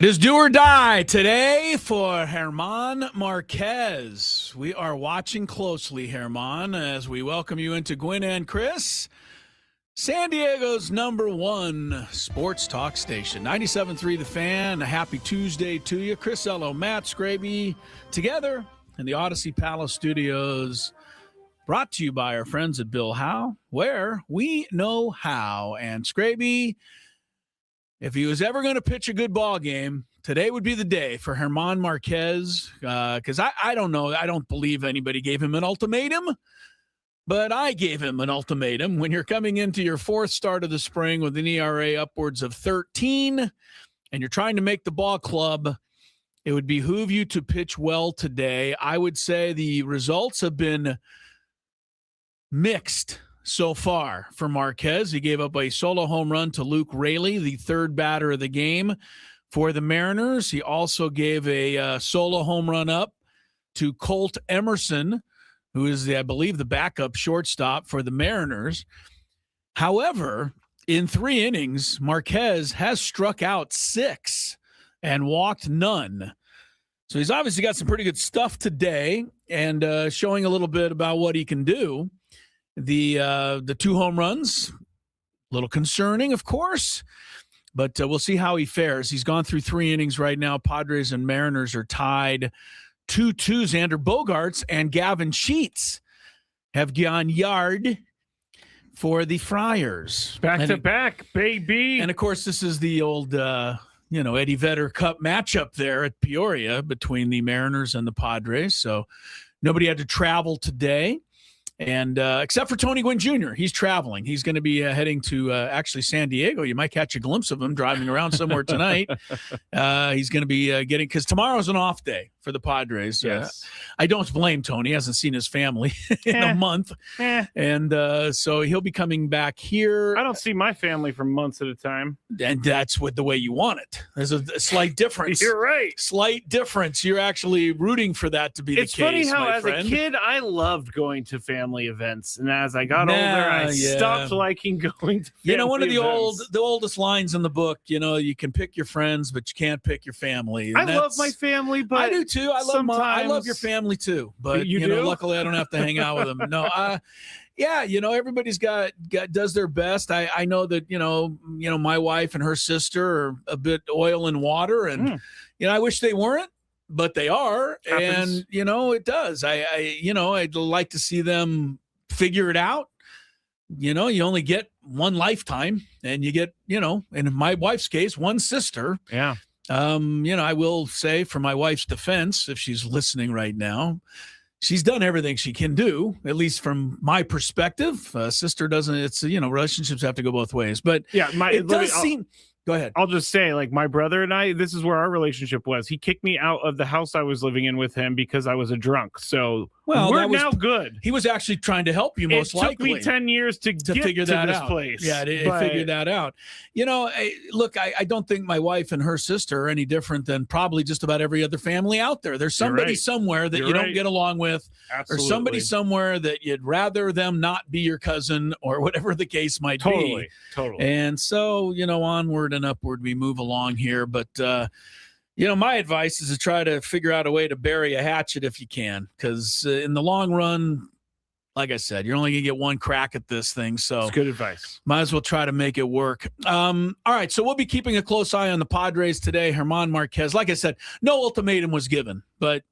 It is do or die today for German Marquez. We are watching closely, German, as we welcome you into Gwynn and Chris, San Diego's #1 sports talk station. 97.3 The Fan. A happy Tuesday to you. Chris Ello, Matt Skraby, together in the Odyssey Palace Studios. Brought to you by our friends at Bill Howe, where we know how. And Skraby, if he was ever going to pitch a good ball game, today would be the day for German Marquez, because I don't know. I don't believe anybody gave him an ultimatum, but I gave him an ultimatum. When you're coming into your fourth start of the spring with an ERA upwards of 13 and you're trying to make the ball club, it would behoove you to pitch well today. I would say the results have been mixed so far for Marquez. He gave up a solo home run to Luke Raley, the third batter of the game for the Mariners. He also gave a solo home run up to Colt Emerson, who is, I believe, the backup shortstop for the Mariners. However, in 3 innings, Marquez has struck out 6 and walked none. So he's obviously got some pretty good stuff today and showing a little bit about what he can do. The 2 home runs, a little concerning, of course, but we'll see how he fares. He's gone through 3 innings right now. Padres and Mariners are tied 2-2. Xander Bogaerts and Gavin Sheets have gone yard for the Friars. Back to back, baby. And, of course, this is the old Eddie Vedder Cup matchup there at Peoria between the Mariners and the Padres. So nobody had to travel today. And except for Tony Gwynn Jr., he's traveling. He's going to be heading to actually San Diego. You might catch a glimpse of him driving around somewhere tonight. He's going to be getting, because tomorrow's an off day for the Padres. Yes. I don't blame Tony. He hasn't seen his family in a month. And so he'll be coming back here. I don't see my family for months at a time. And that's the way you want it. There's a slight difference. You're right. Slight difference. You're actually rooting for that to be the case. It's funny how my as friend. A kid, I loved going to family events. And as I got older, I stopped liking going to family one of the events. oldest lines in the book, you can pick your friends, but you can't pick your family. And I love my family, but I do too. I love your family too, but you do? luckily I don't have to hang out with them. No, everybody's does their best. I know that, my wife and her sister are a bit oil and water, and, I wish they weren't, but they are. Happens. And, it does. I'd like to see them figure it out. You only get one lifetime, and you get, in my wife's case, one sister. Yeah. I will say, for my wife's defense, if she's listening right now, she's done everything she can do, at least from my perspective. Sister doesn't, it's, relationships have to go both ways, but Yeah, it does seem, go ahead. I'll just say, like, my brother and I, this is where our relationship was. He kicked me out of the house I was living in with him because I was a drunk. So we're now good. He was actually trying to help you, most likely. It took me 10 years to get figure to that this out. place. Yeah, to figure that out. Look, I don't think my wife and her sister are any different than probably just about every other family out there. There's somebody somewhere that you don't get along with, Absolutely. or somebody somewhere that you'd rather them not be your cousin, or whatever the case might be. Totally. And so, onward and upward we move along here. But, my advice is to try to figure out a way to bury a hatchet if you can, because in the long run, like I said, you're only going to get one crack at this thing. So it's good advice. Might as well try to make it work. All right, so we'll be keeping a close eye on the Padres today. German Marquez, like I said, no ultimatum was given, but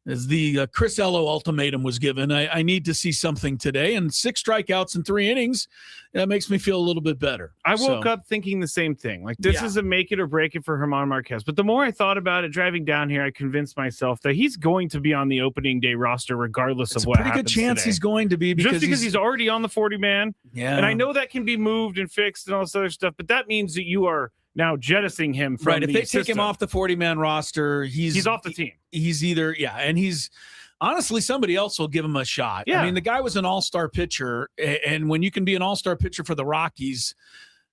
as the Chris Ello ultimatum was given, I need to see something today. And 6 strikeouts in 3 innings, that makes me feel a little bit better. I woke up thinking the same thing. Like, this is a make it or break it for German Marquez. But the more I thought about it, driving down here, I convinced myself that he's going to be on the opening day roster regardless of what happens. It's a pretty good chance today. He's going to be, because he's already on the 40-man. Yeah. And I know that can be moved and fixed and all this other stuff, but that means that you are now jettisoning him from If the they system. take him off the 40-man roster, he's off the team. He's either, and he's honestly, somebody else will give him a shot. Yeah. I mean, the guy was an all-star pitcher, and when you can be an all-star pitcher for the Rockies,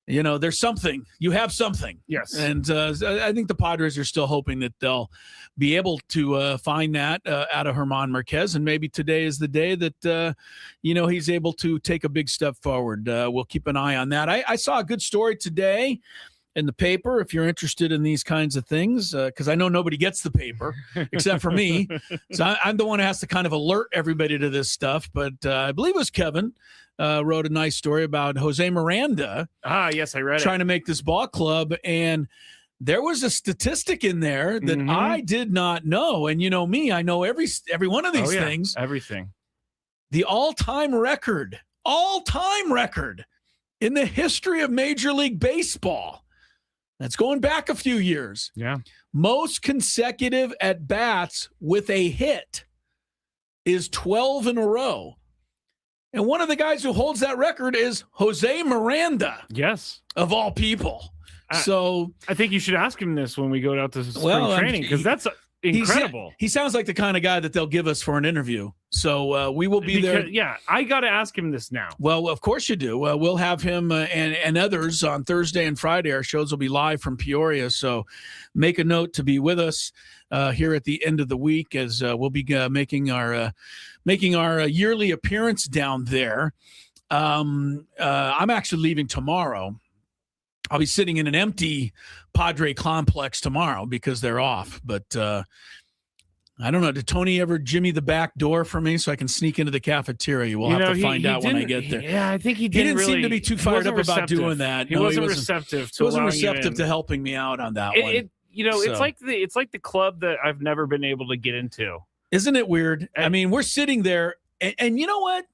there's something. You have something. Yes. And I think the Padres are still hoping that they'll be able to find that out of German Marquez, and maybe today is the day that, he's able to take a big step forward. We'll keep an eye on that. I saw a good story today in the paper if you're interested in these kinds of things, because I know nobody gets the paper except for me. So I'm the one who has to kind of alert everybody to this stuff. But I believe it was Kevin wrote a nice story about Jose Miranda. Yes, I read trying to make this ball club. And there was a statistic in there that I did not know. And you know me, I know every one of these things. Everything. The all-time record in the history of Major League Baseball. That's going back a few years. Yeah. Most consecutive at-bats with a hit is 12 in a row. And one of the guys who holds that record is Jose Miranda. Yes. Of all people. So I think you should ask him this when we go out to spring training, because that's incredible. He sounds like the kind of guy that they'll give us for an interview. So we will be there. Yeah, I got to ask him this now. Well, of course you do. We'll have him and others on Thursday and Friday. Our shows will be live from Peoria. So make a note to be with us here at the end of the week, as we'll be making our yearly appearance down there. I'm actually leaving tomorrow. I'll be sitting in an empty Padre complex tomorrow because they're off. But I don't know. Did Tony ever jimmy the back door for me so I can sneak into the cafeteria? We'll have to find out when I get there. Yeah, I think he didn't really seem to be too fired up about doing that. He wasn't receptive to helping me out on that one. It's like the club that I've never been able to get into. Isn't it weird? I mean, we're sitting there, and you know what?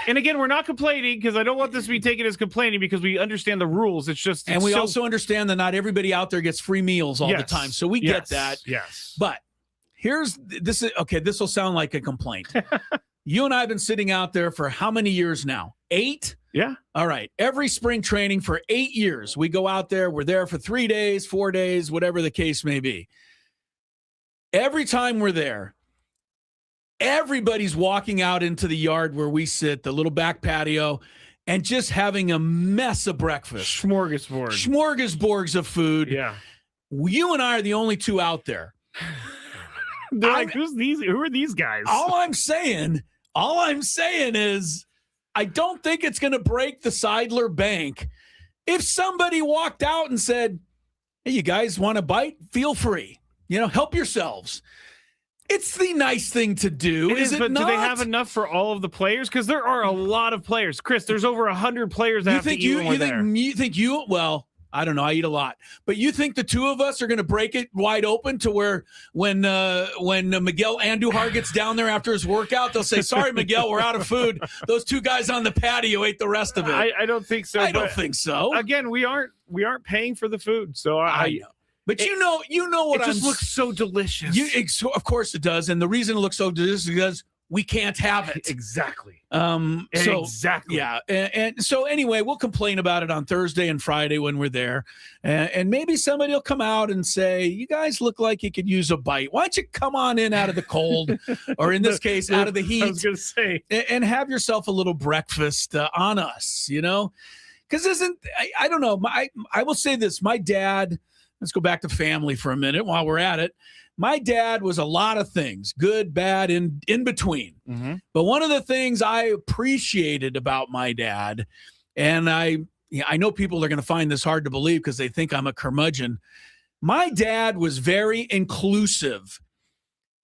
And again, we're not complaining, because I don't want this to be taken as complaining, because we understand the rules. And we also understand that not everybody out there gets free meals all the time. So we get that. Yes. But this will sound like a complaint. You and I have been sitting out there for how many years now? 8? Yeah. All right. Every spring training for 8 years. We go out there. We're there for 3 days, 4 days, whatever the case may be. Every time we're there, everybody's walking out into the yard where we sit, the little back patio, and just having a mess of breakfast. Smorgasbords of food. Yeah. You and I are the only two out there. They're like, who are these guys? All I'm saying is I don't think it's going to break the Zeigler bank if somebody walked out and said, hey, you guys want a bite? Feel free. Help yourselves. It's the nice thing to do, is it not? Do they have enough for all of the players? Because there are a lot of players. Chris, there's over 100 players that have to eat when we're there. Well, I don't know. I eat a lot. But you think the two of us are going to break it wide open to where when Miguel Andujar gets down there after his workout, they'll say, sorry, Miguel, we're out of food. Those two guys on the patio ate the rest of it. I don't think so. I don't think so. Again, we aren't paying for the food. So I know. But you know what? It just looks so delicious. Of course it does, and the reason it looks so delicious is because we can't have it. Exactly. Exactly. Yeah. And so anyway, we'll complain about it on Thursday and Friday when we're there, and maybe somebody will come out and say, "You guys look like you could use a bite. Why don't you come on in out of the cold, or in this case, out of the heat? I was going to say, and have yourself a little breakfast on us. Because I don't know. I will say this. My dad. Let's go back to family for a minute while we're at it. My dad was a lot of things, good, bad, in between. Mm-hmm. But one of the things I appreciated about my dad, and I know people are going to find this hard to believe because they think I'm a curmudgeon. My dad was very inclusive.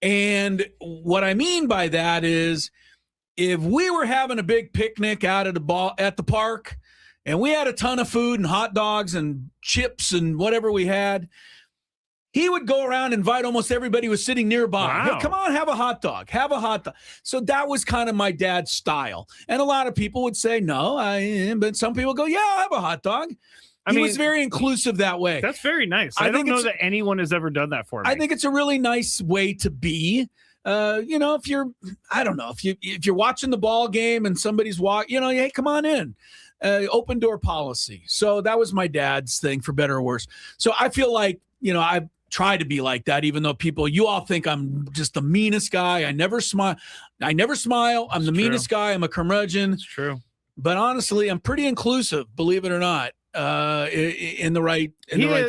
And what I mean by that is if we were having a big picnic out at the park, and we had a ton of food and hot dogs and chips and whatever we had, he would go around and invite almost everybody who was sitting nearby. Wow. Hey, come on, have a hot dog. Have a hot dog. So that was kind of my dad's style. And a lot of people would say, no, but some people go, yeah, I'll have a hot dog. He was very inclusive that way. That's very nice. I don't know that anyone has ever done that for me. I think it's a really nice way to be. If you're watching the ball game and somebody's hey, come on in. Open door policy. So that was my dad's thing, for better or worse. So I feel like, I try to be like that, even though you all think I'm just the meanest guy. I never smile. I'm the meanest guy. I'm a curmudgeon. It's true. But honestly, I'm pretty inclusive, believe it or not, in the right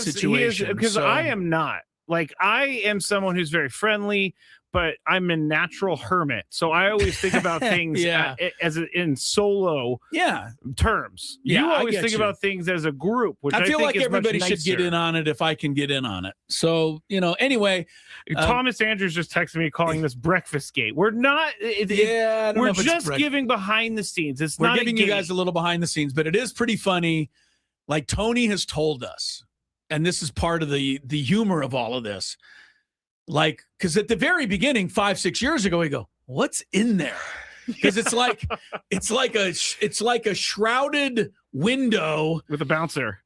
situation. Because I am not. Like, I am someone who's very friendly, but I'm a natural hermit. So I always think about things in solo terms. Yeah, you always think about things as a group, which I feel think like is everybody much should get in on it if I can get in on it. So, anyway. Thomas Andrews just texted me calling this breakfast gate. We're not. We're just giving behind the scenes. We're giving you guys a little behind the scenes, but it is pretty funny. Like Tony has told us, and this is part of the humor of all of this. Like, because at the very beginning, 5-6 years ago, we go, "What's in there?" Because it's like a shrouded window with a bouncer.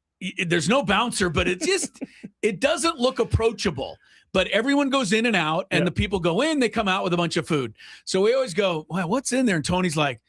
There's no bouncer, but it doesn't look approachable. But everyone goes in and out, and the people go in, they come out with a bunch of food. So we always go, "Wow, what's in there?" And Tony's like,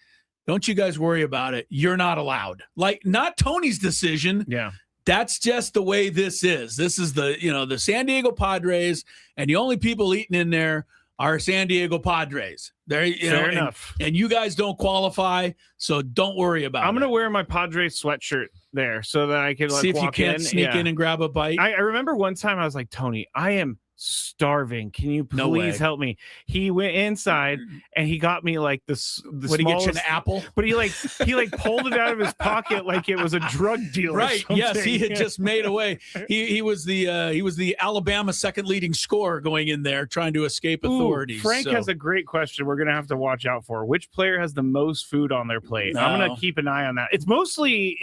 "Don't you guys worry about it. You're not allowed." Like, not Tony's decision. Yeah. That's just the way this is. This is the San Diego Padres, and the only people eating in there are San Diego Padres. Fair enough. And you guys don't qualify, so don't worry about it. I'm going to wear my Padres sweatshirt there so that I can see if you can't sneak in and grab a bite. I remember one time I was like, "Tony, I am starving. Can you please help me?" He went inside and he got me like the what, he get you an apple? But he pulled it out of his pocket like it was a drug deal. Right. Yes, he had just made away. He was the Alabama second leading scorer going in there trying to escape authorities. Frank has a great question we're gonna have to watch out for. Which player has the most food on their plate? I'm gonna keep an eye on that. It's mostly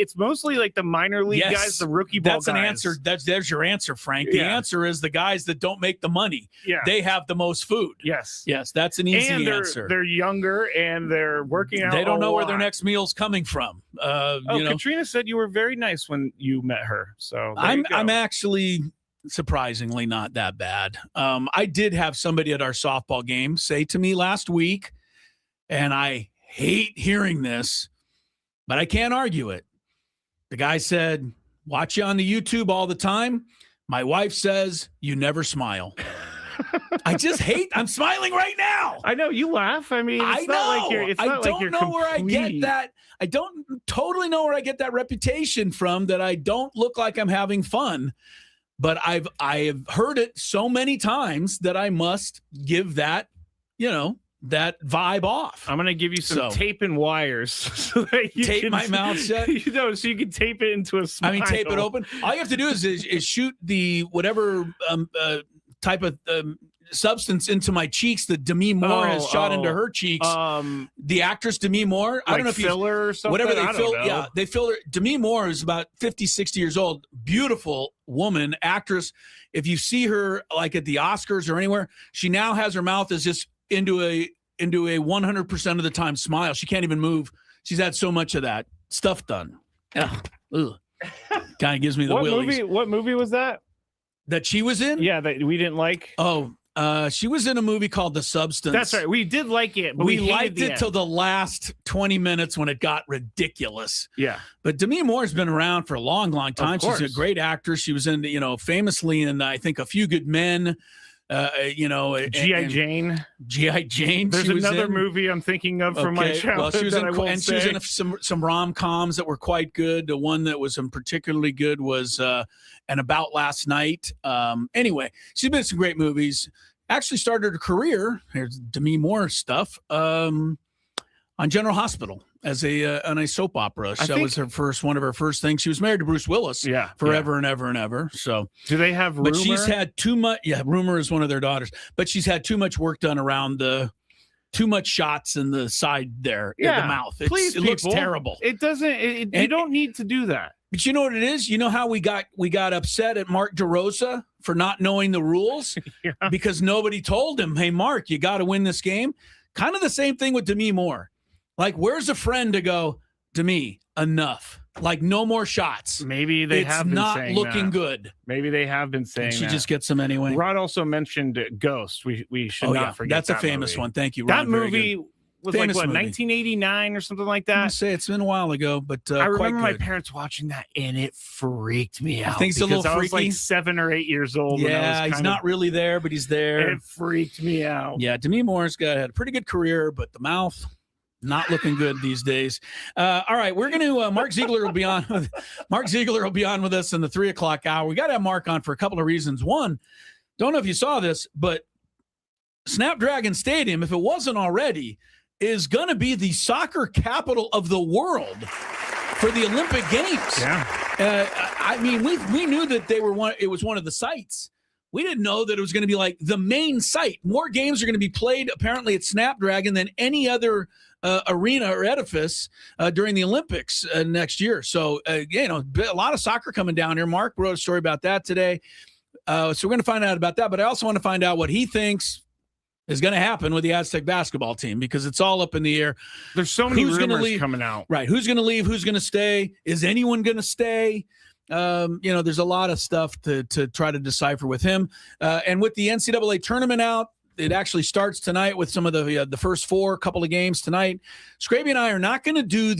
like the minor league guys, the rookie ball guys. That's an answer. There's your answer, Frank. The answer is the guys that don't make the money. Yeah. They have the most food. Yes. That's an easy answer. They're younger and they're working out. They don't know where their next meal's coming from. Katrina said you were very nice when you met her. So I'm actually surprisingly not that bad. I did have somebody at our softball game say to me last week, and I hate hearing this, but I can't argue it. The guy said, "Watch you on the YouTube all the time. My wife says you never smile." I just hate. I'm smiling right now. I know you laugh. I mean, I don't know where I get that. I don't totally know where I get that reputation from. That I don't look like I'm having fun, but I have heard it so many times that I must give that that vibe off. I'm gonna give you some tape and wires so that you tape can my mouth shut. So you can tape it into a smile. I mean, tape it open. All you have to do is shoot the whatever type of substance into my cheeks that Demi Moore has shot into her cheeks. The actress Demi Moore. I don't know if filler or something. Whatever they fill. Yeah, they fill her. Demi Moore is about 50, 60 years old. Beautiful woman, actress. If you see her like at the Oscars or anywhere, she now has her mouth is just into a 100% of the time smile. She can't even move. She's had so much of that stuff done. Ugh. Kind of gives me the willies. What movie was that? That she was in? Yeah, that we didn't like. She was in a movie called The Substance. That's right. We did like it, but we liked it till the last 20 minutes when it got ridiculous. Yeah. But Demi Moore's been around for a long, long time. She's a great actress. She was in, famously in, I think, A Few Good Men. G.I. Jane. G.I. Jane. There's another movie I'm thinking of from my childhood. Well, she was in some rom-coms that were quite good. The one that was particularly good was And About Last Night. Anyway, she's been in some great movies. Actually started her career, here's Demi Moore stuff, on General Hospital as on a soap opera. So that was one of her first things. She was married to Bruce Willis forever and ever and ever. So do they have Rumor? But she's had too much. Yeah, Rumor is one of their daughters. But she's had too much work done around too much shots in the side there in the mouth. Please, it looks terrible. It doesn't. You don't need to do that. But you know what it is? You know how we got upset at Mark DeRosa for not knowing the rules because nobody told him, "Hey, Mark, you got to win this game." Kind of the same thing with Demi Moore. Like, where's a friend to go, Demi, enough? Like, no more shots. Maybe they have been saying It's not looking good. Maybe they have been saying she just gets them anyway. Rod also mentioned Ghost. We should not forget that's a famous movie. one. Thank you, Ron. That movie was famous like, 1989 or something like that? I say it's been a while ago, but I remember my parents watching that, and it freaked me out. I think it's a little freaky. I was like 7 or 8 years old. Yeah, he's not really there, but he's there. It freaked me out. Yeah, Demi Moore's had a pretty good career, but the mouth... not looking good these days. All right, we're going to Mark Zeigler will be on. Mark Zeigler will be on with us in the 3:00 hour. We got to have Mark on for a couple of reasons. One, don't know if you saw this, but Snapdragon Stadium, if it wasn't already, is going to be the soccer capital of the world for the Olympic Games. Yeah. I mean, we knew that it was one of the sites. We didn't know that it was going to be like the main site. More games are going to be played apparently at Snapdragon than any other arena or edifice during the Olympics next year. So, a lot of soccer coming down here. Mark wrote a story about that today. So we're going to find out about that. But I also want to find out what he thinks is going to happen with the Aztec basketball team, because it's all up in the air. There's so many rumors coming out. Right. Who's going to leave? Who's going to stay? Is anyone going to stay? There's a lot of stuff to try to decipher with him. And with the NCAA tournament out, it actually starts tonight with some of the first couple of games tonight. Skraby and I are not going to do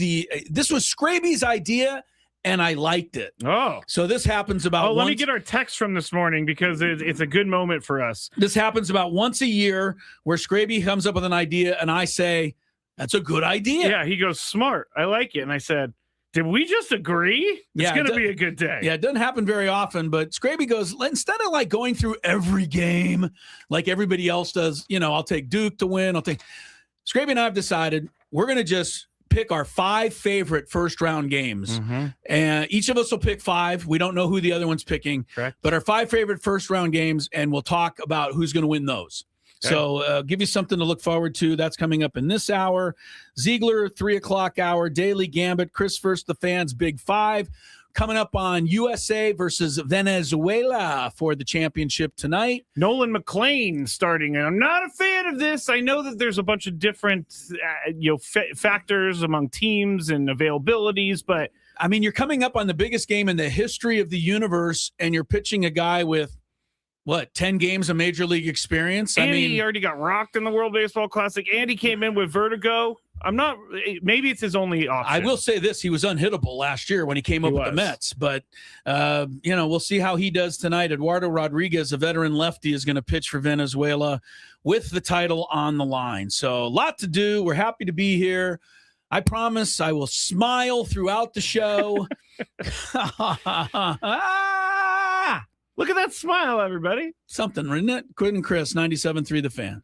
this was Skraby's idea, and I liked it. Oh. So this happens about let me get our text from this morning, because it's a good moment for us. This happens about once a year, where Skraby comes up with an idea, and I say, that's a good idea. Yeah, he goes, smart. I like it. And I said, did we just agree? It's going to be a good day. Yeah, it doesn't happen very often, but Skraby goes, instead of like going through every game like everybody else does, I'll take Duke to win. Skraby and I have decided we're going to just pick our 5 favorite first-round games. Mm-hmm. And each of us will pick 5. We don't know who the other one's picking. Correct. But our 5 favorite first-round games, and we'll talk about who's going to win those. Okay. So give you something to look forward to. That's coming up in this hour. Zeigler, 3 o'clock hour, Daily Gambit, Chris First, the Fans, Big 5. Coming up on USA versus Venezuela for the championship tonight. Nolan McLean starting, and I'm not a fan of this. I know that there's a bunch of different factors among teams and availabilities, but I mean, you're coming up on the biggest game in the history of the universe, and you're pitching a guy with 10 games of major league experience? He already got rocked in the World Baseball Classic, and he came in with vertigo. Maybe it's his only option. I will say this, he was unhittable last year when he came up with the Mets, but we'll see how he does tonight. Eduardo Rodriguez, a veteran lefty, is going to pitch for Venezuela with the title on the line. So a lot to do. We're happy to be here. I promise I will smile throughout the show. Look at that smile, everybody. Something, isn't it? Gwynn and Chris, 97.3 The Fan.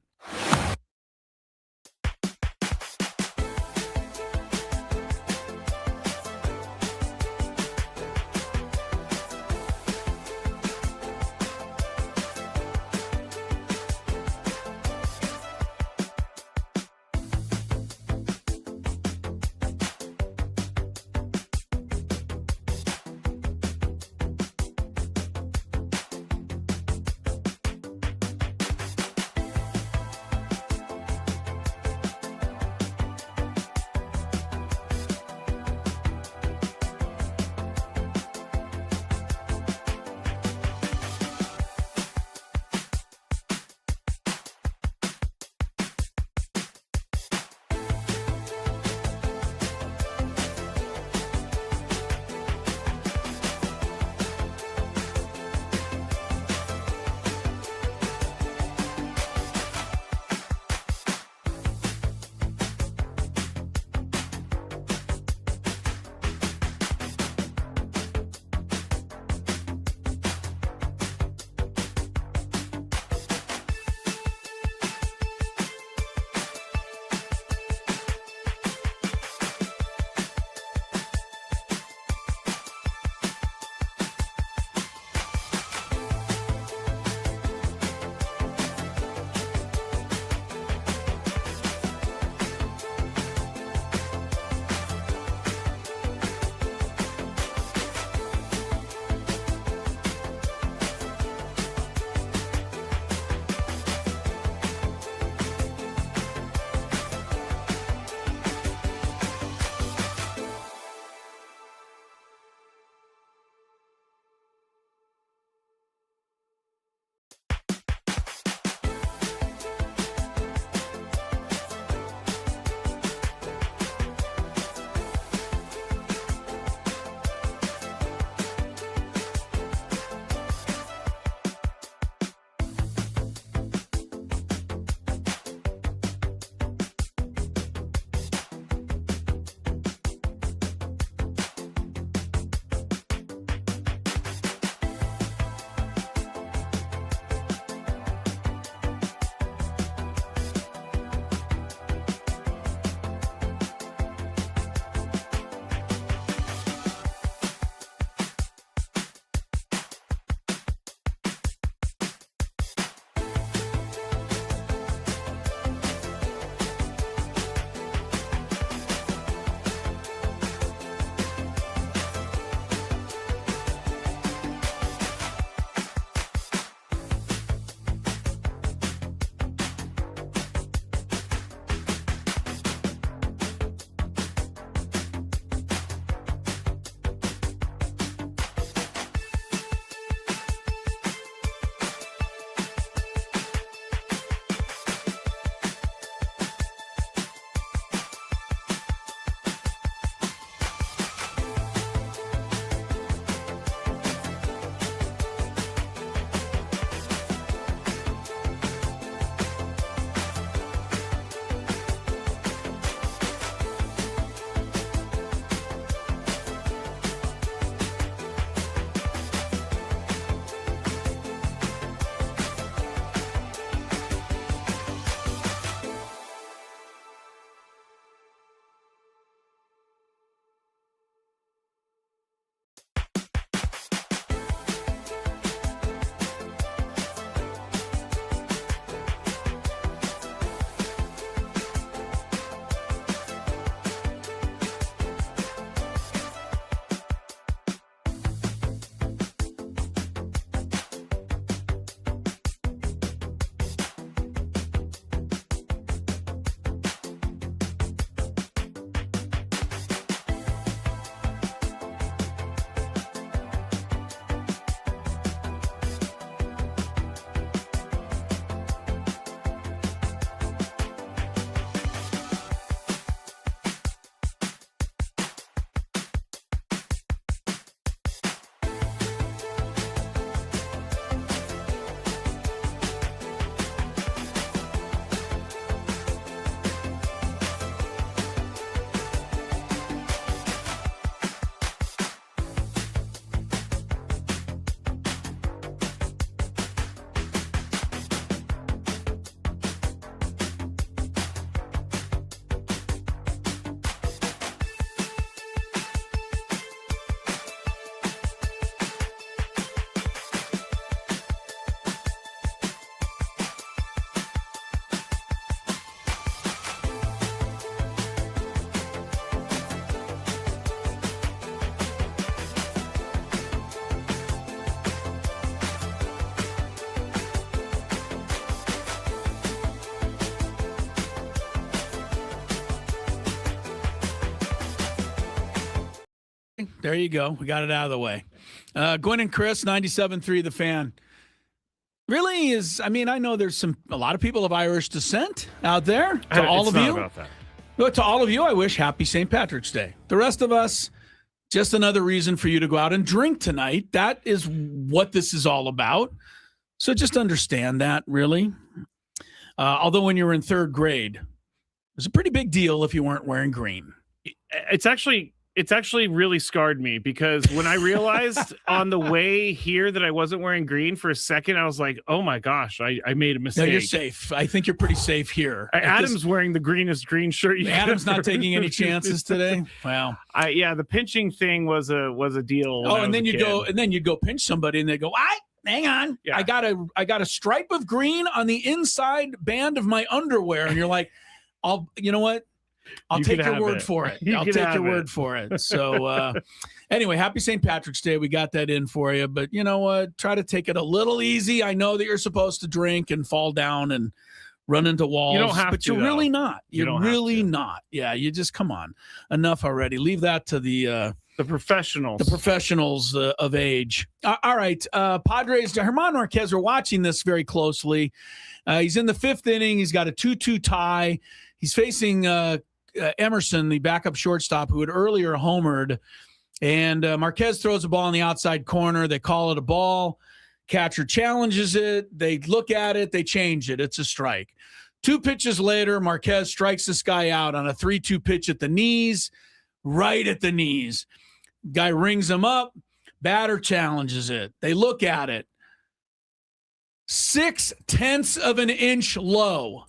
There you go. We got it out of the way. Gwynn and Chris, 97.3 The Fan. Really is, I mean, I know there's a lot of people of Irish descent out there. To all of you. About that. But to all of you, I wish happy St. Patrick's Day. The rest of us, just another reason for you to go out and drink tonight. That is what this is all about. So just understand that, really. Although when you were in third grade, it was a pretty big deal if you weren't wearing green. It's actually really scarred me, because when I realized on the way here that I wasn't wearing green, for a second, I was like, oh my gosh, I made a mistake. No, you're safe. I think you're pretty safe here. Adam's wearing the greenest green shirt. Adam's not taking any chances today. Wow. The pinching thing was a deal. Oh, and then you'd go pinch somebody and they go, hang on. Yeah. I got a stripe of green on the inside band of my underwear. And you're like, you know what? I'll take your word for it. I'll take your word for it. So anyway, happy St. Patrick's Day. We got that in for you. But you know what? Try to take it a little easy. I know that you're supposed to drink and fall down and run into walls. You don't have but to, you're though. Really not. You're really not. Yeah, you just, come on. Enough already. Leave that to the professionals. The professionals of age. All right. Padres, Germán Marquez, we're watching this very closely. He's in the fifth inning. He's got a 2-2 tie. He's facing Emerson, the backup shortstop, who had earlier homered. And Marquez throws a ball in the outside corner. They call it a ball. Catcher challenges it. They look at it. They change it. It's a strike. 2 pitches later, Marquez strikes this guy out on a 3-2 pitch at the knees, right at the knees. Guy rings him up. Batter challenges it. They look at it. 0.6 of an inch low.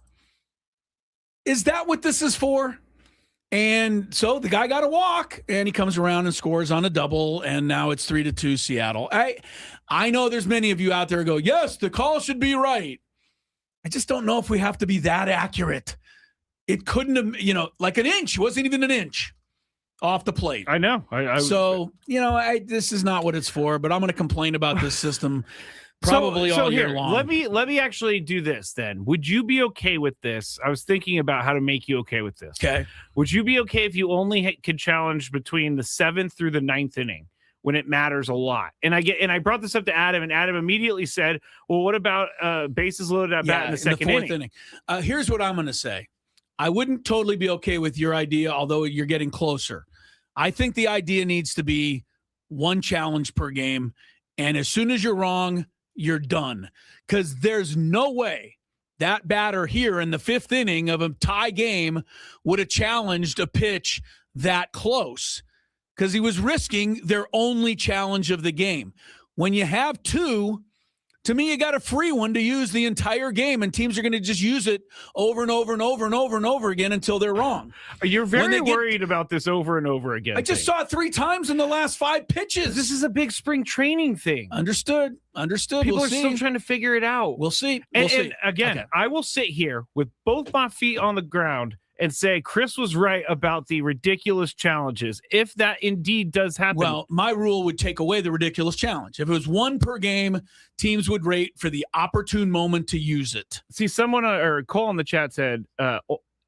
Is that what this is for? And so the guy got a walk, and he comes around and scores on a double, and now it's 3-2 Seattle. I know there's many of you out there who go, yes, the call should be right. I just don't know if we have to be that accurate. It couldn't have, like an inch. It wasn't even an inch off the plate. I know. This is not what it's for, but I'm going to complain about this system probably all year long. Let me actually do this then. Would you be okay with this? I was thinking about how to make you okay with this. Okay. Would you be okay if you only could challenge between the 7th through the 9th inning when it matters a lot? And I brought this up to Adam, and Adam immediately said, well, what about bases loaded at bat in the second inning? Here's what I'm going to say. I wouldn't totally be okay with your idea, although you're getting closer. I think the idea needs to be 1 challenge per game, and as soon as you're wrong, you're done, because there's no way that batter here in the 5th inning of a tie game would have challenged a pitch that close, because he was risking their only challenge of the game. When you have 2, to me, you got a free one to use the entire game, and teams are going to just use it over and over and over and over and over again until they're wrong. You're very worried about this over and over again. I just saw it 3 times in the last 5 pitches. This is a big spring training thing. Understood. People are still trying to figure it out. We'll see. And again, okay. I will sit here with both my feet on the ground and say Chris was right about the ridiculous challenges, if that indeed does happen. Well, my rule would take away the ridiculous challenge. If it was 1 per game, teams would rate for the opportune moment to use it. See, someone or Cole in the chat said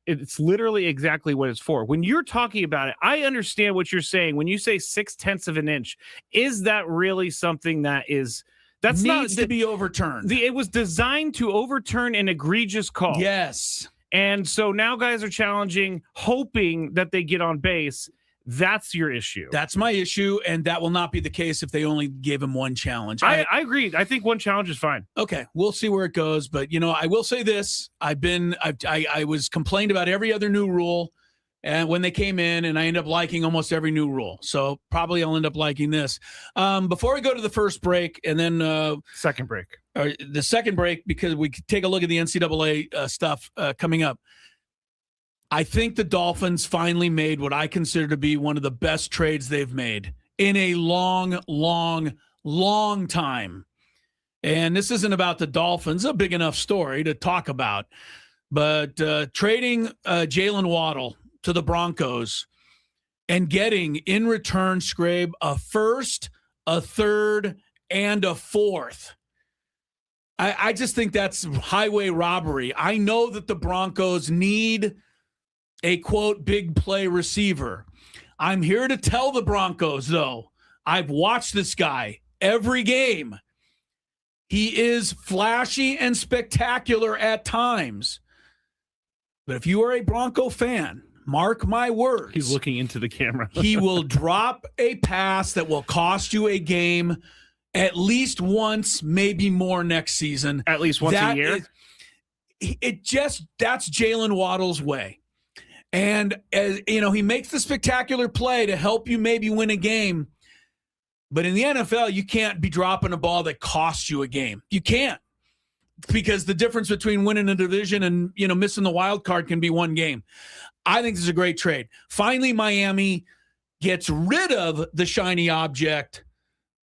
it's literally exactly what it's for. When you're talking about it, I understand what you're saying. When you say 0.6 of an inch, is that really something that is... That's needs to be overturned. It was designed to overturn an egregious call. Yes. And so now guys are challenging, hoping that they get on base. That's your issue. That's my issue, and that will not be the case if they only gave him 1 challenge. I agree. I think 1 challenge is fine. Okay, we'll see where it goes. But, I will say this. I was complained about every other new rule and when they came in, and I ended up liking almost every new rule. So probably I'll end up liking this. Before we go to the first break and then second break, the second break, because we could take a look at the NCAA stuff coming up. I think the Dolphins finally made what I consider to be one of the best trades they've made in a long, long, long time. And this isn't about the Dolphins, a big enough story to talk about. But trading Jalen Waddle to the Broncos and getting in return, Skrabe, a 1st, a 3rd, and a 4th. I just think that's highway robbery. I know that the Broncos need a, quote, big play receiver. I'm here to tell the Broncos, though, I've watched this guy every game. He is flashy and spectacular at times. But if you are a Bronco fan, mark my words. He's looking into the camera. He will drop a pass that will cost you a game at least once, maybe more next season. At least once a year? That's Jalen Waddle's way. And, he makes the spectacular play to help you maybe win a game. But in the NFL, you can't be dropping a ball that costs you a game. You can't. Because the difference between winning a division and, missing the wild card can be one game. I think this is a great trade. Finally, Miami gets rid of the shiny object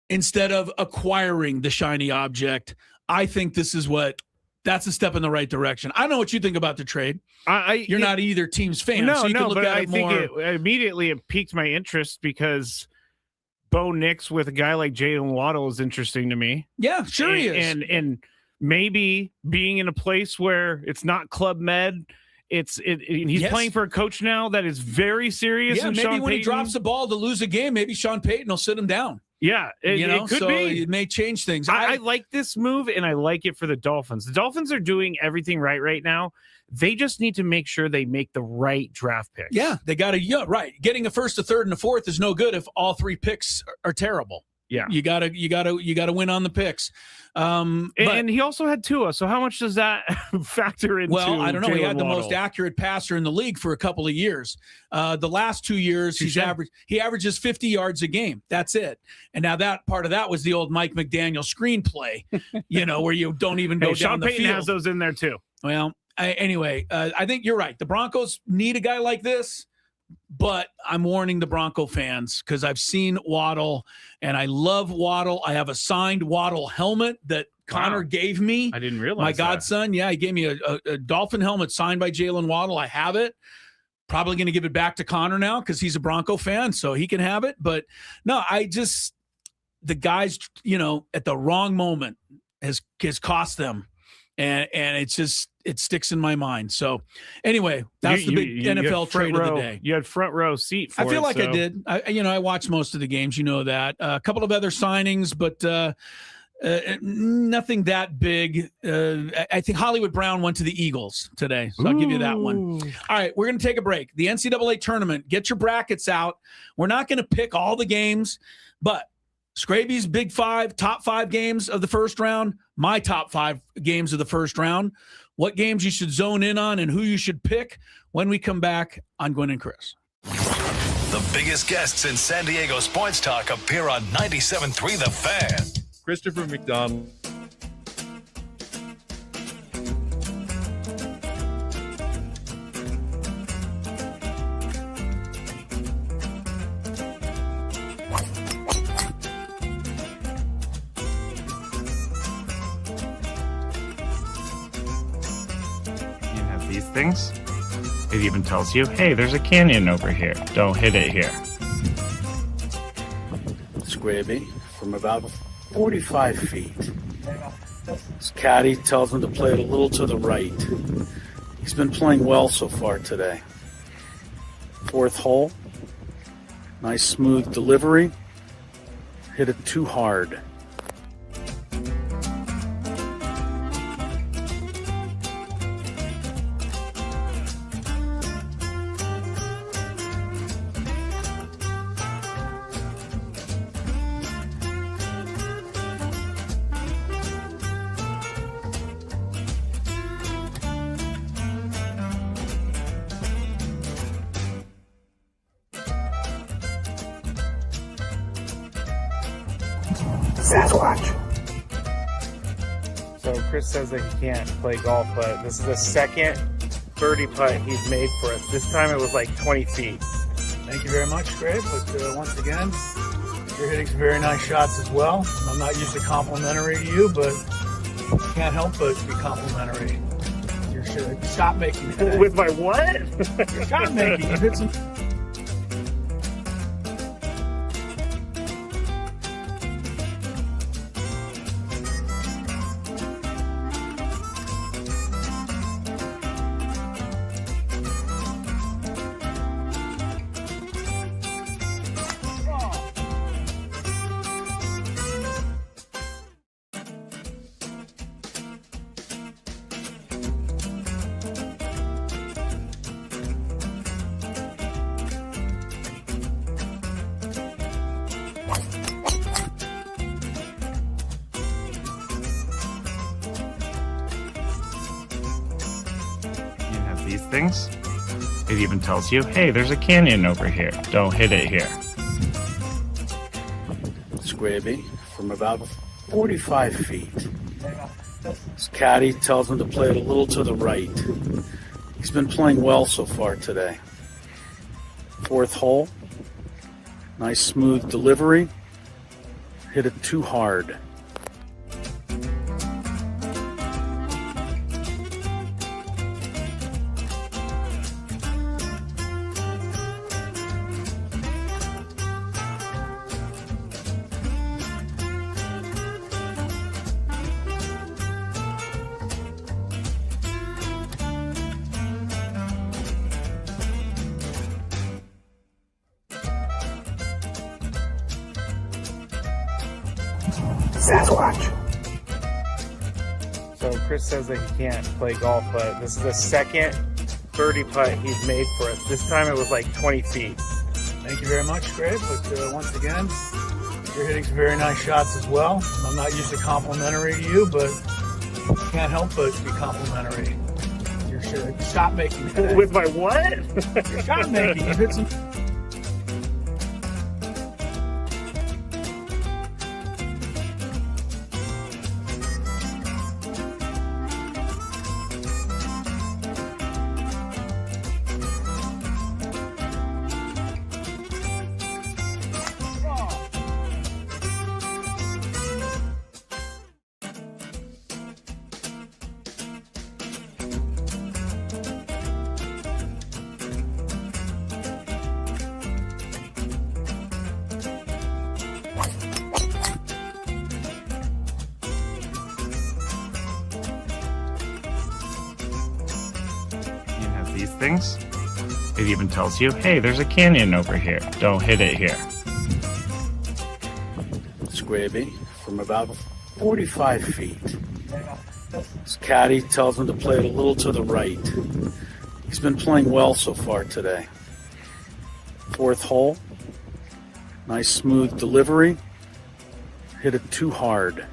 instead of acquiring the shiny object. I think that's a step in the right direction. I don't know what you think about the trade. You're not either team's fan. No, so you can look but at I it think more. it piqued my interest because Bo Nix with a guy like Jalen Waddle is interesting to me. Yeah, sure he is. And maybe being in a place where it's not Club Med, he's playing for a coach now that is very serious. Yeah, and maybe Sean when Payton, he drops the ball to lose a game, maybe Sean Payton will sit him down. Yeah, it could so be. It may change things. I like this move, and I like it for the Dolphins. The Dolphins are doing everything right now. They just need to make sure they make the right draft picks. Yeah, they got to. Right, getting a first, a third, and a fourth is no good if all three picks are terrible. Yeah, you gotta win on the picks. And he also had Tua. So how much does that factor into? Well, I don't know. Jalen He had the Waddle? most accurate passer in the league for a couple of years. The last 2 years, he averages 50 yards a game. That's it. And now that part of that was the old Mike McDaniel screenplay, where you don't even go down Sean the Payton field. has those in there too. Well, anyway, I think you're right. The Broncos need a guy like this. But I'm warning the Bronco fans because I've seen Waddle, and I love Waddle. I have a signed Waddle helmet that Connor gave me. I didn't realize my godson. Yeah, he gave me a Dolphin helmet signed by Jalen Waddle. I have it. Probably going to give it back to Connor now because he's a Bronco fan, so he can have it. But no, the guys, at the wrong moment has cost them. And it sticks in my mind. So anyway, that's the big NFL trade of the day. You had front row seat for I feel like I did. I watched most of the games, that. A couple of other signings, but nothing that big. I think Hollywood Brown went to the Eagles today, so I'll give you that one. All right, we're going to take a break. The NCAA tournament, get your brackets out. We're not going to pick all the games, but Skraby's big five, top 5 games of the first round, my top 5 games of the first round, what games you should zone in on and who you should pick when we come back on Gwynn and Chris. The biggest guests in San Diego sports talk appear on 97.3 The Fan. Christopher McDonald. These things, it even tells you, hey, there's a canyon over here, don't hit it here. Skraby from about 45 feet. His caddy tells him to play it a little to the right. He's been playing well so far today. 4th hole, nice smooth delivery, hit it too hard. Sasquatch. So Chris says that he can't play golf, but this is the second birdie putt he's made for us. This time it was like 20 feet. Thank you very much, Greg. But once again, you're hitting some very nice shots as well. I'm not usually complimentary to you, but can't help but be complimentary. Your shot making today. With my what? Your shot making. You hit some. these things. It even tells you, hey, there's a canyon over here. Don't hit it here. Skraby from about 45 feet. His caddy tells him to play it a little to the right. He's been playing well so far today. Fourth hole. Nice smooth delivery. Hit it too hard. Sasquatch. So Chris says that he can't play golf, but this is the second birdie putt he's made for us. This time it was like 20 feet. Thank you very much, Greg. But once again, you're hitting some very nice shots as well. I'm not usually complimentary to you, but can't help but be complimentary. Your shot making today. With my what? Your shot making. You hit some. These things. It even tells you, hey, there's a canyon over here. Don't hit it here. Skraby from about 45 feet. His caddy tells him to play it a little to the right. He's been playing well so far today. Fourth hole. Nice smooth delivery. Hit it too hard.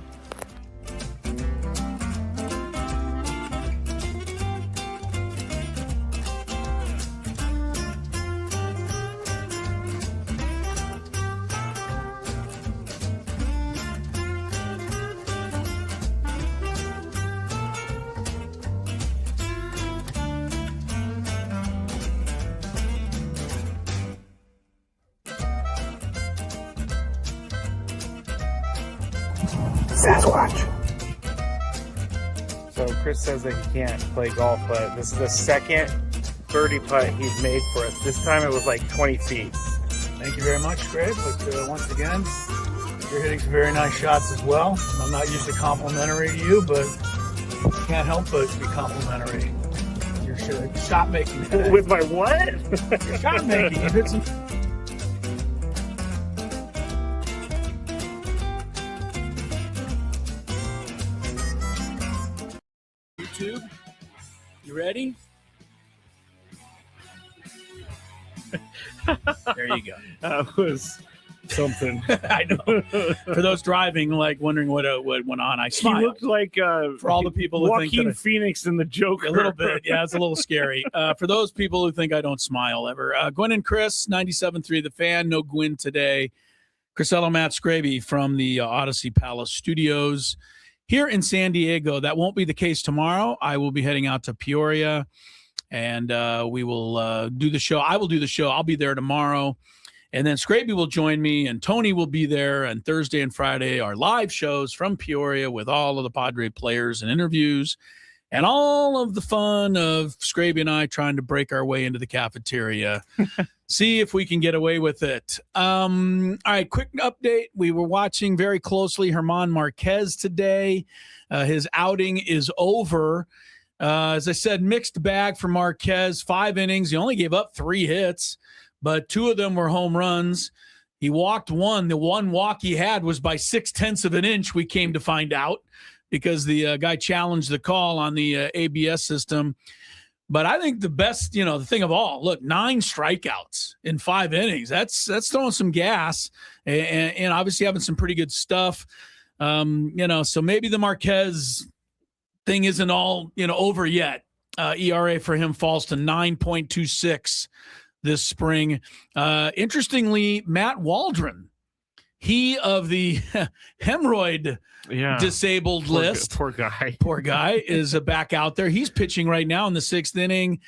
Sasquatch. So Chris says that he can't play golf, but this is the second birdie putt he's made for us. This time it was like 20 feet. Thank you very much, Greg. But once again, you're hitting some very nice shots as well. I'm not usually complimentary to you, but can't help but be complimentary. Your shot making today. With my what? Your shot making. You hit some. YouTube, you ready? There you go. That was something. I know. For those driving, like wondering what went on, I He smiled. looked like For all the people who think Joaquin that Phoenix in the Joker. a little bit, yeah, it's a little scary. For those people who think I don't smile ever, Gwynn and Chris, 97.3 The Fan. No Gwynn today. Crisello, Matt Skraby from the Odyssey Palace Studios here in San Diego. That won't be the case tomorrow. I will be heading out to Peoria, and we will do the show. I will do the show. I'll be there tomorrow. And then Skraby will join me, and Tony will be there. And Thursday and Friday are live shows from Peoria with all of the Padre players and interviews and all of the fun of Skraby and I trying to break our way into the cafeteria, see if we can get away with it. All right, quick update. We were watching very closely German Marquez today. His outing is over. As I said, mixed bag for Marquez. 5 innings. He only gave up 3 hits, but 2 of them were home runs. He walked 1. The one walk he had was by 0.6 of an inch, we came to find out, because the guy challenged the call on the ABS system. But I think the best, the thing of all, look, 9 strikeouts in 5 innings. That's throwing some gas and obviously having some pretty good stuff. So maybe the Marquez thing isn't all, over yet. ERA for him falls to 9.26 this spring. Interestingly, Matt Waldron, he of the hemorrhoid disabled list. Poor guy. Poor guy is back out there. He's pitching right now in the 6th inning.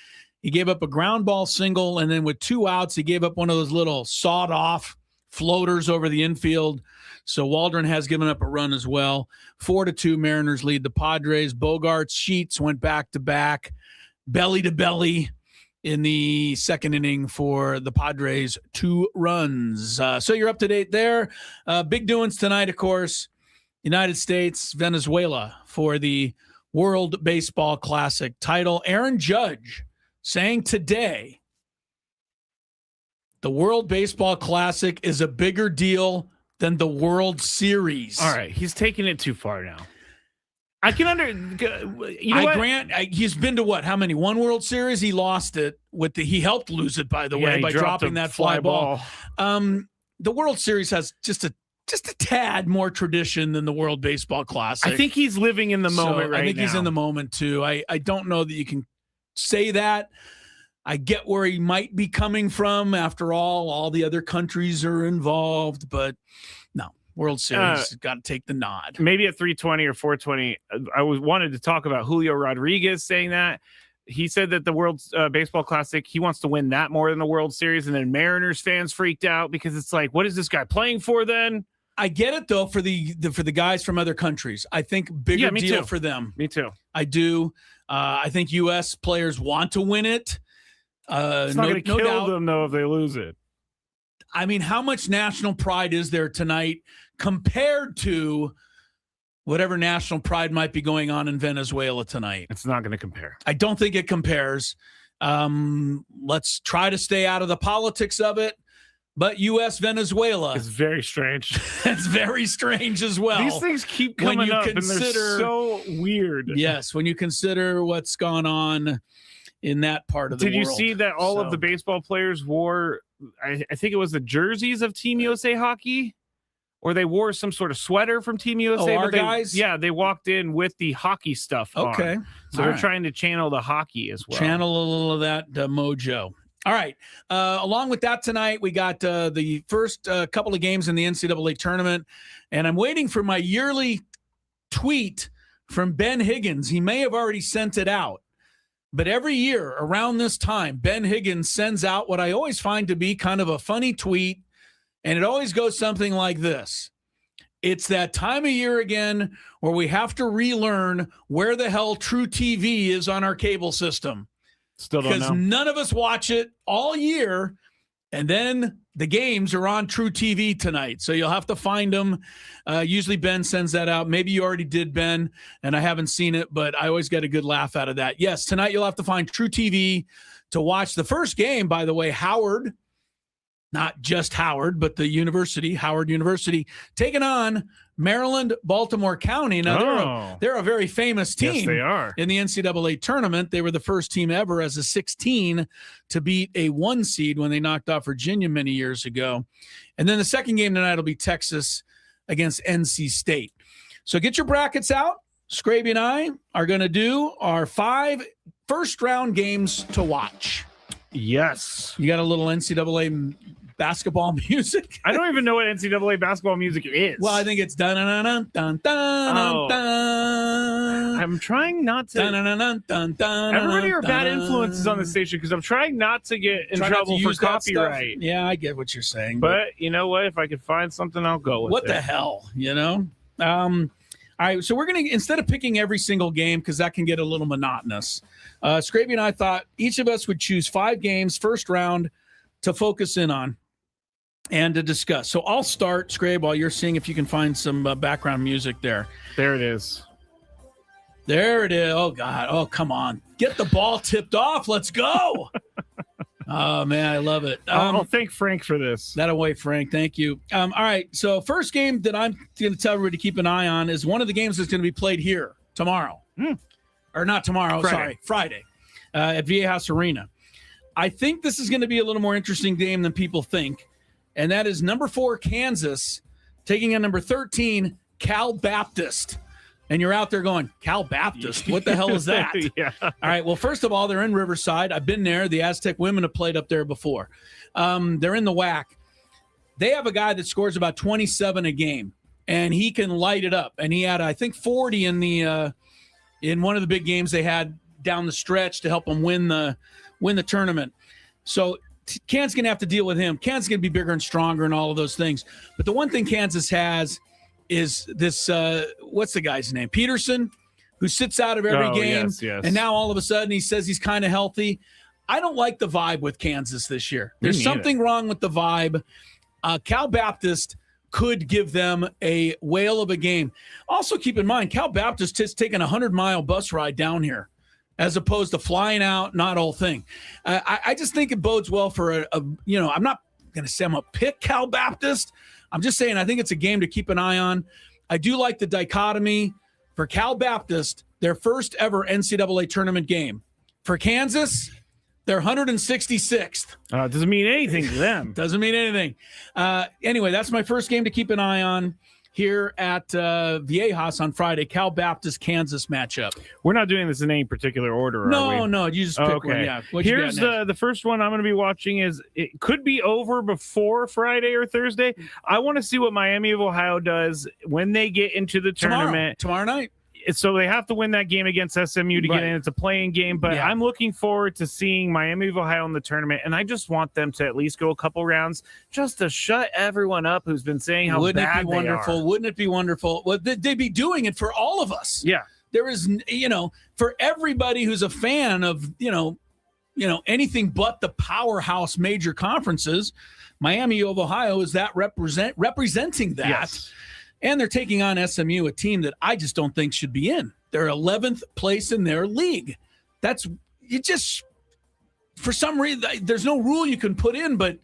He gave up a ground ball single, and then with 2 outs, he gave up one of those little sawed-off floaters over the infield. So Waldron has given up a run as well. 4-2 Mariners lead the Padres. Bogarts, Sheets went back-to-back, belly-to-belly in the 2nd inning for the Padres, 2 runs. So you're up to date there. Big doings tonight, of course. United States, Venezuela for the World Baseball Classic title. Aaron Judge saying today the World Baseball Classic is a bigger deal than the World Series. All right, he's taking it too far now. I can grant he's been to what? How many? 1 World Series? He lost it he helped lose it, by the way, by dropping that fly ball. The World Series has just a tad more tradition than the World Baseball Classic. I think he's living in the moment right now. I think he's in the moment too. I don't know that you can say that. I get where he might be coming from. After all the other countries are involved, but no, World Series got to take the nod. Maybe at 320 or 420. I wanted to talk about Julio Rodriguez saying that. He said that the World Baseball Classic, he wants to win that more than the World Series, and then Mariners fans freaked out because it's like, what is this guy playing for then? I get it though for the guys from other countries. I think bigger deal for them. Me too. I do. I think U.S. players want to win it. It's not going to kill them though if they lose it. I mean, how much national pride is there tonight compared to whatever national pride might be going on in Venezuela tonight? It's not going to compare. I don't think it compares. Let's try to stay out of the politics of it. But U.S. Venezuela. It's very strange. It's very strange as well. These things keep coming up and they're so weird. Yes, when you consider what's gone on in that part of the world. Did you see that all of the baseball players wore, I think it was the jerseys of Team USA Hockey? Or they wore some sort of sweater from Team USA. Our guys? Yeah, they walked in with the hockey stuff on. Okay. So they're trying to channel the hockey as well. Channel a little of that mojo. All right. Along with that tonight, we got the first couple of games in the NCAA tournament. And I'm waiting for my yearly tweet from Ben Higgins. He may have already sent it out. But every year around this time, Ben Higgins sends out what I always find to be kind of a funny tweet. And it always goes something like this. It's that time of year again where we have to relearn where the hell True TV is on our cable system. Still don't know. Because none of us watch it all year. And then the games are on True TV tonight. So you'll have to find them. Usually Ben sends that out. Maybe you already did, Ben, and I haven't seen it, but I always get a good laugh out of that. Yes, tonight you'll have to find True TV to watch the first game, by the way, Howard. Not just Howard, but the university, Howard University, taking on Maryland, Baltimore County. Now, they're a very famous team. Yes, they are. In the NCAA tournament. They were the first team ever as a 16 to beat a 1 seed when they knocked off Virginia many years ago. And then the second game tonight will be Texas against NC State. So get your brackets out. Skraby and I are going to do our 5 first-round games to watch. Yes. You got a little NCAA basketball music? I don't even know what NCAA basketball music is. Well, I think it's dun dun dun dun dun dun. I'm trying not to. Dun dun dun dun dun. Everybody are bad influences on the station because I'm trying not to get in trouble for copyright. Yeah, I get what you're saying. But you know what? If I could find something, I'll go with it. What the hell, you know? All right, so we're going to, instead of picking every single game, because that can get a little monotonous, Skraby and I thought each of us would choose 5 games, first round, to focus in on and to discuss. So I'll start, Skrabe, while you're seeing if you can find some background music there. There it is. There it is. Oh, God. Oh, come on. Get the ball tipped off. Let's go. Oh, man, I love it. I'll thank Frank for this. That away, Frank. Thank you. All right, so first game that I'm going to tell everybody to keep an eye on is one of the games that's going to be played here tomorrow. Or not tomorrow, Friday at Viejas Arena. I think this is going to be a little more interesting game than people think, and that is number 4 Kansas taking on number 13 Cal Baptist. And you're out there going, Cal Baptist, what the hell is that? Yeah. All right, well, first of all, they're in Riverside. I've been there. The Aztec women have played up there before. They're in the WAC. They have a guy that scores about 27 a game, and he can light it up. And he had, I think, 40 in one of the big games they had down the stretch to help them win the tournament. So Kansas going to have to deal with him. Kansas going to be bigger and stronger and all of those things. But the one thing Kansas has is this, what's the guy's name? Peterson, who sits out of every game. Yes. And now all of a sudden he says he's kind of healthy. I don't like the vibe with Kansas this year. There's something wrong with the vibe. Cal Baptist could give them a whale of a game. Also keep in mind, Cal Baptist has taken a 100-mile bus ride down here as opposed to flying out, not whole thing. I just think it bodes well for I'm not going to say I'm going to pick Cal Baptist. I'm just saying I think it's a game to keep an eye on. I do like the dichotomy for Cal Baptist, their first ever NCAA tournament game. For Kansas, they're 166th. Doesn't mean anything to them. Doesn't mean anything. Anyway, that's my first game to keep an eye on here at Viejas on Friday. Cal Baptist, Kansas matchup. We're not doing this in any particular order, are we? No, you just pick one. Yeah. Here's the first one I'm going to be watching is it could be over before Friday or Thursday. I want to see what Miami of Ohio does when they get into the tournament. Tomorrow night. So they have to win that game against SMU to get in. It's a playing game, but I'm looking forward to seeing Miami of Ohio in the tournament, and I just want them to at least go a couple rounds just to shut everyone up who's been saying how Wouldn't bad it be wonderful? they are. Wouldn't it be wonderful? Well, they'd be doing it for all of us. Yeah. There is, for everybody who's a fan of, anything but the powerhouse major conferences, Miami of Ohio is that representing that. Yes. And they're taking on SMU, a team that I just don't think should be in. They're 11th place in their league. For some reason, there's no rule you can put in, but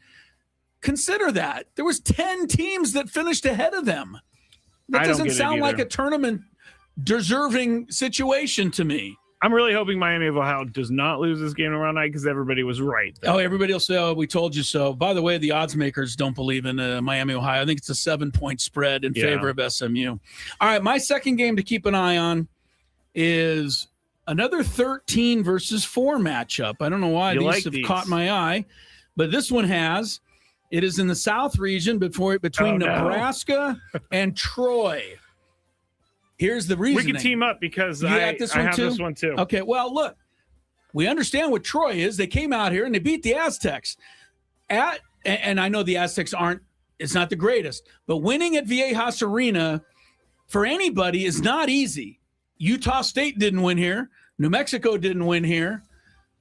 consider that. There was 10 teams that finished ahead of them. That doesn't sound like a tournament deserving situation to me. I'm really hoping Miami of Ohio does not lose this game tomorrow night because everybody was right. Oh, everybody will say, we told you so. By the way, the odds makers don't believe in Miami, Ohio. I think it's a 7-point spread in favor of SMU. All right, my second game to keep an eye on is another 13 versus 4 matchup. I don't know why these have caught my eye, but this one has. It is in the South region between Nebraska and Troy. Here's the reasoning. We can team up because I have this one too. Okay, well, look, we understand what Troy is. They came out here and they beat the Aztecs. And I know the Aztecs it's not the greatest, but winning at Viejas Arena for anybody is not easy. Utah State didn't win here. New Mexico didn't win here.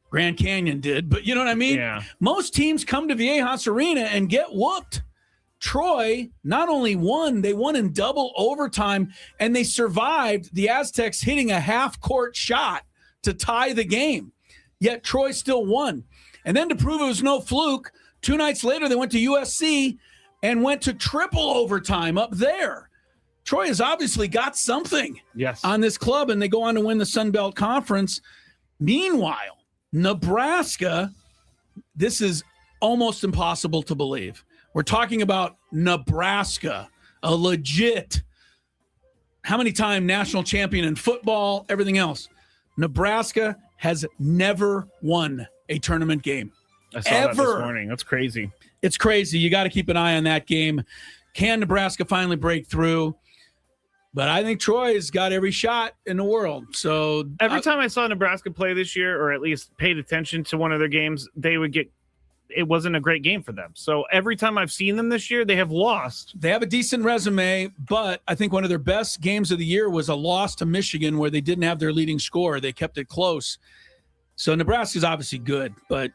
Grand Canyon did, but you know what I mean? Yeah. Most teams come to Viejas Arena and get whooped. Troy not only won, they won in double overtime, and they survived the Aztecs hitting a half-court shot to tie the game. Yet Troy still won. And then to prove it was no fluke, 2 nights later they went to USC and went to triple overtime up there. Troy has obviously got something on this club, and they go on to win the Sun Belt Conference. Meanwhile, Nebraska, this is almost impossible to believe. We're talking about Nebraska, a legit, how many time national champion in football, everything else. Nebraska has never won a tournament game. I saw that this morning. That's crazy. It's crazy. You got to keep an eye on that game. Can Nebraska finally break through? But I think Troy's got every shot in the world. So every time I saw Nebraska play this year, or at least paid attention to one of their games, it wasn't a great game for them. So every time I've seen them this year, they have lost. They have a decent resume, but I think one of their best games of the year was a loss to Michigan where they didn't have their leading scorer. They kept it close. So Nebraska's obviously good, but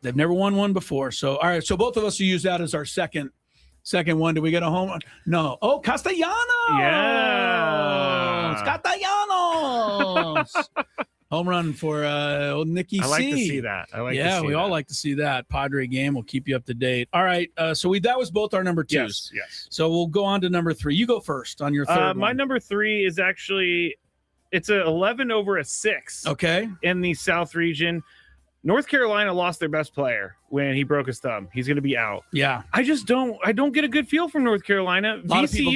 they've never won one before. So, all right, so both of us will use that as our second one. Do we get a home run? No. Oh, Castellanos. Yeah. Castellanos. Home run for old Nicky C. I like to see that. We all like to see that. Padre game. We'll keep you up to date. All right. So that was both our number 2s. Yes. So we'll go on to number 3. You go first on your third one. My number 3 is actually, it's a 11 over a 6. Okay. In the South region. North Carolina lost their best player when he broke his thumb. He's going to be out. Yeah. I don't get a good feel from North Carolina. A lot of people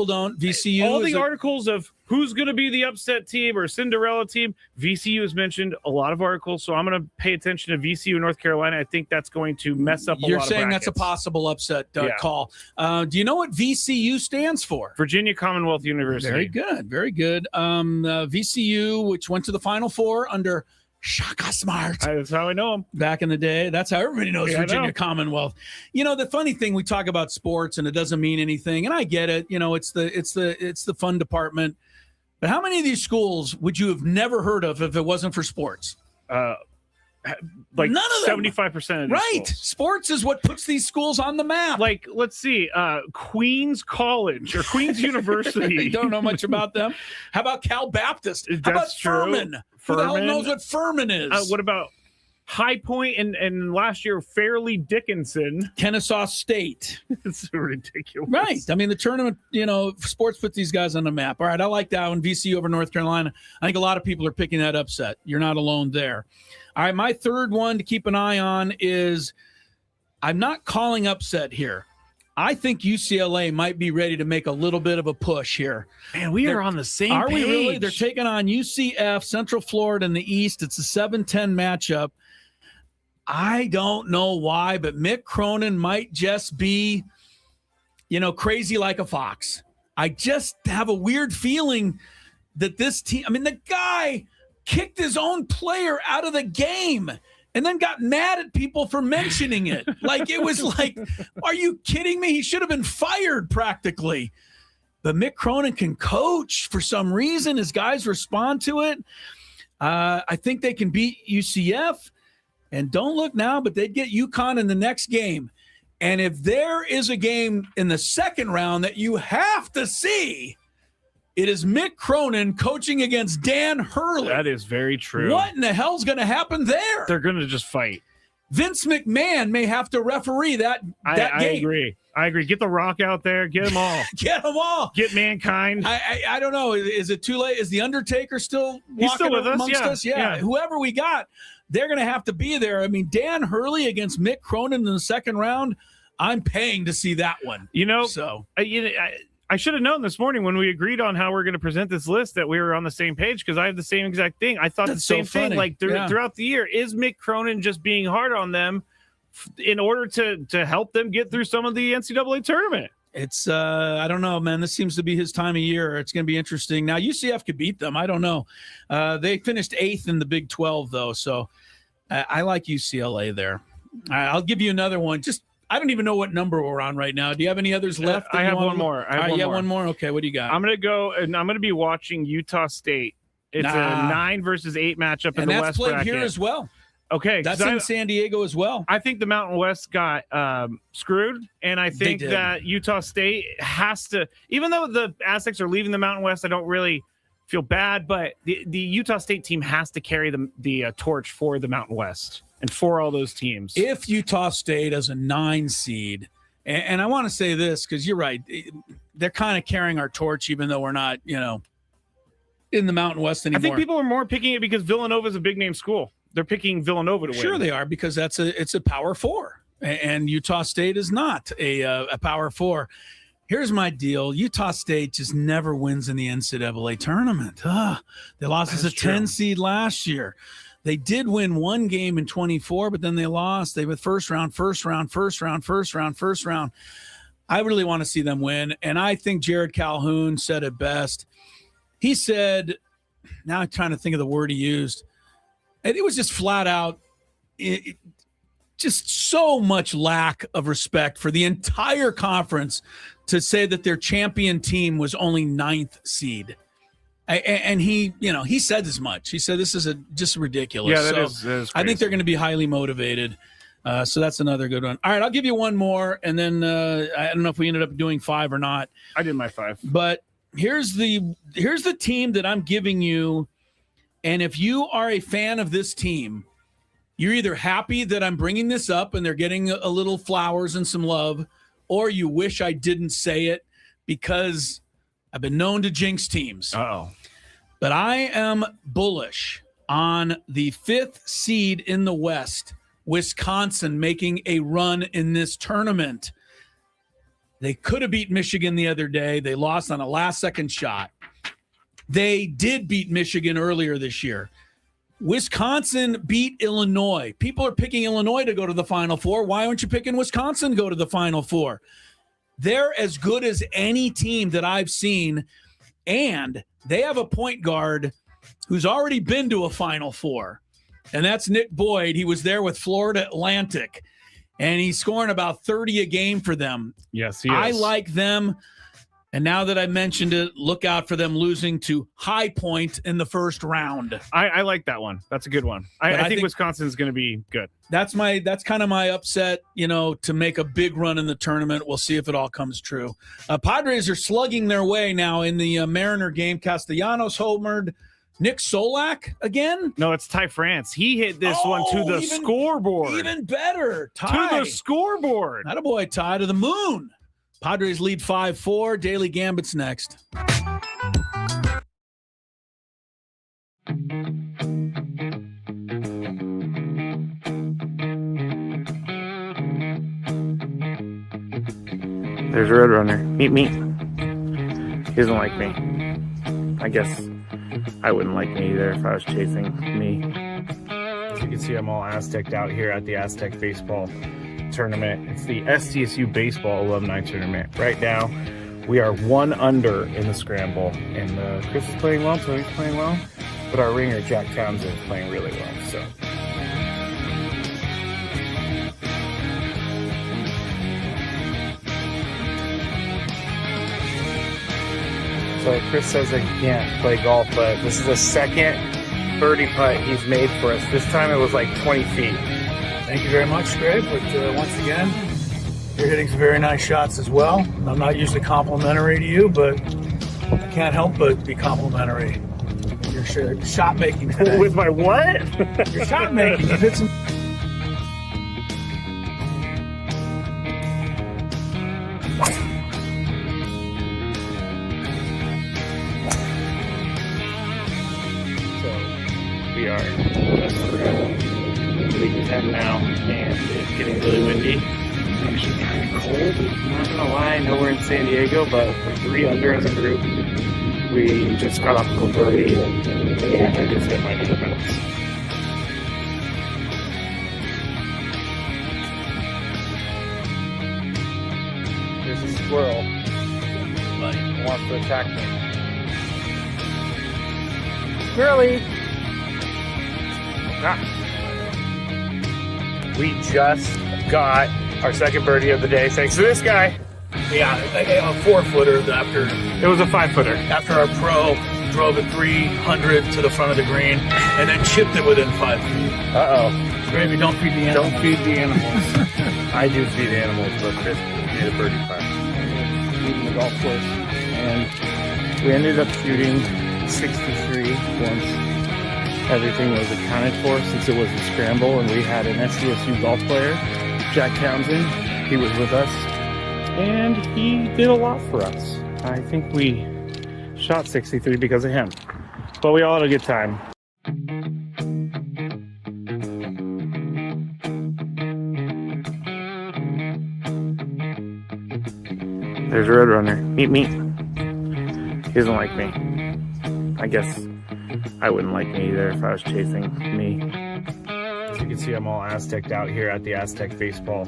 don't. VCU. All the articles of who's going to be the upset team or Cinderella team, VCU has mentioned a lot of articles. So I'm going to pay attention to VCU and North Carolina. I think that's going to mess up a lot of brackets. You're saying that's a possible upset call. Do you know what VCU stands for? Virginia Commonwealth University. Very good. Very good. VCU, which went to the Final Four under Shaka Smart. That's how I know him. Back in the day. That's how everybody knows Virginia Commonwealth. You know, the funny thing, we talk about sports and it doesn't mean anything. And I get it. You know, it's the fun department. But how many of these schools would you have never heard of if it wasn't for sports? Like none of them. 75% of right. schools. Sports is what puts these schools on the map. Like, let's see, Queens College or Queens University. You don't know much about them. How about Cal Baptist? How about Furman? Who the hell knows what Furman is? What about High Point and last year Fairleigh Dickinson? Kennesaw State. It's ridiculous. Right. I mean, the tournament, sports put these guys on the map. All right, I like that one. VCU over North Carolina. I think a lot of people are picking that upset. You're not alone there. All right, my third one to keep an eye on is I'm not calling upset here. I think UCLA might be ready to make a little bit of a push here. Man, we are on the same page. Are we really? They're taking on UCF, Central Florida in the East. It's a 7-10 matchup. I don't know why, but Mick Cronin might just be, crazy like a fox. I just have a weird feeling that this team, the guy kicked his own player out of the game and then got mad at people for mentioning it. Like, it was like, are you kidding me? He should have been fired practically. But Mick Cronin can coach for some reason. His guys respond to it. I think they can beat UCF. And don't look now, but they'd get UConn in the next game. And if there is a game in the second round that you have to see, it is Mick Cronin coaching against Dan Hurley. That is very true. What in the hell's going to happen there? They're going to just fight. Vince McMahon may have to referee that game. I agree. Get The Rock out there. Get them all. Get them all. Get Mankind. I don't know. Is it too late? Is The Undertaker still walking amongst us? Yeah. Whoever we got, they're going to have to be there. I mean, Dan Hurley against Mick Cronin in the second round, I'm paying to see that one. I should have known this morning when we agreed on how we're going to present this list that we were on the same page because I have the same exact thing. I thought the same thing. Like throughout the year, is Mick Cronin just being hard on them in order to help them get through some of the NCAA tournament? It's I don't know, man. This seems to be his time of year. It's going to be interesting. Now UCF could beat them. I don't know. They finished 8th in the Big 12 though, so I like UCLA there. I'll give you another one. I don't even know what number we're on right now. Do you have any others left? I have one more. One more. Okay, what do you got? I'm going to go, and I'm going to be watching Utah State. It's a 9 versus 8 matchup in the West bracket. And that's played here as well. Okay. That's in San Diego as well. I think the Mountain West got screwed, and I think that Utah State has to, even though the Aztecs are leaving the Mountain West, I don't really feel bad, but the Utah State team has to carry the torch for the Mountain West. And for all those teams. If Utah State as a 9 seed, and I want to say this because you're right, they're kind of carrying our torch, even though we're not, in the Mountain West anymore. I think people are more picking it because Villanova is a big name school. They're picking Villanova to win. Sure, they are because it's a Power 4, and Utah State is not a Power 4. Here's my deal: Utah State just never wins in the NCAA tournament. They lost as a 10 seed last year. They did win one game in 24, but then they lost. They went first round. I really want to see them win. And I think Jared Calhoun said it best. He said, now I'm trying to think of the word he used. And it was just flat out, just so much lack of respect for the entire conference to say that their champion team was only 9th seed. And he said as much. He said this is just ridiculous. Yeah, that is crazy. I think they're going to be highly motivated. So that's another good one. All right, I'll give you one more, and then I don't know if we ended up doing 5 or not. I did my 5. But here's the team that I'm giving you, and if you are a fan of this team, you're either happy that I'm bringing this up and they're getting a little flowers and some love, or you wish I didn't say it because I've been known to jinx teams. Uh-oh. But I am bullish on the 5th seed in the West, Wisconsin, making a run in this tournament. They could have beat Michigan the other day. They lost on a last-second shot. They did beat Michigan earlier this year. Wisconsin beat Illinois. People are picking Illinois to go to the Final Four. Why aren't you picking Wisconsin to go to the Final Four? They're as good as any team that I've seen, and they have a point guard who's already been to a Final Four, and that's Nick Boyd. He was there with Florida Atlantic, and he's scoring about 30 a game for them. Yes, he is. I like them, and now that I mentioned it, look out for them losing to High Point in the first round. I like that one. That's a good one. I think Wisconsin's going to be good. That's kind of my upset, to make a big run in the tournament. We'll see if it all comes true. Padres are slugging their way now in the Mariner game. Castellanos homered. Nick Solak again? No, it's Ty France. He hit this one to the scoreboard. Even better. Ty. To the scoreboard. Attaboy, Ty, to the moon. Padres lead 5-4. Daily Gambit's next. There's Roadrunner. Meet me. He doesn't like me. I guess I wouldn't like me either if I was chasing me. As you can see, I'm all Aztec out here at the Aztec baseball tournament. It's the SDSU baseball alumni tournament. Right now, we are 1 under in the scramble, and Chris is playing well, Tony's playing well, but our ringer, Jack Townsend, is playing really well, so. So Chris says that he can't play golf, but this is the second birdie putt he's made for us. This time it was like 20 feet. Thank you very much, Skraby. But once again, you're hitting some very nice shots as well. I'm not usually complimentary to you, but I can't help but be complimentary. Your shot making today. With my what? Your shot making. You've hit some. We are league 10 now, and it's getting really windy. It's actually kind of cold. I'm not gonna lie, I know we're in San Diego, but we're 3 under as a group. We just got off the birdie, and I just hit my 2 minutes. There's a squirrel. He wants to attack me. Squirrely! We just got our second birdie of the day thanks to this guy. Yeah, a 4-footer after. It was a 5-footer. After our pro drove it 300 to the front of the green and then chipped it within 5 feet. Uh-oh. Skraby, don't feed the animals. Don't feed the animals. I do feed animals, but Chris made a birdie putt. Leaving the golf course. And we ended up shooting 63 once everything was accounted for, since it was a scramble and we had an SDSU golf player, Jack Townsend. He was with us and he did a lot for us. I think we shot 63 because of him, but we all had a good time. There's Roadrunner. Meet me. He doesn't like me. I guess I wouldn't like me either if I was chasing me. As you can see, I'm all Aztec out here at the Aztec baseball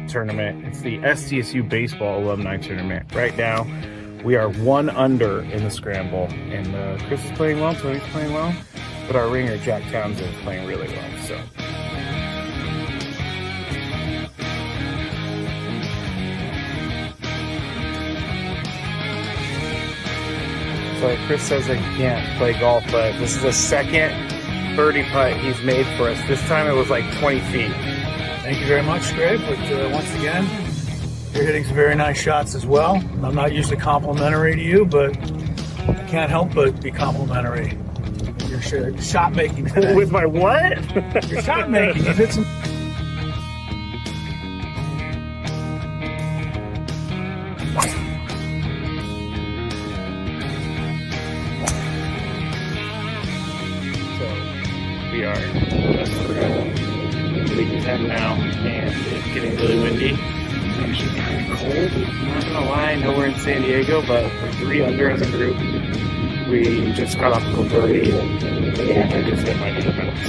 tournament. It's the SDSU baseball alumni tournament. Right now, we are 1 under in the scramble, and Chris is playing well, Tony's playing well, but our ringer, Jack Townsend, is playing really well, so. So Chris says that he can't play golf, but this is the second birdie putt he's made for us. This time it was like 20 feet. Thank you very much, Skraby. But once again, you're hitting some very nice shots as well. I'm not usually complimentary to you, but I can't help but be complimentary. Your shot making today. With my what? Your shot making. You've hit some. now, and it's getting really windy. It's actually kind of cold. I'm not gonna lie, I know we're in San Diego, but we're 3 under as a group. We just got off of a birdie, and I just hit my defense.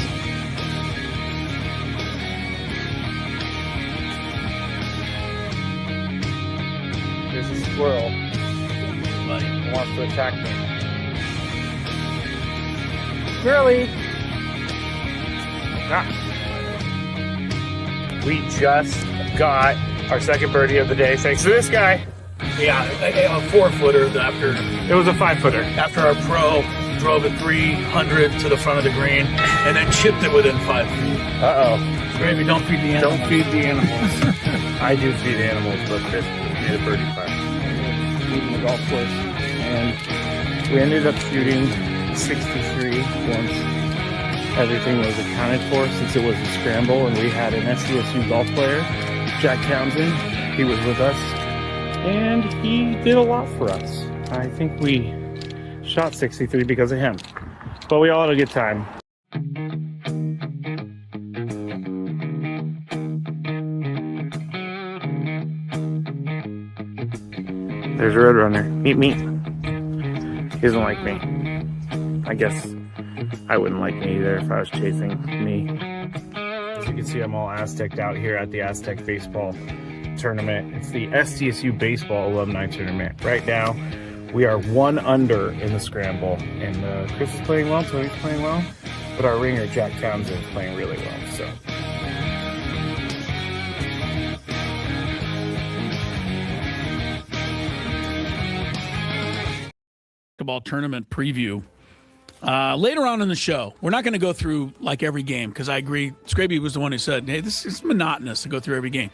There's a squirrel. He wants to attack me. Squirrely! Ah. We just got our second birdie of the day thanks to this guy. Yeah, a 4-footer after It was a 5-footer. after our pro drove it 300 to the front of the green and then chipped it within 5 feet. Uh-oh. Maybe don't feed the animals. Don't feed the animals. I do feed animals, but Chris made a birdie putt. Feeding the golf course. And we ended up shooting 63 once everything was accounted for, since it was a scramble, and we had an SDSU golf player, Jack Townsend. He was with us, and he did a lot for us. I think we shot 63 because of him. But we all had a good time. There's a Roadrunner. Meet me. He doesn't like me. I guess I wouldn't like me either if I was chasing me. As you can see, I'm all Aztec'd out here at the Aztec baseball tournament. It's the SDSU baseball alumni tournament. Right now, we are 1 under in the scramble, and Chris is playing well, Tony's playing well, but our ringer, Jack Townsend, is playing really well, so. Basketball tournament preview. Later on in the show, we're not going to go through like every game, because I agree. Skraby was the one who said, hey, this is monotonous to go through every game.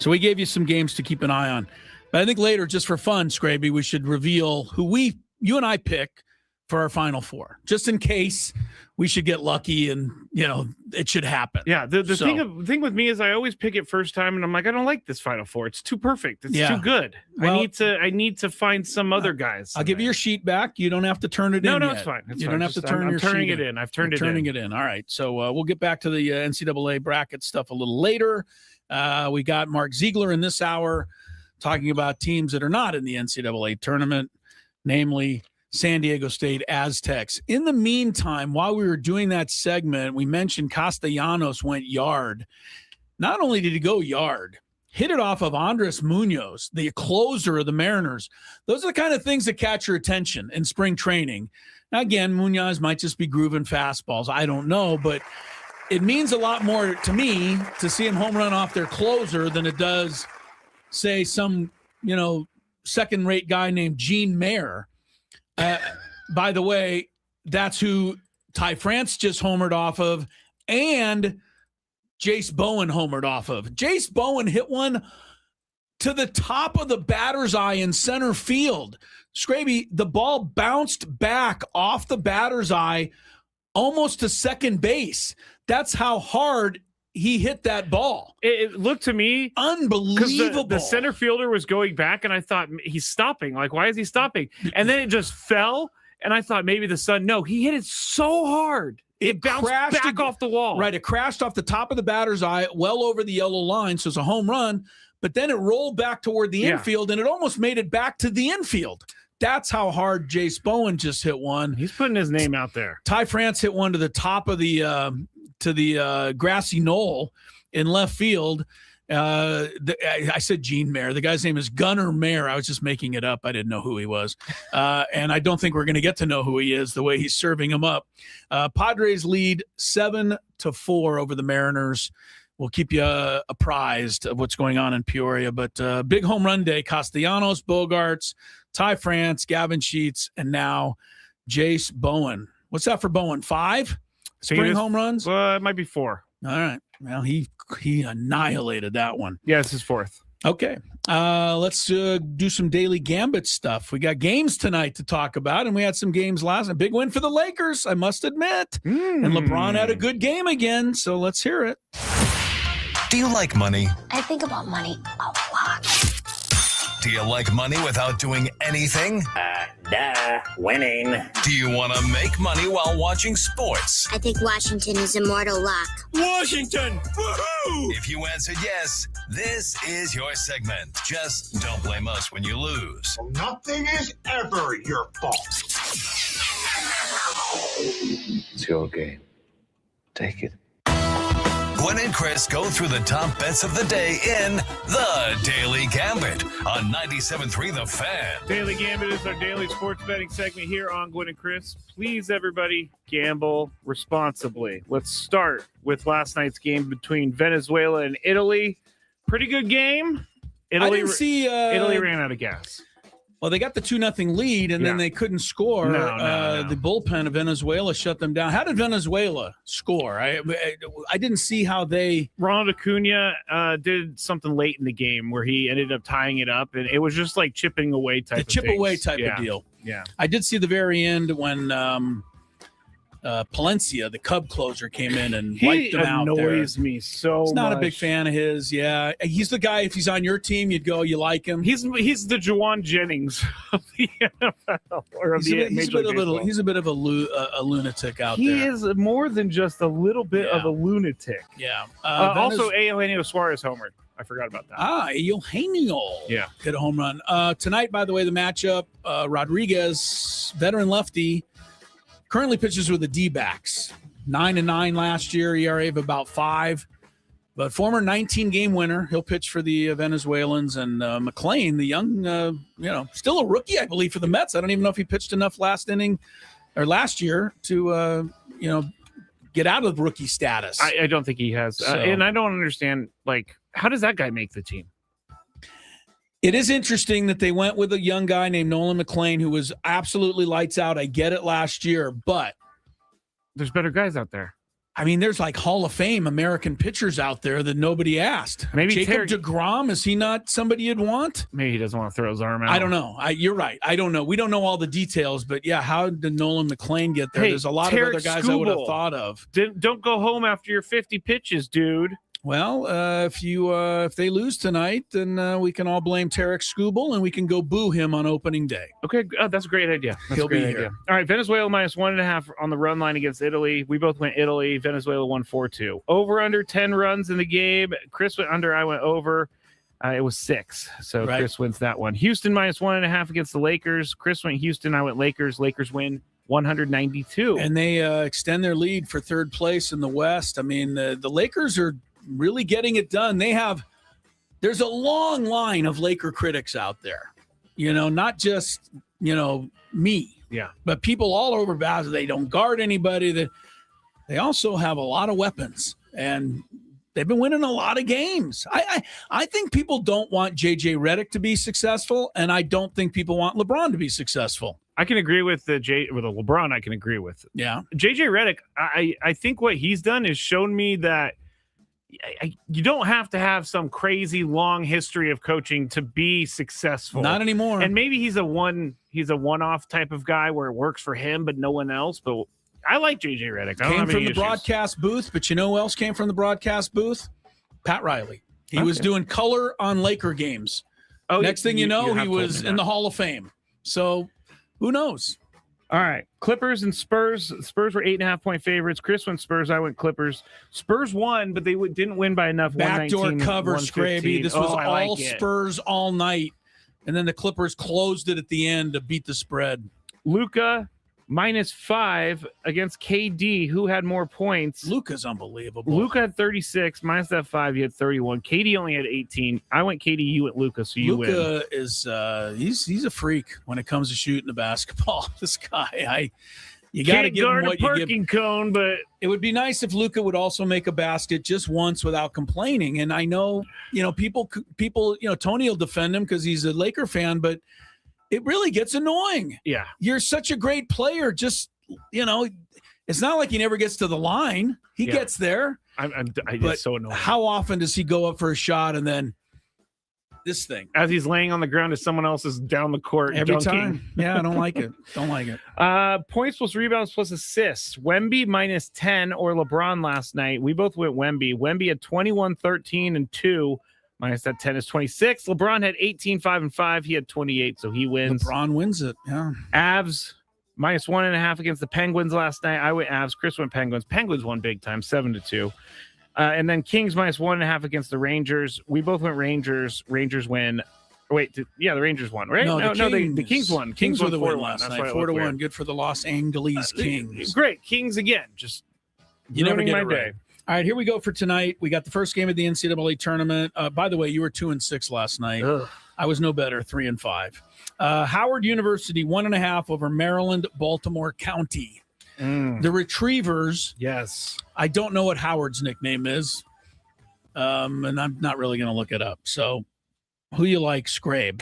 So we gave you some games to keep an eye on. But I think later, just for fun, Skraby, we should reveal who you and I pick for our Final Four, just in case we should get lucky and, it should happen. Yeah, the thing with me is I always pick it first time, and I'm like, I don't like this Final Four. It's too perfect. It's too good. Well, I need to find some other guys. I'll give you your sheet back. You don't have to turn it in. No, yet. it's fine. You don't have to turn your sheet in. I'm turning it in. I've turned it in. Turning it in. All right. So we'll get back to the NCAA bracket stuff a little later. We got Mark Zeigler in this hour talking about teams that are not in the NCAA tournament, namely San Diego State Aztecs. In the meantime, while we were doing that segment, we mentioned Castellanos went yard. Not only did he go yard, hit it off of Andres Munoz, the closer of the Mariners. Those are the kind of things that catch your attention in spring training. Now, again, Munoz might just be grooving fastballs. I don't know, but it means a lot more to me to see him home run off their closer than it does, say, some, second-rate guy named Gene Mayer. By the way, that's who Ty France just homered off of, and Jace Bowen homered off of. Jace Bowen hit one to the top of the batter's eye in center field. Skraby, the ball bounced back off the batter's eye almost to second base. That's how hard he hit that ball. It looked to me unbelievable. The center fielder was going back, and I thought, he's stopping. Like, why is he stopping? And then it just fell, and I thought maybe the sun. No, he hit it so hard. It bounced back off the wall. Right, it crashed off the top of the batter's eye, well over the yellow line, so it's a home run. But then it rolled back toward the infield, and it almost made it back to the infield. That's how hard Jace Bowen just hit one. He's putting his name out there. Ty France hit one to the top of the grassy knoll in left field. I said Gene Mayer. The guy's name is Gunnar Mayer. I was just making it up. I didn't know who he was. And I don't think we're going to get to know who he is the way he's serving him up. Padres lead 7-4 over the Mariners. We'll keep you apprised of what's going on in Peoria. But big home run day. Castellanos, Bogarts, Ty France, Gavin Sheets, and now Jace Bowen. What's that for Bowen? 5 spring home runs? It might be 4. All right. Well, he annihilated that one. Yeah, it's his 4th. Okay. Let's do some daily Gambit stuff. We got games tonight to talk about, and we had some games last night. Big win for the Lakers, I must admit. And LeBron had a good game again, so let's hear it. Do you like money? I think about money a lot. Do you like money without doing anything? Duh, winning. Do you want to make money while watching sports? I think Washington is immortal luck. Washington! Woohoo! If you answered yes, this is your segment. Just don't blame us when you lose. Nothing is ever your fault. It's your game. Take it. Gwynn and Chris go through the top bets of the day in The Daily Gambit on 97.3 The Fan. Daily Gambit is our daily sports betting segment here on Gwynn and Chris. Please, everybody, gamble responsibly. Let's start with last night's game between Venezuela and Italy. Pretty good game. Italy ran out of gas. Well, they got the 2-0 lead, and then they couldn't score. No. The bullpen of Venezuela shut them down. How did Venezuela score? I didn't see how they. Ronald Acuna did something late in the game where he ended up tying it up, and it was just like chipping away type. The chip away type of deal. Yeah, I did see the very end when Palencia, the Cub closer, came in and wiped them out. He annoys me so much. Not a big fan of his. Yeah, he's the guy. If he's on your team, you'd go. You like him. He's the Juwan Jennings of the NFL or of the Major League Baseball. He's a bit of a lunatic out there. He is more than just a little bit of a lunatic. Yeah. Also, Eugenio Suarez homered. I forgot about that. Eugenio. Yeah. Hit a home run. Tonight, by the way, the matchup, Rodriguez, veteran lefty, currently pitches with the D-backs. 9-9 last year, ERA of about 5. But former 19-game winner, he'll pitch for the Venezuelans. And McClain, the young, still a rookie, I believe, for the Mets. I don't even know if he pitched enough last year to, get out of rookie status. I don't think he has. And I don't understand, how does that guy make the team? It is interesting that they went with a young guy named Nolan McClain who was absolutely lights out. I get it last year, but there's better guys out there. I mean, there's like Hall of Fame American pitchers out there that nobody asked. Maybe Jacob deGrom, is he not somebody you'd want? Maybe he doesn't want to throw his arm out. I don't know. You're right. I don't know. We don't know all the details, but yeah, how did Nolan McClain get there? There's a lot of other guys I would have thought of. Don't go home after your 50 pitches, dude. Well, if they lose tonight, then we can all blame Tarek Skubal, and we can go boo him on opening day. Okay, that's a great idea. He'll be here. All right, Venezuela minus 1.5 on the run line against Italy. We both went Italy. Venezuela won 4-2. Over under 10 runs in the game. Chris went under. I went over. It was 6, so Chris wins that one. Houston minus 1.5 against the Lakers. Chris went Houston. I went Lakers. Lakers win 192. And they extend their lead for third place in the West. I mean, the Lakers are really getting it done. There's a long line of Laker critics out there, not just, me, but people all over Baza. They don't guard anybody. They also have a lot of weapons, and they've been winning a lot of games. I think people don't want JJ Redick to be successful, and I don't think people want LeBron to be successful. I can agree with with LeBron. I can agree with. Yeah. JJ Redick, I think what he's done is shown me that you don't have to have some crazy long history of coaching to be successful. Not anymore. And maybe he's a one-off type of guy where it works for him, but no one else. But I like JJ Redick. Came from the broadcast booth, but you know who else came from the broadcast booth? Pat Riley. He was doing color on Laker games. Oh, next thing you know, he was in the Hall of Fame. So who knows? All right. Clippers and Spurs. Spurs were 8.5-point favorites. Chris went Spurs. I went Clippers. Spurs won, but they didn't win by enough. Backdoor cover, Skraby. This was all Spurs all night. And then the Clippers closed it at the end to beat the spread. Luka -5 against KD. Who had more points? Luka's unbelievable. Luka had 36. Minus that 5, he had 31. KD only had 18. I went KD. You went Luka, so you win. Luka is he's a freak when it comes to shooting the basketball. This guy, you got to give him what you give. Cone, but it would be nice if Luka would also make a basket just once without complaining. And I know, people, Tony will defend him because he's a Laker fan, but it really gets annoying. Yeah. You're such a great player. Just, it's not like he never gets to the line. He gets there. It's so annoying. How often does he go up for a shot and then this thing? As he's laying on the ground as someone else is down the court every dunking. time. Yeah, I don't like it. Don't like it. Points plus rebounds plus assists. Wemby -10 or LeBron last night. We both went Wemby. Wemby had 21, 13, and 2. minus that 10 is 26. LeBron had 18, 5 and 5. He had 28, so he wins. LeBron wins it. Yeah. Avs minus 1.5 against the Penguins last night. I went Avs. Chris went Penguins. Penguins won big time, 7-2. And then Kings minus 1.5 against the Rangers. We both went Rangers. Rangers win. Wait, the Rangers won, right? No, the Kings won. Kings were the win 4-1 last night. 4-1. Good for the Los Angeles Kings. Great. Kings again. Just you never ruining get my it right. day. All right, here we go for tonight. We got the first game of the NCAA tournament. By the way, you were 2-6 last night. Ugh. I was no better, 3-5. Howard University 1.5 over Maryland, Baltimore County. The Retrievers. Yes. I don't know what Howard's nickname is, and I'm not really going to look it up. So, who you like, Skraby?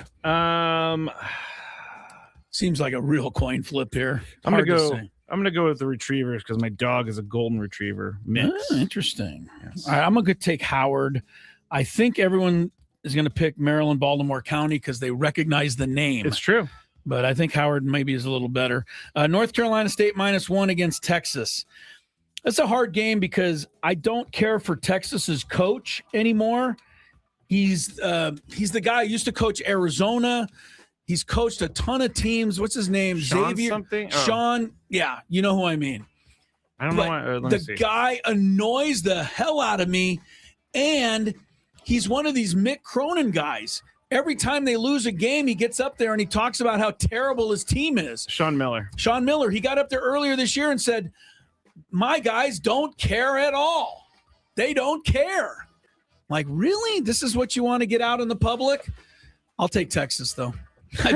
Seems like a real coin flip here. I'm gonna go with the Retrievers because my dog is a golden retriever mix. Interesting. Yes. All right, I'm gonna take Howard. I think everyone is gonna pick Maryland, Baltimore County because they recognize the name. It's true. But I think Howard maybe is a little better. North Carolina State -1 against Texas. That's a hard game because I don't care for Texas's coach anymore. He's the guy who used to coach Arizona. He's coached a ton of teams. What's his name? Sean Xavier. something? Oh. Sean. Yeah, you know who I mean. I don't know why. Let me see. The guy annoys the hell out of me, and he's one of these Mick Cronin guys. Every time they lose a game, he gets up there and he talks about how terrible his team is. Sean Miller. He got up there earlier this year and said, my guys don't care at all. They don't care. Like, really? This is what you want to get out in the public? I'll take Texas, though. I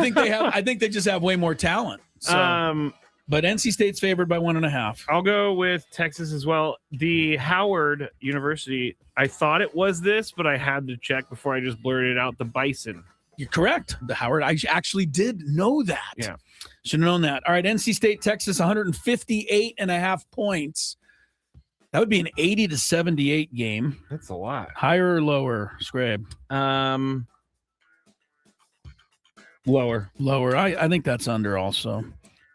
think they just have way more talent. So, but NC State's favored by 1.5. I'll go with Texas as well. The Howard University, I thought it was this, but I had to check before I just blurted out the Bison. You're correct. The Howard, I actually did know that. Yeah. Should have known that. All right, NC State, Texas, 158.5 points. That would be an 80-78 game. That's a lot. Higher or lower, Skraby? Lower. I think that's under also.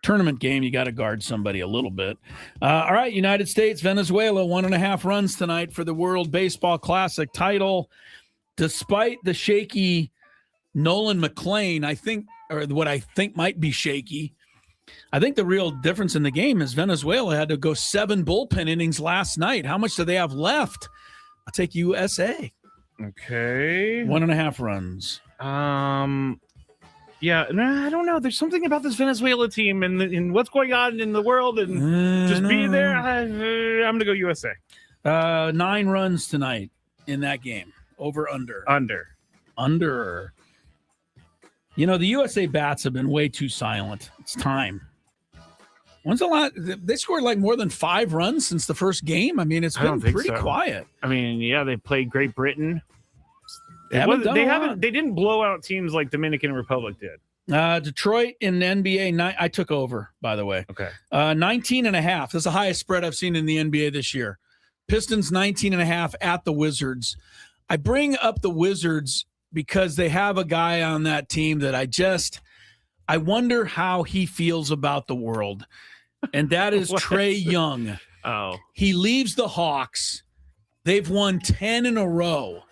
Tournament game, you got to guard somebody a little bit. All right, United States, Venezuela, 1.5 runs tonight for the World Baseball Classic title. Despite the shaky Nolan McLean, what I think might be shaky, I think the real difference in the game is Venezuela had to go 7 bullpen innings last night. How much do they have left? I'll take USA. Okay. 1.5 runs. Yeah, I don't know. There's something about this Venezuela team and what's going on in the world and just being there. I'm going to go USA. 9 runs tonight in that game. Over, under. Under. You know, the USA bats have been way too silent. It's time. When's the last? They scored like more than 5 runs since the first game. I mean, it's been pretty quiet. I mean, yeah, they played Great Britain. They didn't blow out teams like Dominican Republic did. Detroit in the NBA. I took over, by the way. Okay. 19.5. That's the highest spread I've seen in the NBA this year. Pistons 19.5 at the Wizards. I bring up the Wizards because they have a guy on that team that I wonder how he feels about the world. And that is Trae Young. Oh. He leaves the Hawks. They've won 10 in a row.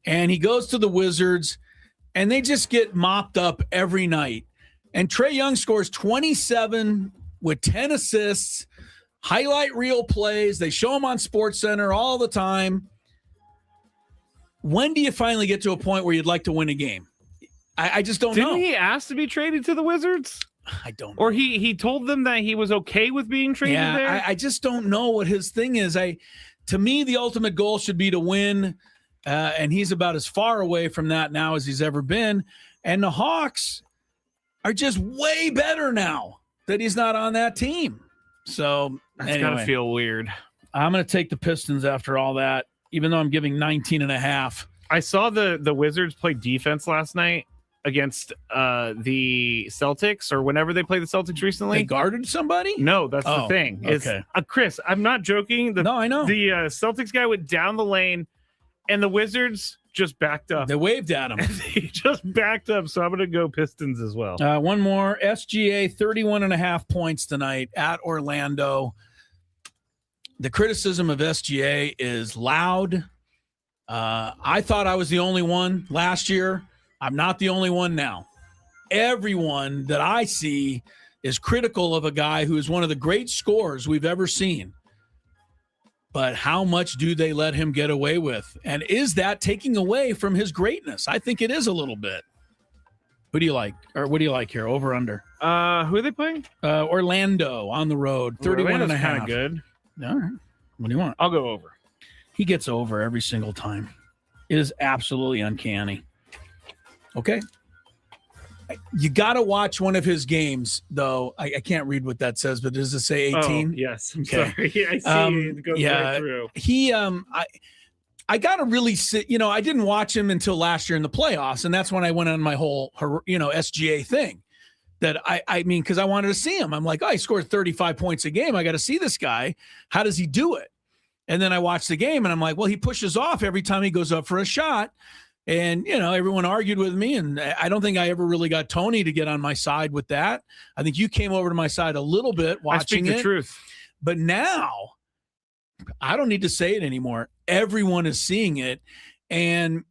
And he goes to the Wizards, and they just get mopped up every night. And Trae Young scores 27 with 10 assists, highlight reel plays. They show him on SportsCenter all the time. When do you finally get to a point where you'd like to win a game? I just don't know. Didn't he ask to be traded to the Wizards? I don't know. Or he told them that he was okay with being traded there? I just don't know what his thing is. To me, the ultimate goal should be to win. And he's about as far away from that now as he's ever been. And the Hawks are just way better now that he's not on that team. So that's got to feel weird. I'm going to take the Pistons after all that, even though I'm giving 19.5. I saw the Wizards play defense last night against the Celtics, or whenever they played the Celtics recently. They guarded somebody? No, that's the thing. Okay. Chris, I'm not joking. No, I know. The Celtics guy went down the lane, and the Wizards just backed up. They waved at him. They just backed up, so I'm going to go Pistons as well. One more. SGA, 31.5 points tonight at Orlando. The criticism of SGA is loud I thought I was the only one last year. I'm not the only one now. Everyone that I see is critical of a guy who is one of the great scorers we've ever seen. But how much do they let him get away with? And is that taking away from his greatness? I think it is a little bit. Who do you like? Or what do you like here? Over, under? Who are they playing? Orlando on the road. 31 and a half. Kind of good. All right. What do you want? I'll go over. He gets over every single time. It is absolutely uncanny. Okay. You got to watch one of his games, though. I can't read what that says, but does it say 18? Oh, yes. I'm Okay. sorry. I see it goes right through. I got to really sit, I didn't watch him until last year in the playoffs, and that's when I went on my whole, SGA thing that I mean, because I wanted to see him. I'm like, he scored 35 points a game. I got to see this guy. How does he do it? And then I watched the game, and I'm like, well, he pushes off every time he goes up for a shot. And, everyone argued with me, and I don't think I ever really got Tony to get on my side with that. I think you came over to my side a little bit watching it. I speak the truth. But now, I don't need to say it anymore. Everyone is seeing it. And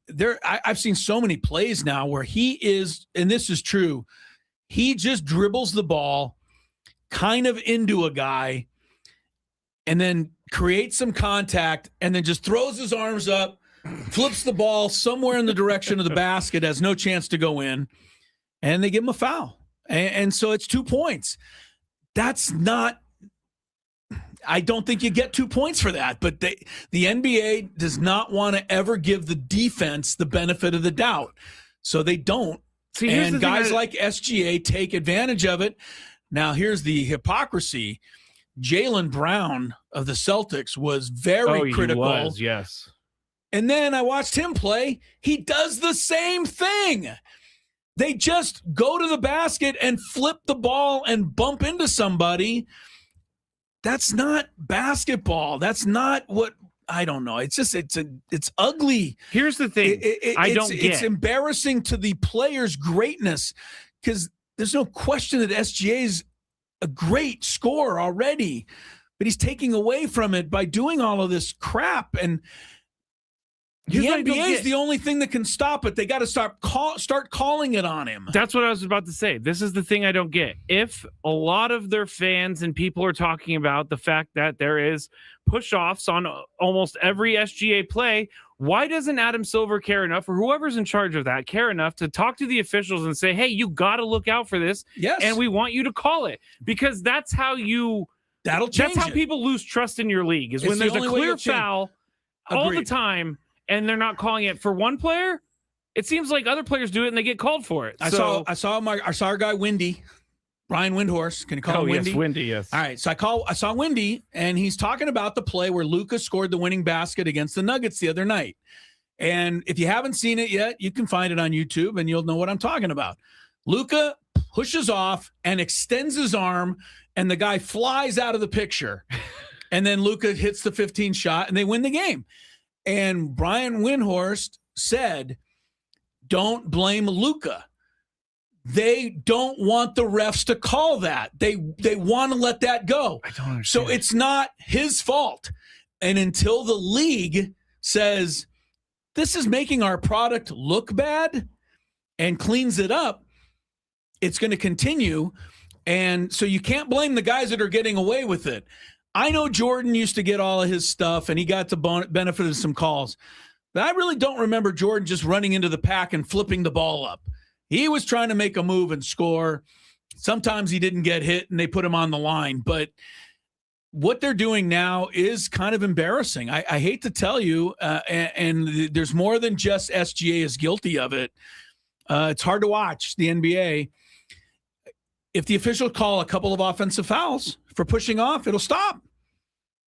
I've seen so many plays now where he is, and this is true, he just dribbles the ball kind of into a guy and then creates some contact and then just throws his arms up, flips the ball somewhere in the direction of the basket, has no chance to go in, and they give him a foul. And so it's 2 points. That's not – I don't think you get 2 points for that. But the NBA does not want to ever give the defense the benefit of the doubt. So they don't. See, and guys like SGA take advantage of it. Now, here's the hypocrisy. Jaylen Brown of the Celtics was very critical. He was, yes. And then I watched him play. He does the same thing. They just go to the basket and flip the ball and bump into somebody. That's not basketball. That's not what I don't know. It's just it's ugly. Here's the thing. It's embarrassing to the player's greatness because there's no question that SGA's a great scorer already, but he's taking away from it by doing all of this crap. And the NBA is the only thing that can stop it. They got to start calling it on him. That's what I was about to say. This is the thing I don't get. If a lot of their fans and people are talking about the fact that there is push-offs on almost every SGA play, why doesn't Adam Silver care enough, or whoever's in charge of that, care enough to talk to the officials and say, hey, you got to look out for this, yes, and we want you to call it? Because that's how that'll change. That's how people lose trust in your league, is when there's a clear foul all the time, and they're not calling it for one player. It seems like other players do it and they get called for it. I saw our guy Windy, Brian Windhorst. Can you call him Windy? Yes, Windy, yes. All right. So I saw Windy, and he's talking about the play where Luka scored the winning basket against the Nuggets the other night. And if you haven't seen it yet, you can find it on YouTube and you'll know what I'm talking about. Luka pushes off and extends his arm, and the guy flies out of the picture. And then Luka hits the 15 shot and they win the game. And Brian Windhorst said, don't blame Luka. They don't want the refs to call that. They want to let that go. I don't understand. So it's not his fault. And until the league says, this is making our product look bad and cleans it up, it's going to continue. And so you can't blame the guys that are getting away with it. I know Jordan used to get all of his stuff, and he got the benefit of some calls. But I really don't remember Jordan just running into the pack and flipping the ball up. He was trying to make a move and score. Sometimes he didn't get hit, and they put him on the line. But what they're doing now is kind of embarrassing. I hate to tell you, and there's more than just SGA is guilty of it. It's hard to watch the NBA. If the officials call a couple of offensive fouls for pushing off, it'll stop.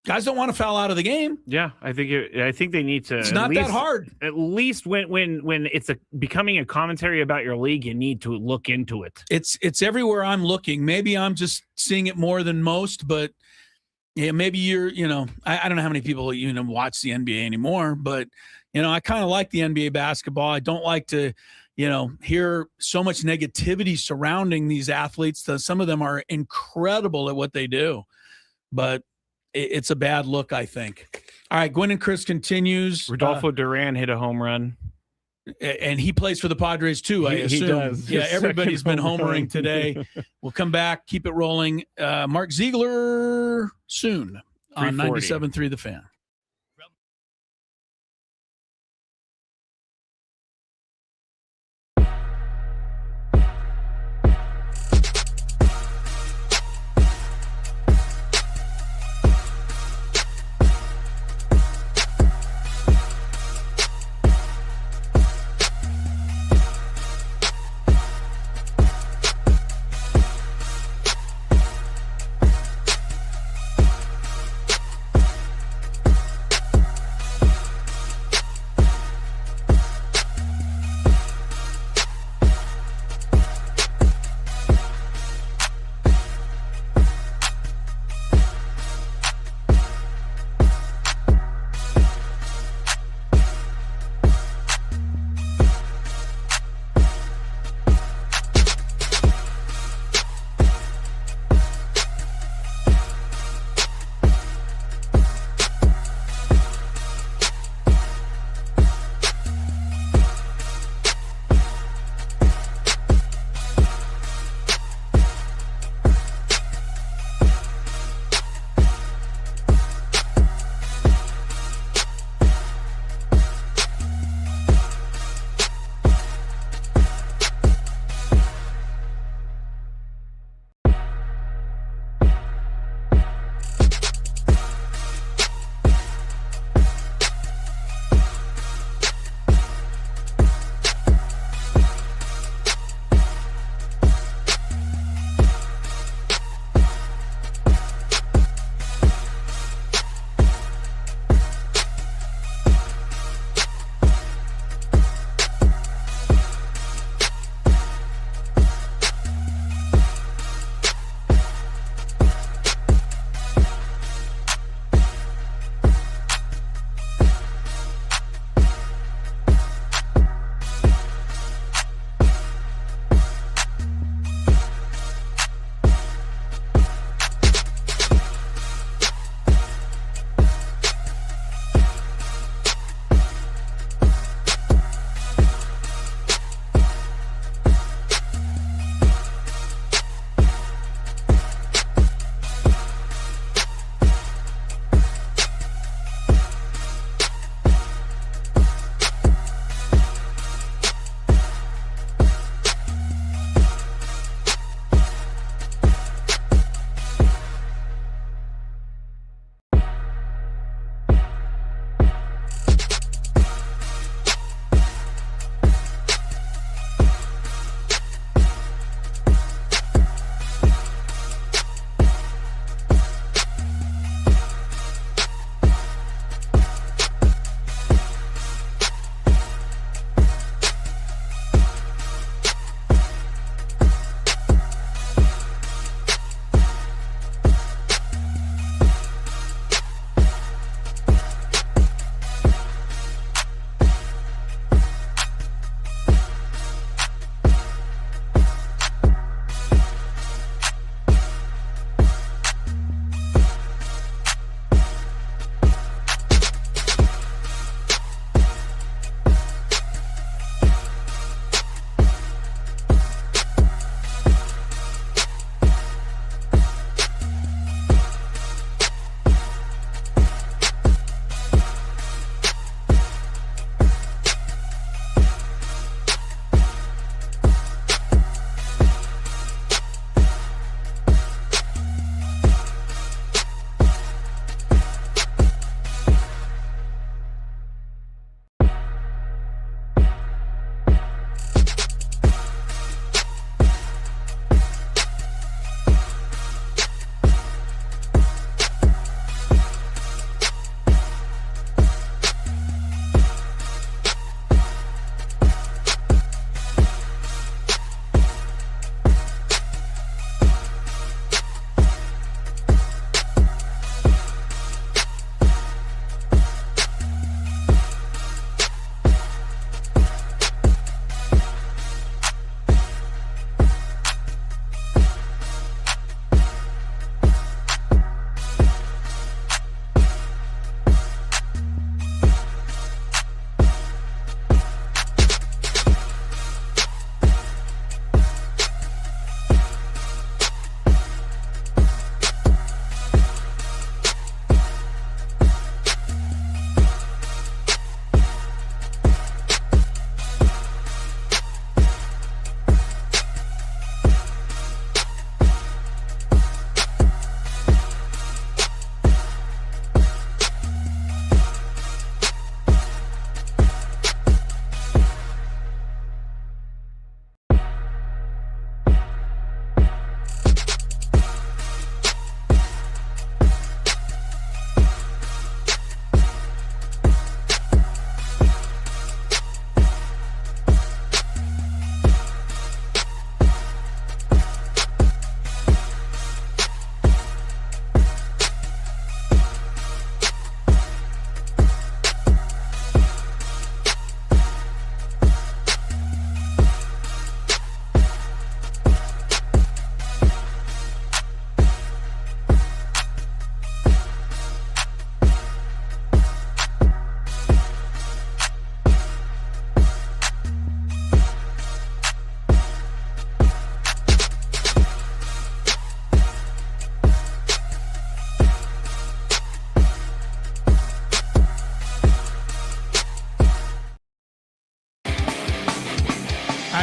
Guys don't want to foul out of the game. Yeah, I think they need to. It's not that hard. At least when it's becoming a commentary about your league, you need to look into it. It's everywhere I'm looking. Maybe I'm just seeing it more than most, but yeah, maybe you're. I don't know how many people watch the NBA anymore, but I kind of like the NBA basketball. I don't like to. Hear so much negativity surrounding these athletes. Some of them are incredible at what they do, but it's a bad look, I think. All right, Gwynn and Chris continues. Rodolfo Duran hit a home run. And he plays for the Padres too, I assume. He does. Yeah, His everybody's been second home homering run. today. We'll come back, keep it rolling. Mark Zeigler soon on 340. 97.3 The Fan.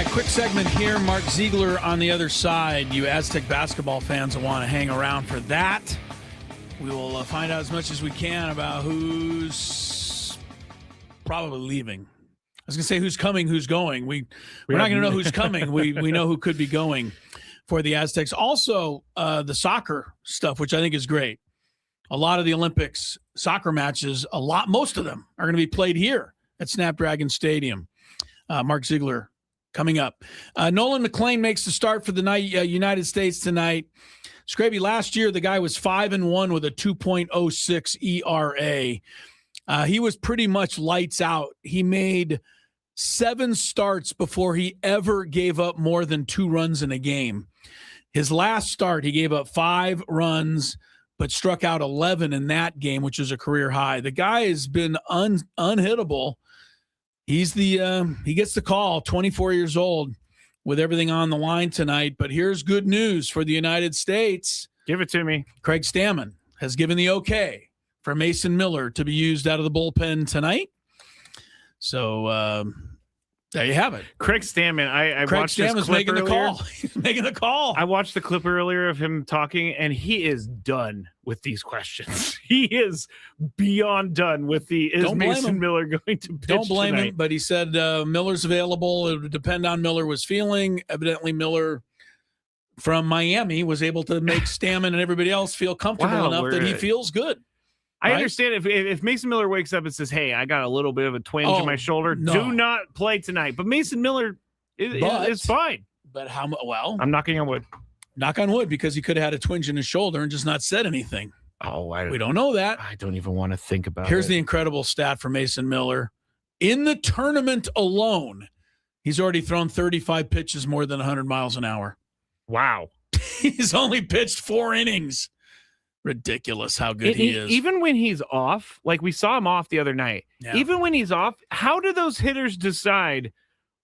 right, quick segment here. Mark Zeigler on the other side. You Aztec basketball fans will want to hang around for that. We will find out as much as we can about who's probably leaving. I was going to say who's coming, who's going. We're not going to know who's coming. We know who could be going for the Aztecs. Also, the soccer stuff, which I think is great. A lot of the Olympics soccer matches, most of them are going to be played here at Snapdragon Stadium. Mark Zeigler coming up. Nolan McLean makes the start for the United States tonight. Skraby, last year the guy was 5-1 with a 2.06 ERA. He was pretty much lights out. He made 7 starts before he ever gave up more than 2 runs in a game. His last start, he gave up 5 runs, but struck out 11 in that game, which is a career high. The guy has been unhittable. He gets the call, 24 years old, with everything on the line tonight. But here's good news for the United States. Give it to me. Craig Stammen has given the okay for Mason Miller to be used out of the bullpen tonight. So there you have it. Craig Stammen. I Craig watched his Stammen's clip making earlier. the call. He's making the call. I watched the clip earlier of him talking, and he is done with these questions. He is beyond done with is Mason Miller going to pitch Don't blame tonight? him, but he said Miller's available. It would depend on Miller was feeling. Evidently, Miller from Miami was able to make Stammen and everybody else feel comfortable enough that he feels good. I right? understand if Mason Miller wakes up and says, hey, I got a little bit of a twinge in my shoulder, do not play tonight. But Mason Miller is fine. But well, I'm knocking on wood. Knock on wood, because he could have had a twinge in his shoulder and just not said anything. Oh, we don't know that. I don't even want to think about it. Here's the incredible stat for Mason Miller. In the tournament alone, he's already thrown 35 pitches more than 100 miles an hour. Wow. He's only pitched 4 innings. Ridiculous how good he is. Even when he's off, like we saw him off the other night, even when he's off, how do those hitters decide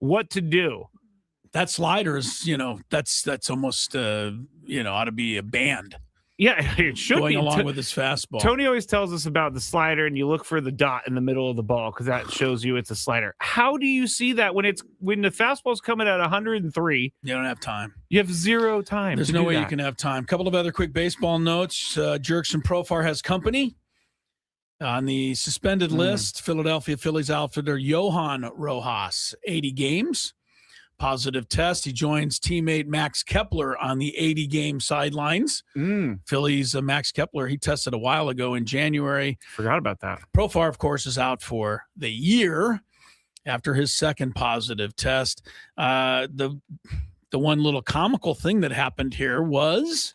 what to do? That slider is, that's almost, ought to be a band. Yeah, it should going be along with his fastball. Tony always tells us about the slider, and you look for the dot in the middle of the ball because that shows you it's a slider. How do you see that when the fastball's coming at 103? You don't have time. You have 0 time. There's no way you can have time. Couple of other quick baseball notes. Jerkson Profar has company on the suspended list. Philadelphia Phillies outfielder Johan Rojas, 80 games. Positive test. He joins teammate Max Kepler on the 80-game sidelines. Phillies Max Kepler, he tested a while ago in January. Forgot about that. Profar, of course, is out for the year after his second positive test. The one little comical thing that happened here was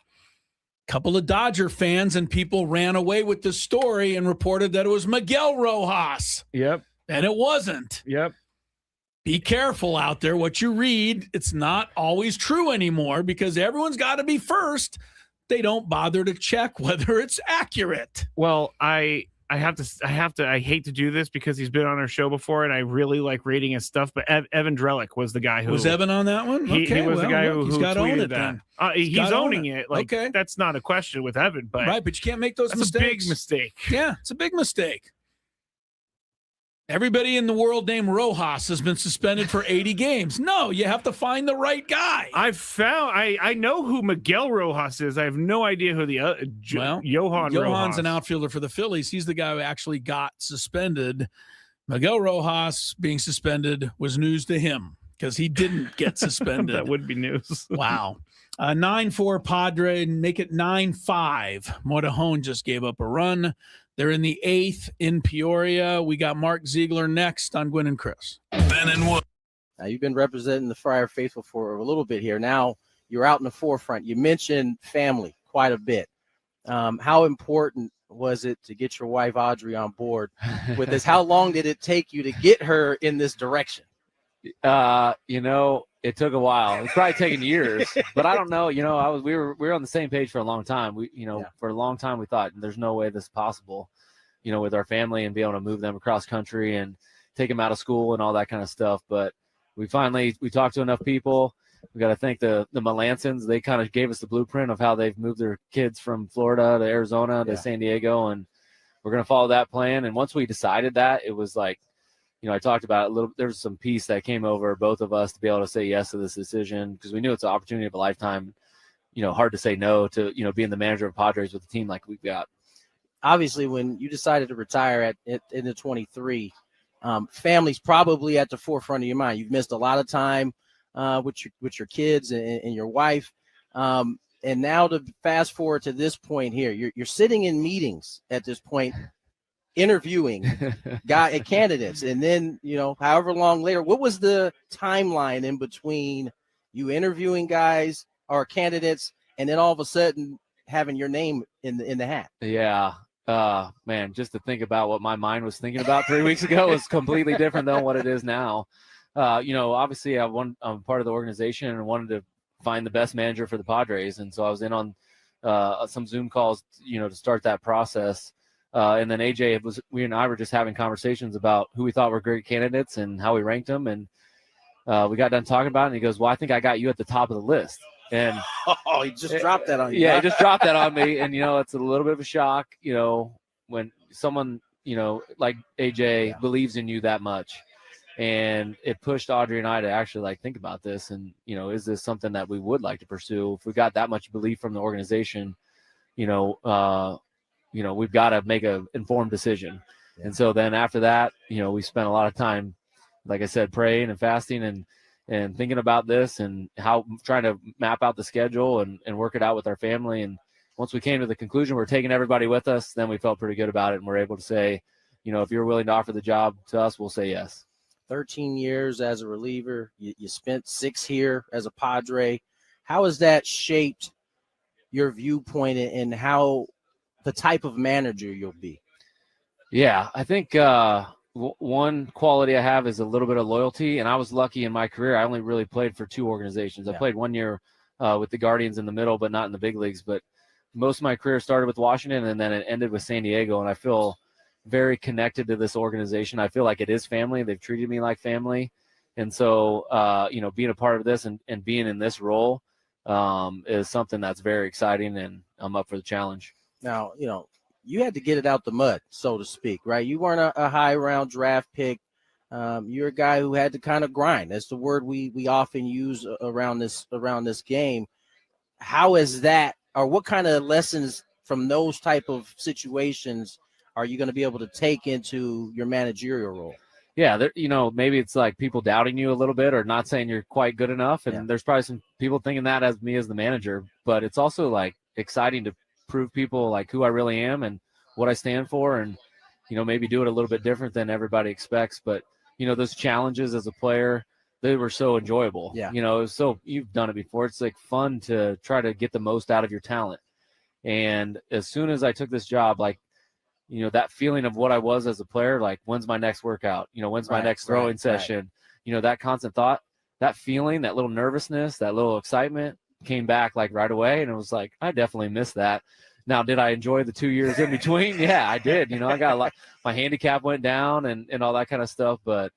a couple of Dodger fans and people ran away with the story and reported that it was Miguel Rojas. Yep. And it wasn't. Yep. Be careful out there. What you read, it's not always true anymore because everyone's got to be first. They don't bother to check whether it's accurate. Well, I hate to do this because he's been on our show before and I really like reading his stuff, but Evan Drellick was the guy who was Evan on that one. He was the guy who got to own it that. then. He's owning it. Like, that's not a question with Evan, but right, but you can't make those mistakes. A big mistake. Yeah, it's a big mistake. Everybody in the world named Rojas has been suspended for 80 games. No, you have to find the right guy. I know who Miguel Rojas is. I have no idea who the Johan's Rojas. An outfielder for the Phillies. He's the guy who actually got suspended. Miguel Rojas being suspended was news to him because he didn't get suspended. That would be news. Wow. 9-4 Padre, make it 9-5. Morejon just gave up a run. They're in the 8th in Peoria. We got Mark Zeigler next on Gwynn and Chris. Ben and Wood. Now, you've been representing the Friar Faithful for a little bit here. Now you're out in the forefront. You mentioned family quite a bit. How important was it to get your wife Audrey on board with this? How long did it take you to get her in this direction? It took a while. It's probably taken years, but I don't know. We were on the same page for a long time. For a long time we thought there's no way this is possible, with our family and be able to move them across country and take them out of school and all that kind of stuff. But we talked to enough people. We got to thank the Melancons. They kind of gave us the blueprint of how they've moved their kids from Florida to Arizona to San Diego, and we're going to follow that plan. And once we decided that, it was like, I talked about it a little. There was some peace that came over both of us to be able to say yes to this decision because we knew it's an opportunity of a lifetime. Hard to say no to, being the manager of Padres with a team like we've got. Obviously, when you decided to retire in the 23, family's probably at the forefront of your mind. You've missed a lot of time with your kids and your wife. And now to fast forward to this point here, you're sitting in meetings at this point, interviewing candidates. And then, however long later, what was the timeline in between you interviewing guys or candidates and then all of a sudden having your name in the hat? Yeah. Man, just to think about what my mind was thinking about 3 weeks ago was completely different than what it is now. Obviously I'm part of the organization and wanted to find the best manager for the Padres. And so I was in on some Zoom calls, to start that process. And then we and I were just having conversations about who we thought were great candidates and how we ranked them. And we got done talking about it and he goes, well, I think I got you at the top of the list. And he just dropped that on you. Yeah, he just dropped that on me. And, it's a little bit of a shock, when someone, like AJ believes in you that much. And it pushed Audrey and I to actually think about this. And, is this something that we would like to pursue? If we got that much belief from the organization, we've got to make an informed decision. Yeah. And so then after that, we spent a lot of time, like I said, praying and fasting and thinking about this and how trying to map out the schedule and work it out with our family. And once we came to the conclusion we're taking everybody with us, then we felt pretty good about it. And we're able to say, if you're willing to offer the job to us, we'll say yes. 13 years as a reliever. You spent 6 here as a Padre. How has that shaped your viewpoint and how the type of manager you'll be? Yeah, I think one quality I have is a little bit of loyalty, and I was lucky in my career. I only really played for 2 organizations. I played 1 year with the Guardians in the middle, but not in the big leagues. But most of my career started with Washington, and then it ended with San Diego, and I feel very connected to this organization. I feel like it is family. They've treated me like family. And so, being a part of this and being in this role is something that's very exciting, and I'm up for the challenge. Now, you had to get it out the mud, so to speak, right? You weren't a high round draft pick. You're a guy who had to kind of grind. That's the word we often use around this game. How is that, or what kind of lessons from those type of situations are you going to be able to take into your managerial role? Yeah, maybe it's like people doubting you a little bit or not saying you're quite good enough. And there's probably some people thinking that as me as the manager. But it's also exciting to prove people who I really am and what I stand for, and maybe do it a little bit different than everybody expects. But those challenges as a player, they were so enjoyable. Yeah. So you've done it before. It's fun to try to get the most out of your talent. And as soon as I took this job, that feeling of what I was as a player, when's my next workout? When's my next throwing session? Right. That constant thought, that feeling, that little nervousness, that little excitement came back right away. And it was I definitely missed that. Now, did I enjoy the 2 years in between? Yeah, I did. I got a lot, my handicap went down and all that kind of stuff. But,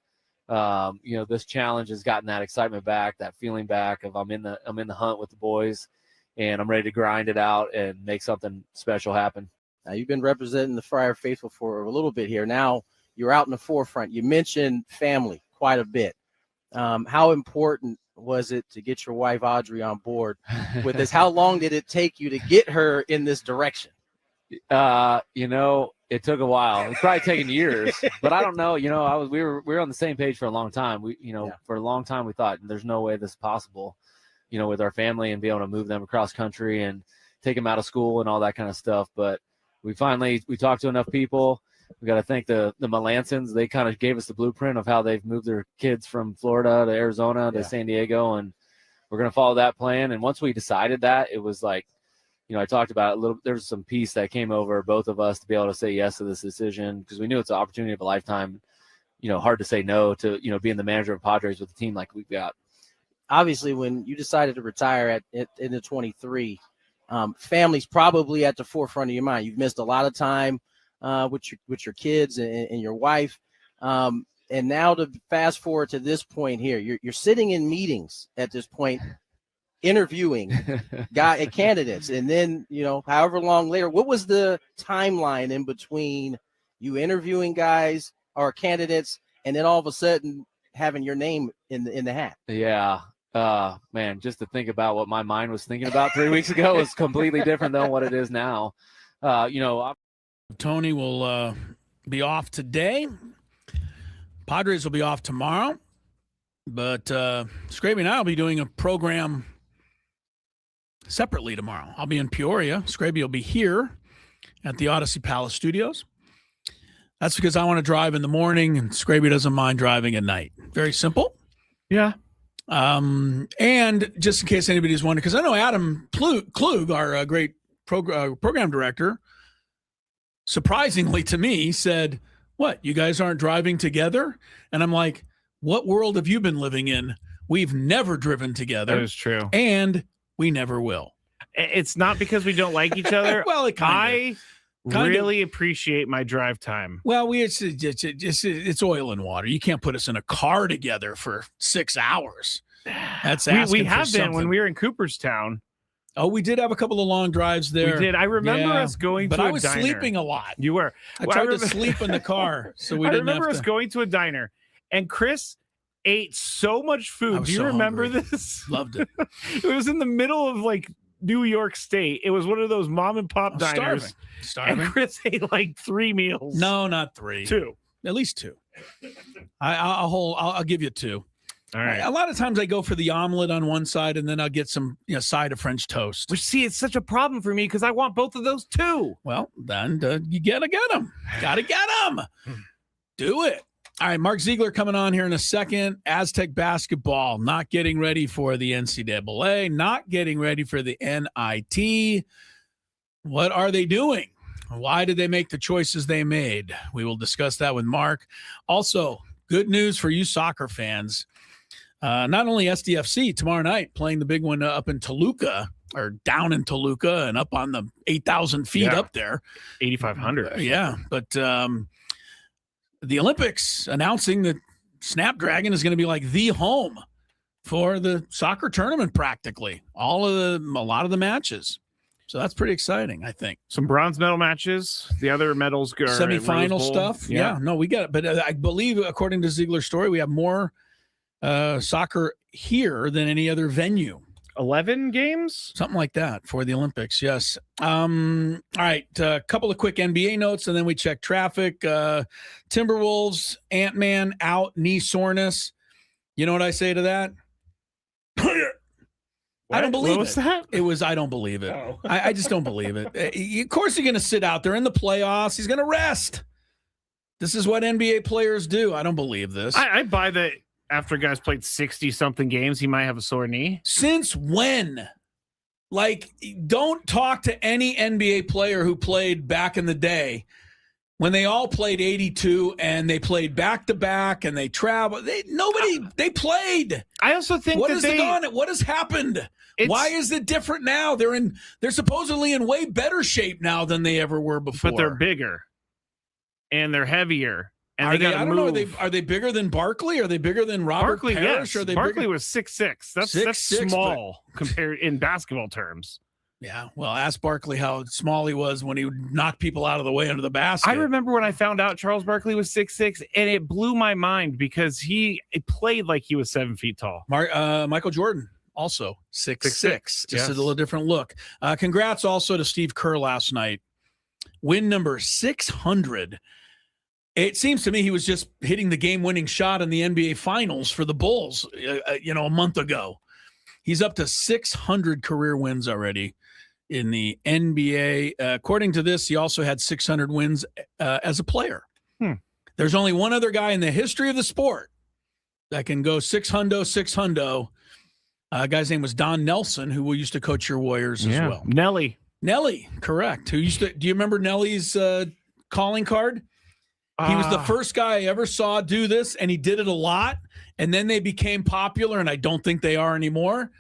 this challenge has gotten that excitement back, that feeling back of I'm in the hunt with the boys, and I'm ready to grind it out and make something special happen. Now, you've been representing the Friar Faithful for a little bit here. Now you're out in the forefront. You mentioned family quite a bit. How important was it to get your wife Audrey on board with this? How long did it take you to get her in this direction? It took a while. It's probably taken years, but I don't know. We were on the same page for a long time. For a long time we thought there's no way this is possible, with our family and be able to move them across country and take them out of school and all that kind of stuff. But we talked to enough people. We got to thank the Melansons. They kind of gave us the blueprint of how they've moved their kids from Florida to Arizona to San Diego, and we're going to follow that plan. And once we decided that, it was I talked about it a little. There's some peace that came over both of us to be able to say yes to this decision because we knew it's an opportunity of a lifetime. Hard to say no to being the manager of Padres with a team like we've got. Obviously, when you decided to retire in the 23, family's probably at the forefront of your mind. You've missed a lot of time with your kids and your wife. And now to fast forward to this point here, you're sitting in meetings at this point, interviewing candidates. And then, however long later, what was the timeline in between you interviewing guys or candidates and then all of a sudden having your name in the hat. Yeah. Man, just to think about what my mind was thinking about 3 weeks ago was completely different than what it is now. Tony will be off today. Padres will be off tomorrow. But Skraby and I will be doing a program separately tomorrow. I'll be in Peoria. Skraby will be here at the Odyssey Palace Studios. That's because I want to drive in the morning, and Skraby doesn't mind driving at night. Very simple. Yeah. And just in case anybody's wondering, because I know Adam Klug, our great program director, surprisingly to me said, "What, you guys aren't driving together?" And I'm like, what world have you been living in? We've never driven together. That is true. And we never will. It's not because we don't like each other. Well, I really appreciate my drive time. Well, it's oil and water. You can't put us in a car together for 6 hours. That's we have been when we were in Cooperstown. Oh, we did have a couple of long drives there. We did. I remember us going to a diner. But I was sleeping a lot. You were. I tried to sleep in the car, so we didn't have to. I remember us going to a diner, and Chris ate so much food. Do you remember this? Loved it. It was in the middle of like New York State. It was one of those mom and pop diners. Starving. And Chris ate like 3 meals. No, not 3. 2. At least 2. I'll give you 2. All right. A lot of times I go for the omelet on one side, and then I'll get some side of French toast. Which, see, it's such a problem for me because I want both of those too. Well, then you gotta get them. Gotta get them. Do it. All right, Mark Zeigler coming on here in a second. Aztec basketball not getting ready for the NCAA, not getting ready for the NIT. What are they doing? Why did they make the choices they made? We will discuss that with Mark. Also, good news for you soccer fans. Not only SDFC tomorrow night playing the big one up in Toluca, or down in Toluca and up on the 8,000 feet up there. 8,500. Yeah, but the Olympics announcing that Snapdragon is going to be like the home for the soccer tournament practically. A lot of the matches. So that's pretty exciting, I think. Some bronze medal matches. The other medals are semifinal stuff. Yeah, no, we got it. But I believe, according to Zeigler's story, we have more soccer here than any other venue. 11 games? Something like that for the Olympics, yes. All right, a couple of quick NBA notes, and then we check traffic. Timberwolves, Ant-Man out, knee soreness. You know what I say to that? I don't believe what was that? It was, I don't believe it. Oh. I just don't believe it. Of course he's going to sit out there in the playoffs. He's going to rest. This is what NBA players do. I don't believe this. I buy that after guys played 60-something games, he might have a sore knee. Since when? Like, don't talk to any NBA player who played back in the day when they all played 82 and they played back-to-back and they traveled. They played. I also think what has happened? Why is it different now? They're supposedly in way better shape now than they ever were before. But they're bigger and they're heavier. And I don't know. Are they bigger than Barkley? Are they bigger than Robert Barkley? Parrish? Yes. Barkley was 6'6". That's small compared in basketball terms. Yeah. Well, ask Barkley how small he was when he would knock people out of the way under the basket. I remember when I found out Charles Barkley was 6'6", and it blew my mind because he played like he was 7 feet tall. Michael Jordan, also 6'6", just a little different look. Congrats also to Steve Kerr last night. Win number 600. It seems to me he was just hitting the game-winning shot in the NBA Finals for the Bulls, a month ago. He's up to 600 career wins already in the NBA. According to this, he also had 600 wins as a player. There's only one other guy in the history of the sport that can go 600. Guy's name was Don Nelson, who used to coach your Warriors as well. Nelly, correct. Do you remember Nelly's calling card? He was the first guy I ever saw do this, and he did it a lot, and then they became popular, and I don't think they are anymore.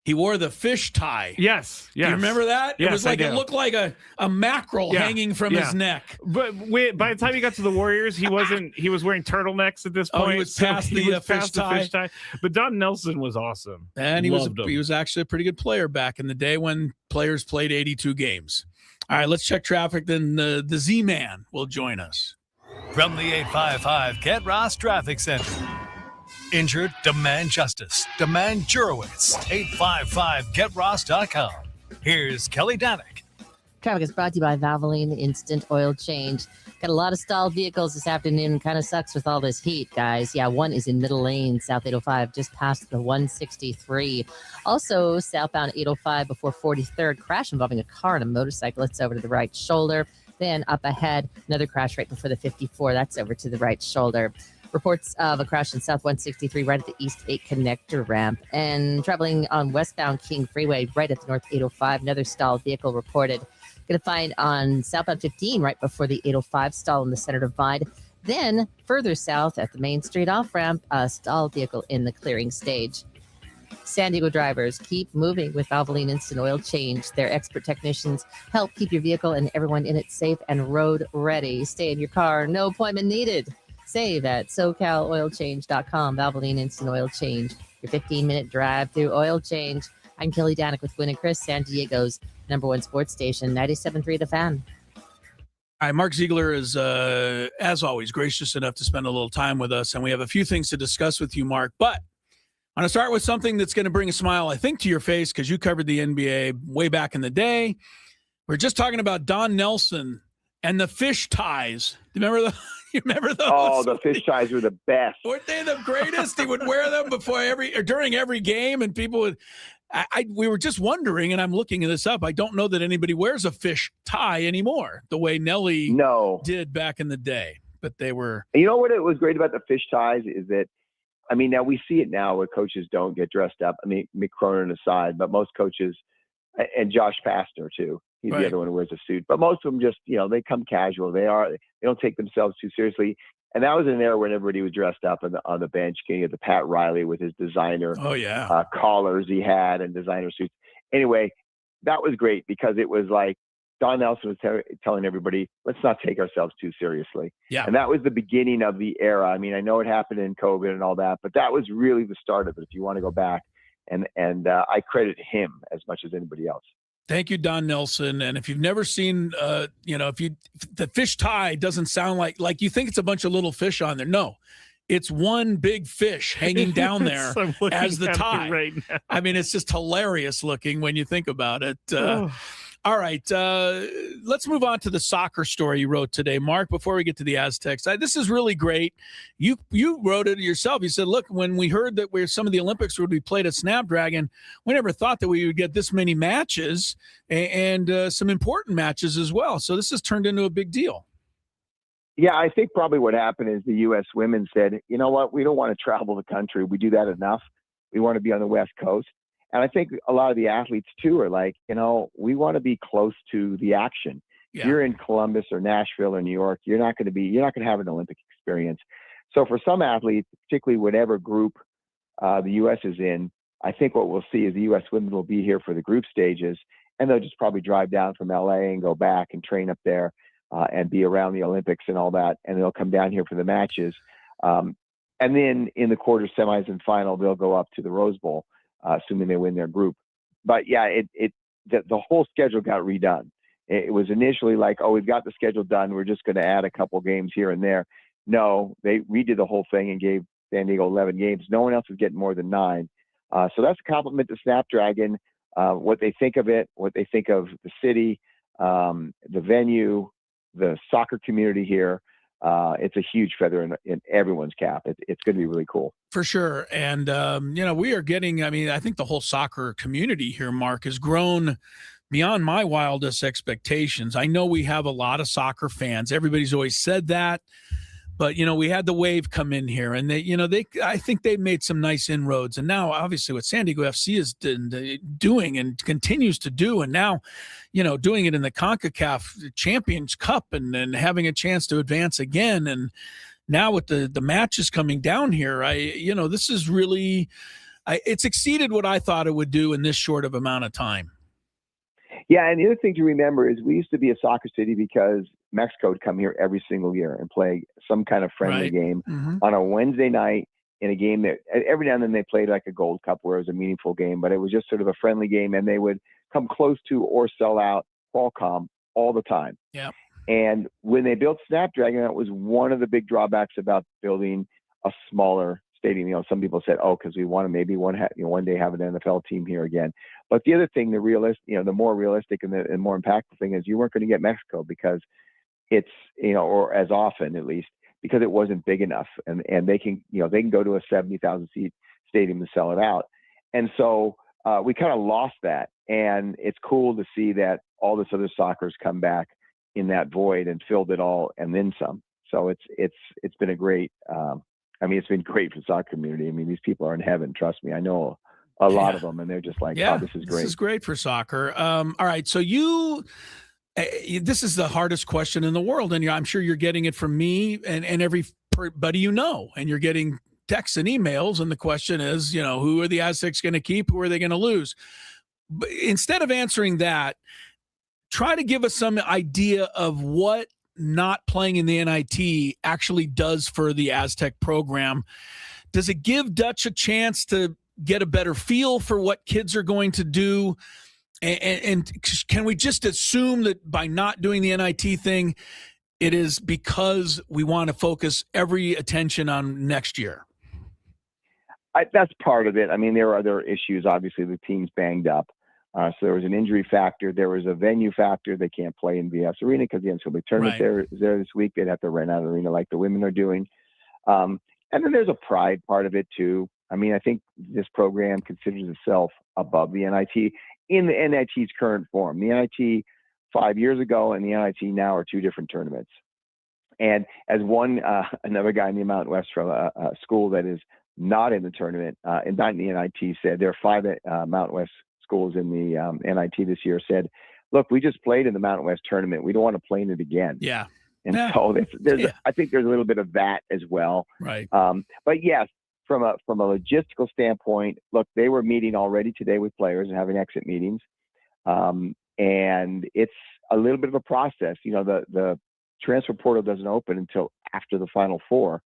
He wore the fish tie. Yes. Do you remember that? Yes, it was like it looked like a mackerel hanging from his neck. But by the time he got to the Warriors, he was wearing turtlenecks at this point. Oh, he was past the fish tie. But Don Nelson was awesome. And he was actually a pretty good player back in the day when players played 82 games. All right, let's check traffic. Then the Z-Man will join us. From the 855 Get Ross Traffic Center. Injured? Demand justice. Demand Jurowitz. 855GetRoss.com. Here's Kelly Danick. Traffic is brought to you by Valvoline Instant Oil Change. Got a lot of stalled vehicles this afternoon. Kind of sucks with all this heat, guys. Yeah, one is in middle lane, South 805, just past the 163. Also, southbound 805 before 43rd. Crash involving a car and a motorcycle. It's over to the right shoulder. Then up ahead, another crash right before the 54. That's over to the right shoulder. Reports of a crash in South 163 right at the East 8 connector ramp. And traveling on westbound King Freeway right at the North 805. Another stalled vehicle reported. Going to find on southbound 15 right before the 805 stall in the center divide. Then further south at the Main Street off-ramp, a stalled vehicle in the clearing stage. San Diego drivers, keep moving with Valvoline Instant Oil Change. Their expert technicians help keep your vehicle and everyone in it safe and road ready. Stay in your car, no appointment needed. Save at SoCalOilChange.com. Valvoline Instant Oil Change, your 15-minute drive through oil change. I'm Kelly Danick with Gwynn and Chris, San Diego's #1 sports station, 97.3 The Fan. All right, Mark Zeigler is, as always, gracious enough to spend a little time with us, and we have a few things to discuss with you, Mark. But I'm going to start with something that's going to bring a smile, I think, to your face because you covered the NBA way back in the day. We're just talking about Don Nelson and the fish ties. Do you remember you remember those? Oh, the fish ties were the best. Weren't they the greatest? He would wear them during every game, and people would. We were just wondering, and I'm looking this up. I don't know that anybody wears a fish tie anymore, the way Nelly did back in the day. But they were. You know what? It was great about the fish ties is that, I mean, now we see it now where coaches don't get dressed up. I mean, Mick Cronin aside, but most coaches, and Josh Pastner too. He's the other one who wears a suit. But most of them just, they come casual. They don't take themselves too seriously. And that was an era when everybody was dressed up on the bench. You had the Pat Riley with his designer collars he had and designer suits. Anyway, that was great because it was like Don Nelson was telling everybody, let's not take ourselves too seriously. Yeah. And that was the beginning of the era. I mean, I know it happened in COVID and all that, but that was really the start of it if you want to go back. And I credit him as much as anybody else. Thank you, Don Nelson. And if you've never seen, if the fish tie doesn't sound like you think it's a bunch of little fish on there. No, it's one big fish hanging down there as the tie. Right now. I mean, it's just hilarious looking when you think about it. All right, let's move on to the soccer story you wrote today, Mark, before we get to the Aztecs. This is really great. You wrote it yourself. You said, look, when we heard that some of the Olympics would be played at Snapdragon, we never thought that we would get this many matches and some important matches as well. So this has turned into a big deal. Yeah, I think probably what happened is the U.S. women said, you know what, we don't want to travel the country. We do that enough. We want to be on the West Coast. And I think a lot of the athletes, too, are like, we want to be close to the action. Yeah. If you're in Columbus or Nashville or New York, you're not going to have an Olympic experience. So for some athletes, particularly whatever group the U.S. is in, I think what we'll see is the U.S. women will be here for the group stages, and they'll just probably drive down from L.A. and go back and train up there and be around the Olympics and all that, and they'll come down here for the matches. And then in the quarter, semis, and final, they'll go up to the Rose Bowl. Assuming they win their group. But yeah, the whole schedule got redone. It was initially like, we've got the schedule done. We're just going to add a couple games here and there. No, they redid the whole thing and gave San Diego 11 games. No one else is getting more than 9. So that's a compliment to Snapdragon, what they think of it, what they think of the city, the venue, the soccer community here. It's a huge feather in everyone's cap. It's going to be really cool. For sure. And, we are getting, I think the whole soccer community here, Mark, has grown beyond my wildest expectations. I know we have a lot of soccer fans. Everybody's always said that. But, we had the Wave come in here, and I think they made some nice inroads. And now, obviously, what San Diego FC is doing and continues to do, and now, doing it in the CONCACAF Champions Cup and having a chance to advance again. And now with the matches coming down here, this is really it's exceeded what I thought it would do in this short of amount of time. Yeah, and the other thing to remember is we used to be a soccer city because Mexico would come here every single year and play some kind of friendly game on a Wednesday night in a game that every now and then they played like a Gold Cup where it was a meaningful game, but it was just sort of a friendly game, and they would come close to or sell out Qualcomm all the time. Yeah. And when they built Snapdragon, that was one of the big drawbacks about building a smaller stadium. You know, some people said, "Oh, because we want to maybe one day have an NFL team here again." But the other thing, the more realistic and the more impactful thing is you weren't going to get Mexico because it's, or as often at least, because it wasn't big enough, and they can go to a 70,000 seat stadium and sell it out. And so we kind of lost that, and it's cool to see that all this other soccer's come back in that void and filled it all and then some. So it's been a great. It's been great for the soccer community. I mean, these people are in heaven. Trust me, I know a lot of them, and they're just like, "Oh, this is great." This is great for soccer. All right, so this is the hardest question in the world, and I'm sure you're getting it from me and everybody and you're getting texts and emails, and the question is, who are the Aztecs going to keep? Who are they going to lose? But instead of answering that, try to give us some idea of what not playing in the NIT actually does for the Aztec program. Does it give Dutch a chance to get a better feel for what kids are going to do? And can we just assume that by not doing the NIT thing, it is because we want to focus every attention on next year? That's part of it. I mean, there are other issues. Obviously, the team's banged up. So there was an injury factor. There was a venue factor. They can't play in VS Arena because the NCAA tournament there this week. They'd have to rent out an arena like the women are doing. And then there's a pride part of it too. I mean, I think this program considers itself above the NIT in the NIT's current form. The NIT 5 years ago and the NIT now are two different tournaments. And as another guy in the Mountain West from a school that is not in the tournament, and not in the NIT, said there are 5 Mountain West schools in the NIT this year, said, "Look, we just played in the Mountain West tournament. We don't want to play in it again." Yeah. And so I think there's a little bit of that as well. Right. But yes, from a logistical standpoint, look, they were meeting already today with players and having exit meetings. And it's a little bit of a process. The transfer portal doesn't open until after the Final Four.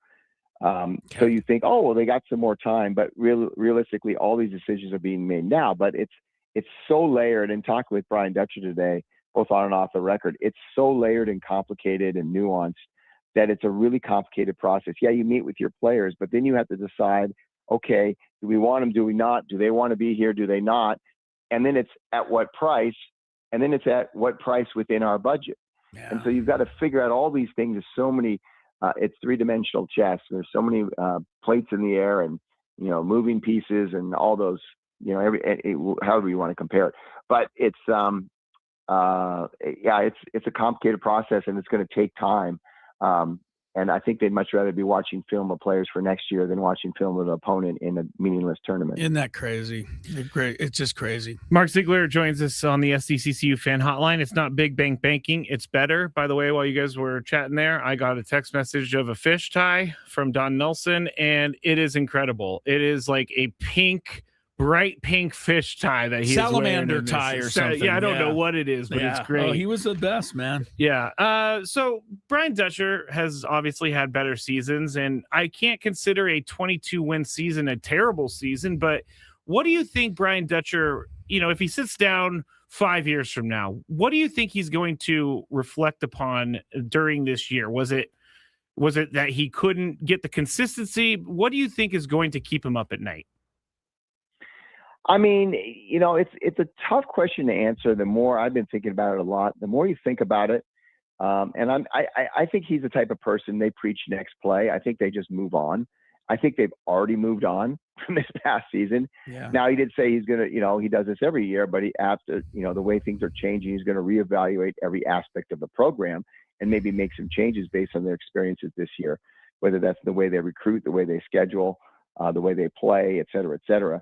So you think, oh, well, they got some more time, but realistically, all these decisions are being made now. But it's so layered, and talking with Brian Dutcher today, both on and off the record, it's so layered and complicated and nuanced that it's a really complicated process. Yeah, you meet with your players, but then you have to decide, okay, do we want them? Do we not? Do they want to be here? Do they not? And then it's at what price? And then it's at what price within our budget? Yeah. And so you've got to figure out all these things. There's so many, it's three-dimensional chess. There's so many plates in the air and, moving pieces and all those, however you want to compare it. But it's a complicated process, and it's going to take time. And I think they'd much rather be watching film of players for next year than watching film of an opponent in a meaningless tournament. Isn't that crazy? It's just crazy. Mark Zeigler joins us on the SDCCU fan hotline. It's not big bang banking. It's better. By the way, while you guys were chatting there, I got a text message of a fish tie from Don Nelson, and it is incredible. It is like a bright pink fish tie that he's salamander tie or something. Yeah, I don't know what it is, but it's great. Oh, he was the best, man. Yeah. So Brian Dutcher has obviously had better seasons, and I can't consider a 22-win season a terrible season. But what do you think Brian Dutcher, if he sits down 5 years from now, what do you think he's going to reflect upon during this year? Was it that he couldn't get the consistency? What do you think is going to keep him up at night? I mean, it's a tough question to answer. The more I've been thinking about it a lot, the more you think about it. And I think he's the type of person, they preach next play. I think they just move on. I think they've already moved on from this past season. Yeah. Now, he did say he's going to, he does this every year, but after, the way things are changing, he's going to reevaluate every aspect of the program and maybe make some changes based on their experiences this year, whether that's the way they recruit, the way they schedule, the way they play, et cetera, et cetera.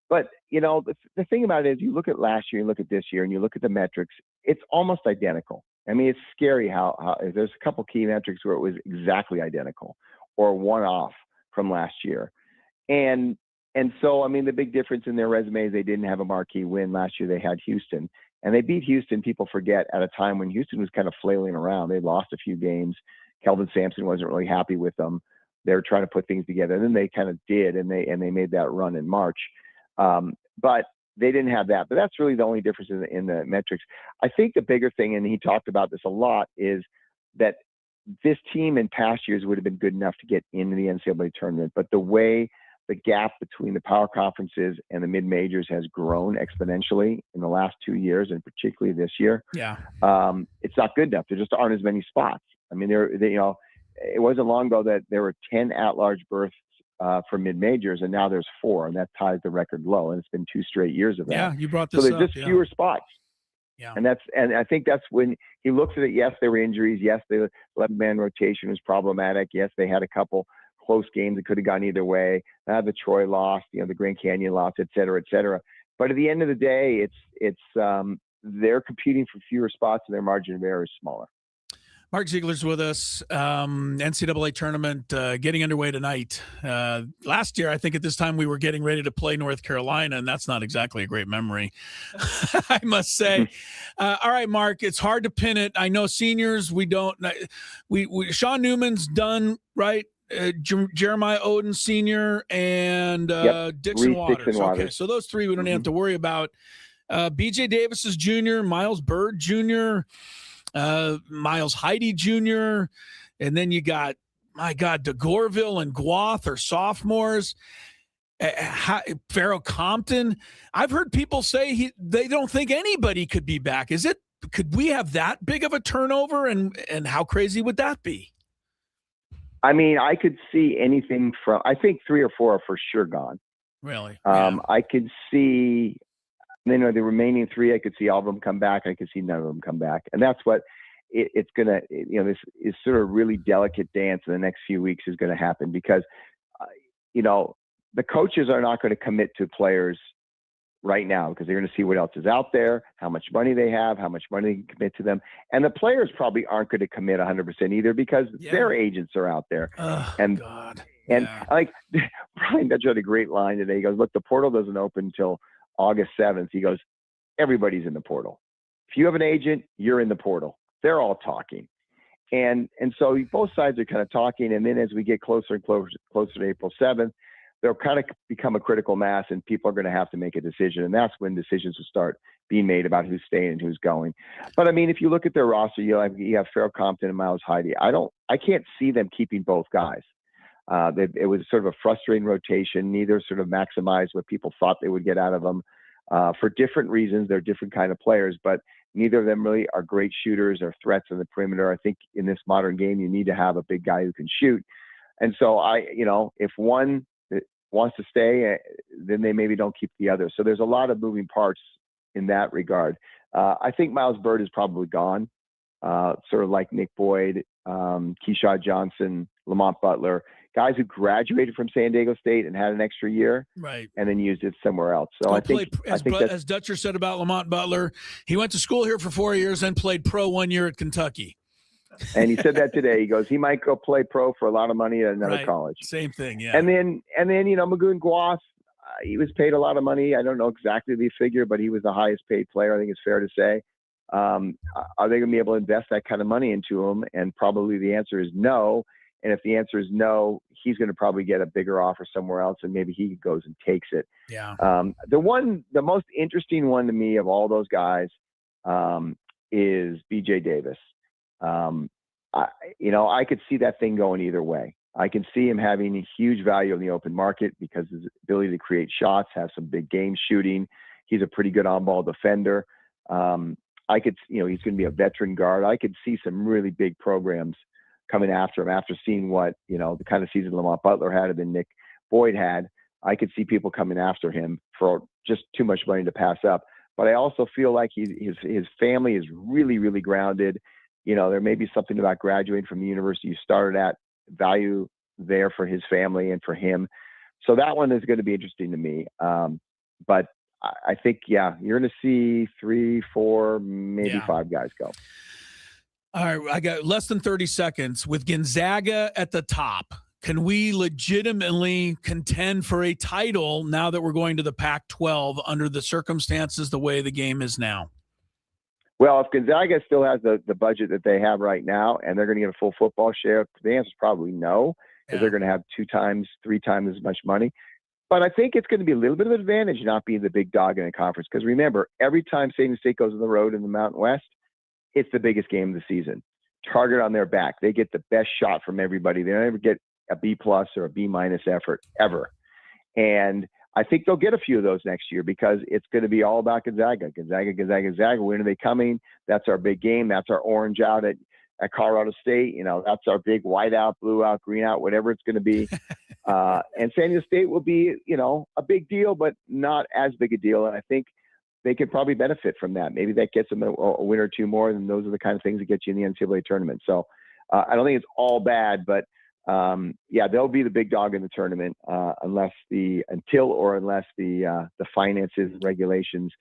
But, the thing about it is you look at last year, you look at this year, and you look at the metrics, it's almost identical. I mean, it's scary how there's a couple key metrics where it was exactly identical or one off from last year. And so, I mean, the big difference in their resumes, they didn't have a marquee win. Last year they had Houston, and they beat Houston, people forget, at a time when Houston was kind of flailing around. They lost a few games. Kelvin Sampson wasn't really happy with them. They were trying to put things together, and then they kind of did, and they made that run in March. But they didn't have that. But that's really the only difference in the metrics. I think the bigger thing, and he talked about this a lot, is that this team in past years would have been good enough to get into the NCAA tournament. But the way the gap between the power conferences and the mid-majors has grown exponentially in the last 2 years, and particularly this year, it's not good enough. There just aren't as many spots. I mean, it wasn't long ago that there were 10 at-large berths for mid-majors, and now there's 4, and that ties the record low. And it's been 2 straight years of that. Yeah, you brought this up. So there's just fewer spots. Yeah. And I think that's when he looks at it. Yes, there were injuries. Yes, the 11-man rotation was problematic. Yes, they had a couple close games that could have gone either way. The Troy loss, the Grand Canyon loss, et cetera, et cetera. But at the end of the day, they're competing for fewer spots, and their margin of error is smaller. Mark Zeigler's with us. NCAA tournament getting underway tonight. Last year, I think at this time we were getting ready to play North Carolina, and that's not exactly a great memory, I must say. All right, Mark, it's hard to pin it. I know seniors, we don't. Sean Newman's done, right? Jeremiah Oden Sr. and Dixon Waters. Okay, so those 3 we don't have to worry about. BJ Davis is Jr., Miles Bird Jr., Miles Heidi Jr., and then you got, my God, DeGorville and Guath are sophomores. Farrell Compton. I've heard people say they don't think anybody could be back. Could we have that big of a turnover, and how crazy would that be? I mean, I could see anything from, I think 3 or 4 are for sure gone. Really? I could see, the remaining 3, I could see all of them come back. I could see none of them come back. And that's what it's going to, this is sort of really delicate dance in the next few weeks is going to happen because, the coaches are not going to commit to players right now because they're going to see what else is out there, how much money they have, how much money they can commit to them. And the players probably aren't going to commit 100% either because their agents are out there. And like Brian Dutch had a great line today. He goes, look, the portal doesn't open until August 7th. He goes, everybody's in the portal. If you have an agent, you're in the portal. They're all talking. And so both sides are kind of talking. And then as we get closer and closer to April 7th, they'll kind of become a critical mass and people are going to have to make a decision. And that's when decisions will start being made about who's staying and who's going. But I mean, if you look at their roster, you have Farrell Compton and Miles Heidi. I can't see them keeping both guys. It was sort of a frustrating rotation. Neither sort of maximized what people thought they would get out of them for different reasons. They're different kind of players, but neither of them really are great shooters or threats on the perimeter. I think in this modern game, you need to have a big guy who can shoot. And so if one wants to stay, then they maybe don't keep the other. So there's a lot of moving parts in that regard. I think Miles Bird is probably gone, sort of like Nick Boyd, Keyshawn Johnson, Lamont Butler, guys who graduated from San Diego State and had an extra year, right, and then used it somewhere else. So I think as Dutcher said about Lamont Butler, he went to school here for 4 years and played pro 1 year at Kentucky. And he said that today. He goes, he might go play pro for a lot of money at another college. Same thing, yeah. And then Magoon Guath, he was paid a lot of money. I don't know exactly the figure, but he was the highest paid player. I think it's fair to say. Are they going to be able to invest that kind of money into him? And probably the answer is no. And if the answer is no, he's going to probably get a bigger offer somewhere else, and maybe he goes and takes it. Yeah. The most interesting one to me of all those guys is BJ Davis. I could see that thing going either way. I can see him having a huge value in the open market because his ability to create shots, have some big game shooting. He's a pretty good on-ball defender. He's going to be a veteran guard. I could see some really big programs coming after him after seeing what, the kind of season Lamont Butler had and then Nick Boyd had. I could see people coming after him for just too much money to pass up. But I also feel like his family is really, really grounded. There may be something about graduating from the university you started at, value there for his family and for him. So that one is going to be interesting to me. But I think, you're going to see 3, 4, maybe 5 guys go. All right, I got less than 30 seconds. With Gonzaga at the top, can we legitimately contend for a title now that we're going to the Pac-12 under the circumstances the way the game is now? Well, if Gonzaga still has the budget that they have right now and they're going to get a full football share, the answer is probably no, because they're going to have 2 times, 3 times as much money. But I think it's going to be a little bit of an advantage not being the big dog in a conference, because remember, every time San Diego State goes on the road in the Mountain West, it's the biggest game of the season. target on their back. They get the best shot from everybody. They don't ever get a B+ or a B- effort ever. And I think they'll get a few of those next year because it's going to be all about Gonzaga. Gonzaga. When are they coming? That's our big game. That's our orange out at Colorado State. You know, that's our big white out, blue out, green out, whatever it's going to be. And San Diego State will be, you know, a big deal, but not as big a deal. And I think they could probably benefit from that. Maybe that gets them a win or two more, and those are the kind of things that get you in the NCAA tournament. So I don't think it's all bad, but yeah, they'll be the big dog in the tournament unless the finances and regulations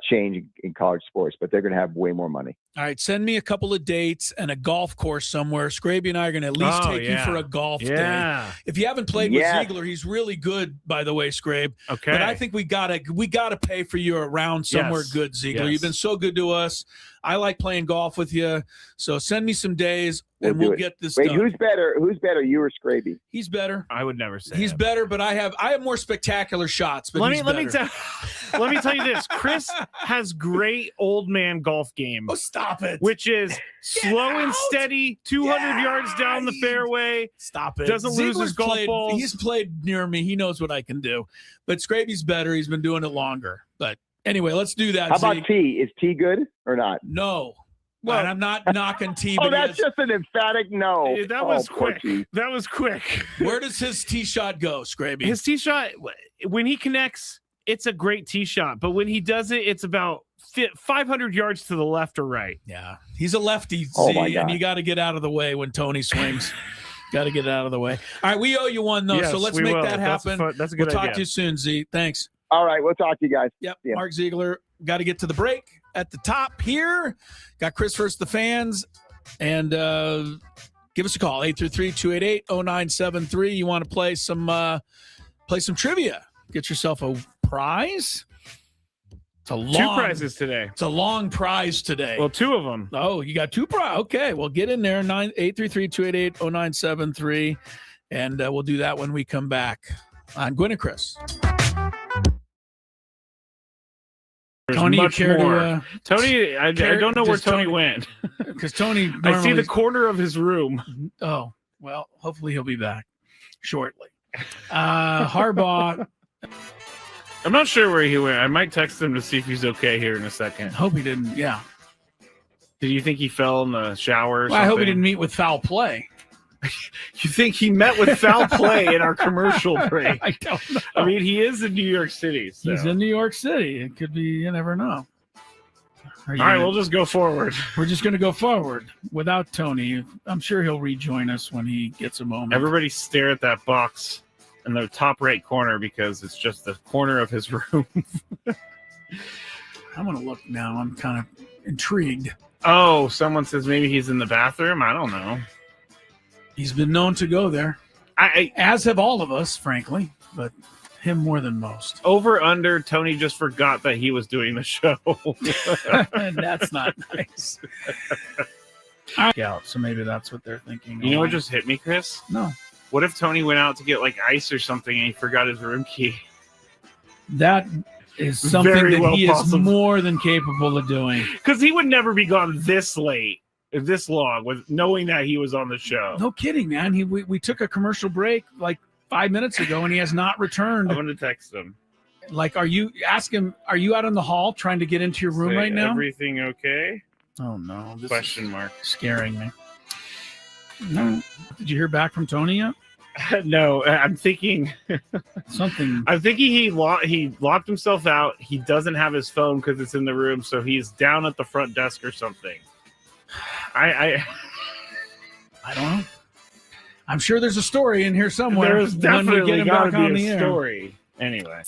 change in college sports, but they're going to have way more money. All right, send me a couple of dates and a golf course somewhere. Skraby and I are going to at least take you for a golf day. If you haven't played with Zeigler, he's really good, by the way, Skrabe. Okay. But I think we gotta pay for you around somewhere good, Zeigler. You've been so good to us. I like playing golf with you. So send me some days and we'll get this done. Who's better, you or Skraby? He's better. I would never say he's better, but I have more spectacular shots. But let me tell you this. Chris has great old man golf game. Oh, stop it. Which is slow and steady, 200 yards down the fairway. Stop it. Doesn't lose his golf balls. He's played near me. He knows what I can do. But Skraby's better. He's been doing it longer. But anyway, let's do that. How about T? Is T good or not? No. Well, and I'm not knocking T. Oh, that's just an emphatic no. Yeah, that was quick. That was quick. Where does his tee shot go, Skraby? His tee shot, when he connects, it's a great tee shot. But when he does it, it's about 500 yards to the left or right. Yeah, he's a lefty, and you got to get out of the way when Tony swings. Got to get out of the way. All right, we owe you one, though, so let's make that happen. That's a good idea. We'll talk to you soon, Z. Thanks. All right, we'll talk to you guys. Yep, Mark Zeigler. Got to get to the break at the top here. Got Chris versus the fans. And give us a call, 833-288-0973. You want to play some trivia. Get yourself a prize. It's a long, 2 prizes today. It's a long prize today. Well, 2 of them. Oh, you got 2 prizes. Okay, well, get in there, 833-288-0973. And we'll do that when we come back on Gwynn and Chris. Tony, Tony, I don't know where Tony went. Because Tony, I see the corner of his room. Oh, well, hopefully he'll be back shortly. Harbaugh. I'm not sure where he went. I might text him to see if he's okay here in a second. Hope he didn't. Yeah. Did you think he fell in the shower or something? I hope he didn't meet with foul play. You think he met with foul play in our commercial break? I don't know. I mean, he is in New York City. So. He's in New York City. It could be, you never know. All right, we'll just go forward. We're just going to go forward without Tony. I'm sure he'll rejoin us when he gets a moment. Everybody stare at that box in the top right corner because it's just the corner of his room. I'm going to look now. I'm kind of intrigued. Oh, someone says maybe he's in the bathroom. I don't know. He's been known to go there, as have all of us, frankly, but him more than most. Over, under, Tony just forgot that he was doing the show. That's not nice. Yeah, so maybe that's what they're thinking. You know what just hit me, Chris? No. What if Tony went out to get like ice or something and he forgot his room key? That is something that he is more than capable of doing. Because he would never be gone this late. This long with knowing that he was on the show. No kidding, man. We took a commercial break like 5 minutes ago and he has not returned. I'm going to text him. Like, are you out in the hall trying to get into your room right now? Everything okay? Oh no. Question mark. Scaring me. No. Did you hear back from Tony yet? No, I'm thinking something. I'm thinking he locked himself out. He doesn't have his phone because it's in the room, so he's down at the front desk or something. I don't know. I'm sure there's a story in here somewhere. There's definitely got to be a air. story. Anyway.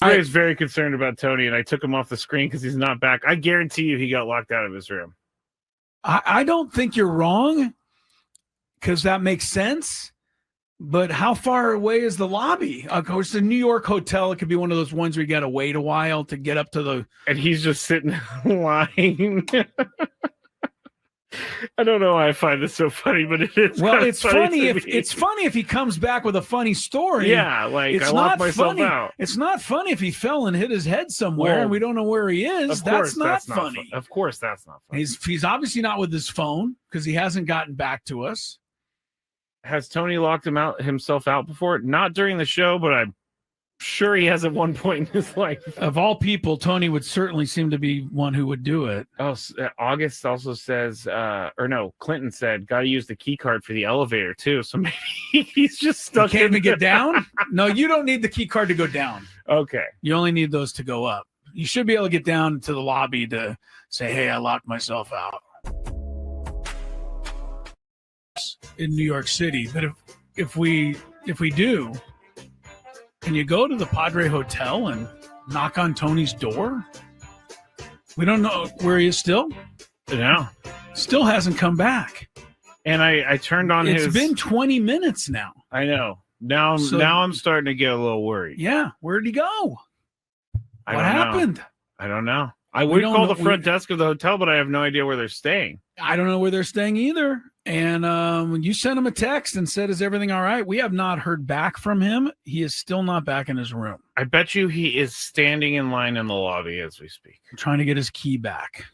I was very concerned about Tony, and I took him off the screen because he's not back. I guarantee you he got locked out of his room. I don't think you're wrong because that makes sense. But how far away is the lobby? Of course, the New York hotel, it could be one of those ones where you got to wait a while to get up to the... And he's just sitting in line. I don't know why I find this so funny, but it is. Well, it's funny to me. it's funny if he comes back with a funny story. Yeah, like it's I locked not myself funny. out. It's not funny if he fell and hit his head somewhere and we don't know where he is. That's not funny. Of course, that's not funny. He's obviously not with his phone because he hasn't gotten back to us. Has Tony locked himself out before? Not during the show, but I'm sure he has at one point in his life. Of all people, Tony would certainly seem to be one who would do it. Oh, August also says, Clinton said, got to use the key card for the elevator too. So maybe he's just stuck. You can't even get down? No, you don't need the key card to go down. Okay. You only need those to go up. You should be able to get down to the lobby to say, hey, I locked myself out. In New York City. But if we do, can you go to the Padre Hotel and knock on Tony's door? We don't know where he is still. No. Still hasn't come back. And I turned on It's been 20 minutes now. I know. Now I'm starting to get a little worried. Yeah. Where'd he go? What happened? I don't know. I would call the front desk of the hotel, but I have no idea where they're staying. I don't know where they're staying either. And when you sent him a text and said, is everything all right? We have not heard back from him. He is still not back in his room. I bet you he is standing in line in the lobby as we speak. Trying to get his key back.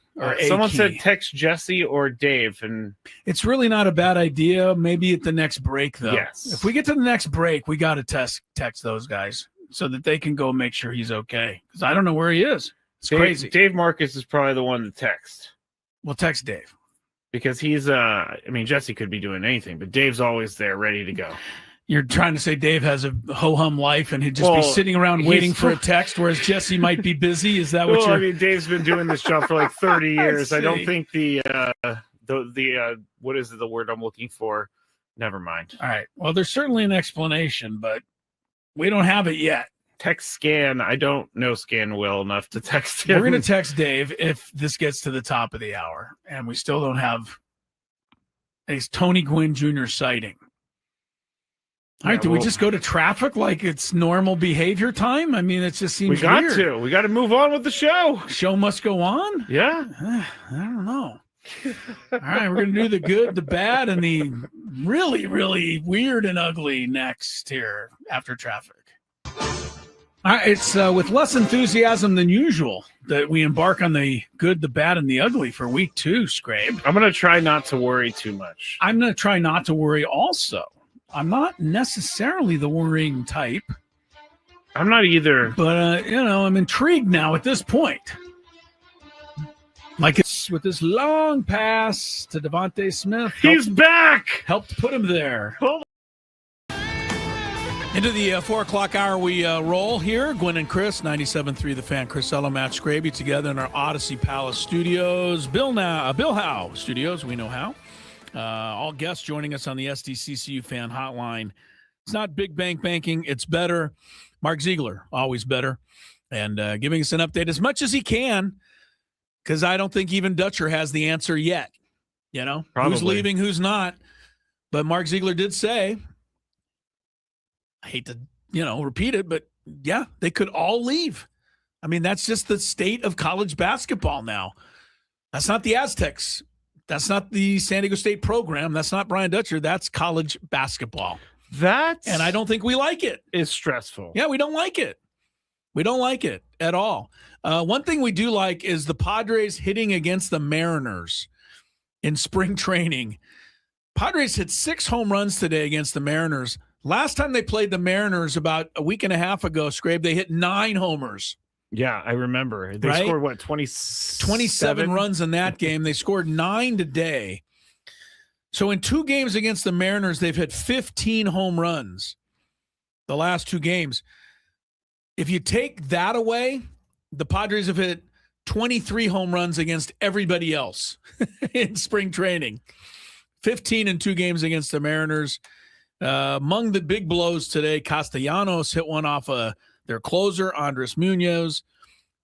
Someone said text Jesse or Dave. And it's really not a bad idea. Maybe at the next break, though. Yes. If we get to the next break, we got to text those guys so that they can go make sure he's okay. Because I don't know where he is. It's crazy. Dave Marcus is probably the one to text. We'll text Dave. Because he's, Jesse could be doing anything, but Dave's always there, ready to go. You're trying to say Dave has a ho-hum life and he'd just be sitting around waiting for a text, whereas Jesse might be busy? Is that what you're... Dave's been doing this job for like 30 years. I don't think the what is the word I'm looking for? Never mind. All right. Well, there's certainly an explanation, but we don't have it yet. Text Scan. I don't know Scan well enough to text him. We're going to text Dave if this gets to the top of the hour, and we still don't have a Tony Gwynn Jr. sighting. All right, do we just go to traffic like it's normal behavior time? I mean, it just seems weird. We got to move on with the show. Show must go on? Yeah. I don't know. All right, we're going to do the good, the bad, and the really, really weird and ugly next here after traffic. All right, it's with less enthusiasm than usual that we embark on the good, the bad, and the ugly for week 2, Skrabe. I'm going to try not to worry too much. I'm going to try not to worry also. I'm not necessarily the worrying type. I'm not either. But, I'm intrigued now at this point. Like it's with this long pass to Devontae Smith. He's back! Helped put him there. Into the 4 o'clock hour we roll here. Gwynn and Chris, 97.3 The Fan. Chris Ello, Matt Skraby together in our Odyssey Palace studios. Bill Howe studios, we know how. All guests joining us on the SDCCU Fan Hotline. It's not big bank banking. It's better. Mark Zeigler, always better. And giving us an update as much as he can, because I don't think even Dutcher has the answer yet. Probably. Who's leaving, who's not. But Mark Zeigler did say, I hate to, repeat it, but yeah, they could all leave. I mean, that's just the state of college basketball now. That's not the Aztecs. That's not the San Diego State program. That's not Brian Dutcher. That's college basketball. And I don't think we like it. It's stressful. Yeah, we don't like it. We don't like it at all. One thing we do like is the Padres hitting against the Mariners in spring training. Padres hit 6 home runs today against the Mariners. Last time they played the Mariners about a week and a half ago, Skrabe, they hit 9 homers. Yeah, I remember. They scored, 27 runs in that game. They scored 9 today. So in 2 games against the Mariners, they've hit 15 home runs the last 2 games. If you take that away, the Padres have hit 23 home runs against everybody else in spring training. 15 in 2 games against the Mariners. Among the big blows today, Castellanos hit one off their closer, Andres Munoz.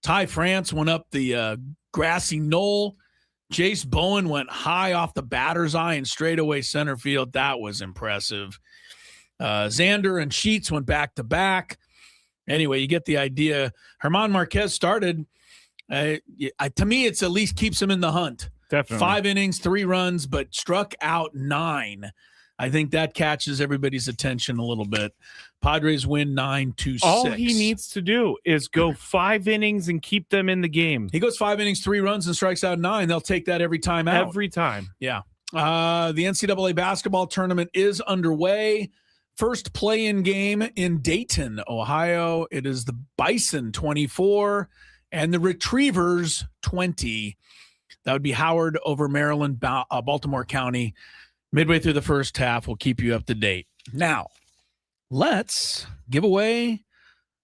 Ty France went up the grassy knoll. Jace Bowen went high off the batter's eye and straight away center field. That was impressive. Xander and Sheets went back-to-back. Anyway, you get the idea. German Marquez started. To me, it's at least keeps him in the hunt. Definitely. 5 innings, 3 runs, but struck out 9. I think that catches everybody's attention a little bit. Padres win 9-6. All he needs to do is go 5 innings and keep them in the game. He goes 5 innings, 3 runs, and strikes out 9. They'll take that every time out. Every time. Yeah. The NCAA basketball tournament is underway. First play-in game in Dayton, Ohio. It is the Bison 24 and the Retrievers 20. That would be Howard over Maryland, Baltimore County. Midway through the first half, we'll keep you up to date. Now, let's give away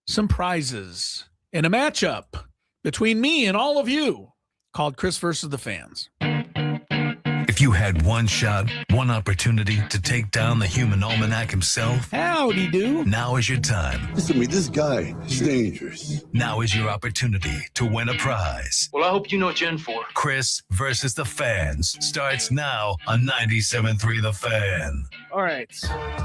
some prizes in a matchup between me and all of you called Chris versus the Fans. If you had one shot, one opportunity to take down the human almanac himself, howdy do. Now is your time. Listen to me, this guy is dangerous. Now is your opportunity to win a prize. Well, I hope you know what you're in for. Chris versus the Fans starts now on 97.3 The Fan. All right.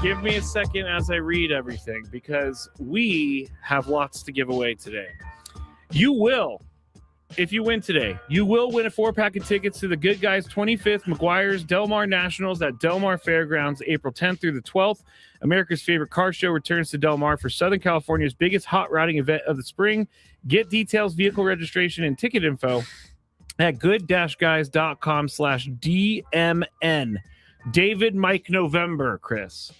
Give me a second as I read everything because we have lots to give away today. You will. If you win today, you will win a 4-pack of tickets to the Good Guys 25th McGuire's Del Mar Nationals at Del Mar Fairgrounds, April 10th through the 12th. America's favorite car show returns to Del Mar for Southern California's biggest hot rodding event of the spring. Get details, vehicle registration, and ticket info at good-guys.com/DMN. David Mike November, Chris.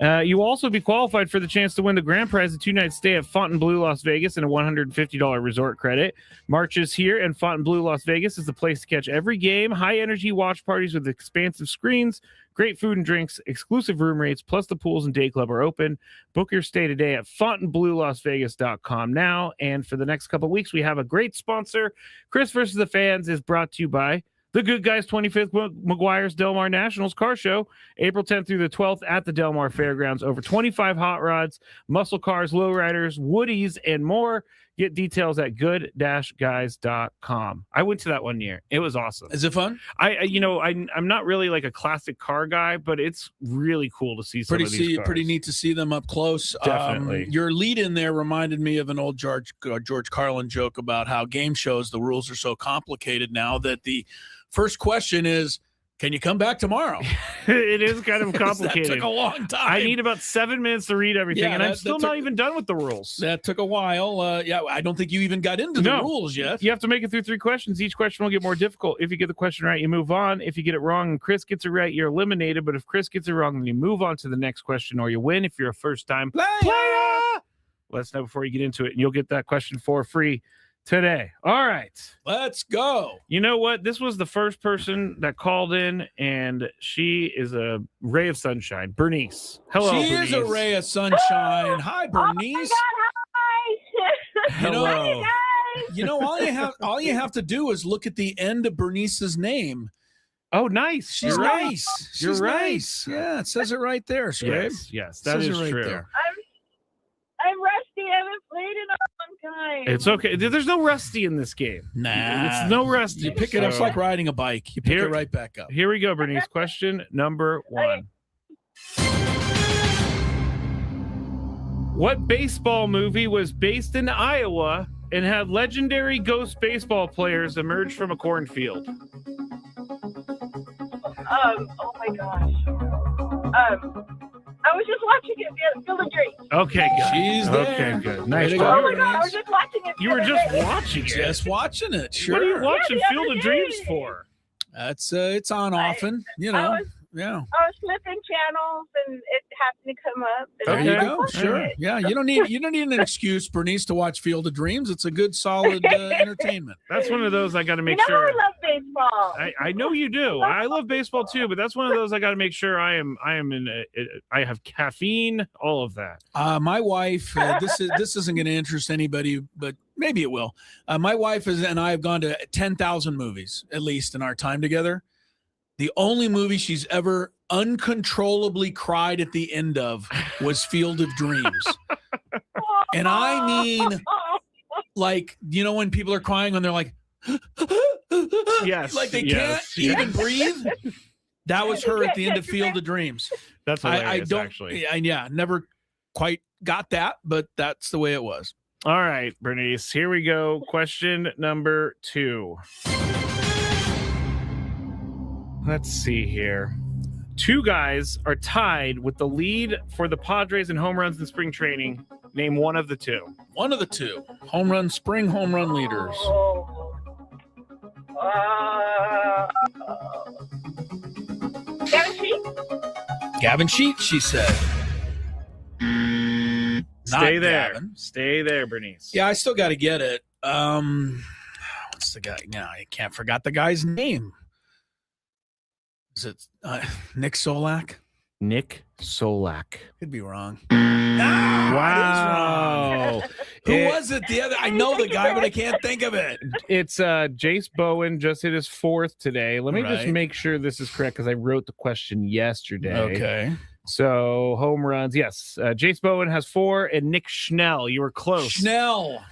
You will also be qualified for the chance to win the grand prize, a 2-night stay at Fontainebleau, Las Vegas, and a $150 resort credit. March is here, and Fontainebleau, Las Vegas is the place to catch every game. High-energy watch parties with expansive screens, great food and drinks, exclusive room rates, plus the pools and day club are open. Book your stay today at FontainebleauLasVegas.com now. And for the next couple of weeks, we have a great sponsor. Chris versus the Fans is brought to you by the Good Guys 25th McGuire's Del Mar Nationals Car Show, April 10th through the 12th at the Del Mar Fairgrounds. Over 25 hot rods, muscle cars, lowriders, woodies, and more. Get details at good-guys.com. I went to that one year. It was awesome. Is it fun? I'm not really like a classic car guy, but it's really cool to see some of these cars. Pretty neat to see them up close. Definitely. Your lead in there reminded me of an old George Carlin joke about how game shows, the rules are so complicated now that the first question is, can you come back tomorrow? It is kind of complicated. That took a long time. I need about 7 minutes to read everything, and I'm still not even done with the rules. That took a while. I don't think you even got into the rules yet. You have to make it through 3 questions. Each question will get more difficult. If you get the question right, you move on. If you get it wrong and Chris gets it right, you're eliminated. But if Chris gets it wrong, then you move on to the next question or you win if you're a first-time player. Let us know before you get into it, and you'll get that question for free today. All right. Let's go. You know what? This was the first person that called in, and she is a ray of sunshine. Bernice. Hello, She Bernice. is a ray of sunshine. Hi, Bernice. Hello. All you have to do is look at the end of Bernice's name. Oh, nice. She's nice. She's nice. Yeah, it says it right there, Skraby. Yes, that is right true. There. I'm rusty. I haven't played in a long time. It's okay. There's no rusty in this game. Nah. It's no rusty. You pick it up. It's like riding a bike. You pick it right back up. Here we go, Bernice. Question number 1. What baseball movie was based in Iowa and had legendary ghost baseball players emerge from a cornfield? Oh my gosh. I was just watching it, Field of Dreams. Okay, good. She's there. Okay, good. Nice Oh job. my god, I was just watching it. You were just watching it. Just watching it. Sure. What are you watching Yeah, the Field other of Dreams day. for? That's it's on often. I was flipping channels and it happened to come up. There And you I was go. watching Sure. it. Yeah. You don't need an excuse, Bernice, to watch Field of Dreams. It's a good, solid entertainment. That's one of those I got to make You know sure. I love baseball. I know you do. I love baseball too, but that's one of those I got to make sure I have caffeine, all of that. My wife, this isn't going to interest anybody, but maybe it will. My wife and I have gone to 10,000 movies at least in our time together. The only movie she's ever uncontrollably cried at the end of was Field of Dreams. And I mean, like, when people are crying when they're like, yes, like they can't even breathe. That was her at the end of Field of Dreams. That's hilarious, actually. Never quite got that, but that's the way it was. All right, Bernice, here we go. Question number 2. Let's see here. Two guys are tied with the lead for the Padres in home runs in spring training. Name one of the two. One of the two. Spring home run leaders. Gavin Sheet? Gavin Sheet, she said. Stay there. Gavin. Stay there, Bernice. Yeah, I still got to get it. What's the guy? No, I can't forget the guy's name. Is it Nick Solak? Nick Solak. Could be wrong. Wow. Who was it? The other? I know the guy, but I can't think of it. It's Jace Bowen just hit his 4th today. Let me just make sure this is correct because I wrote the question yesterday. Okay. So home runs, yes. Jace Bowen has 4, and Nick Schnell. You were close. Schnell.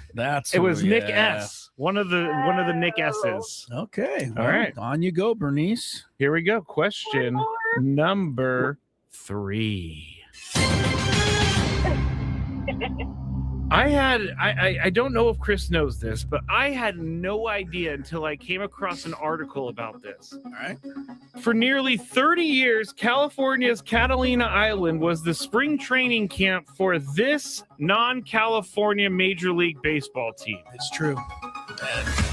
It was Nick S. One of the Nick S's. Okay. All right. On you go, Bernice. Here we go. Question number 3. I don't know if Chris knows this, but I had no idea until I came across an article about this. All right. For nearly 30 years, California's Catalina Island was the spring training camp for this non-California Major League Baseball team. It's true.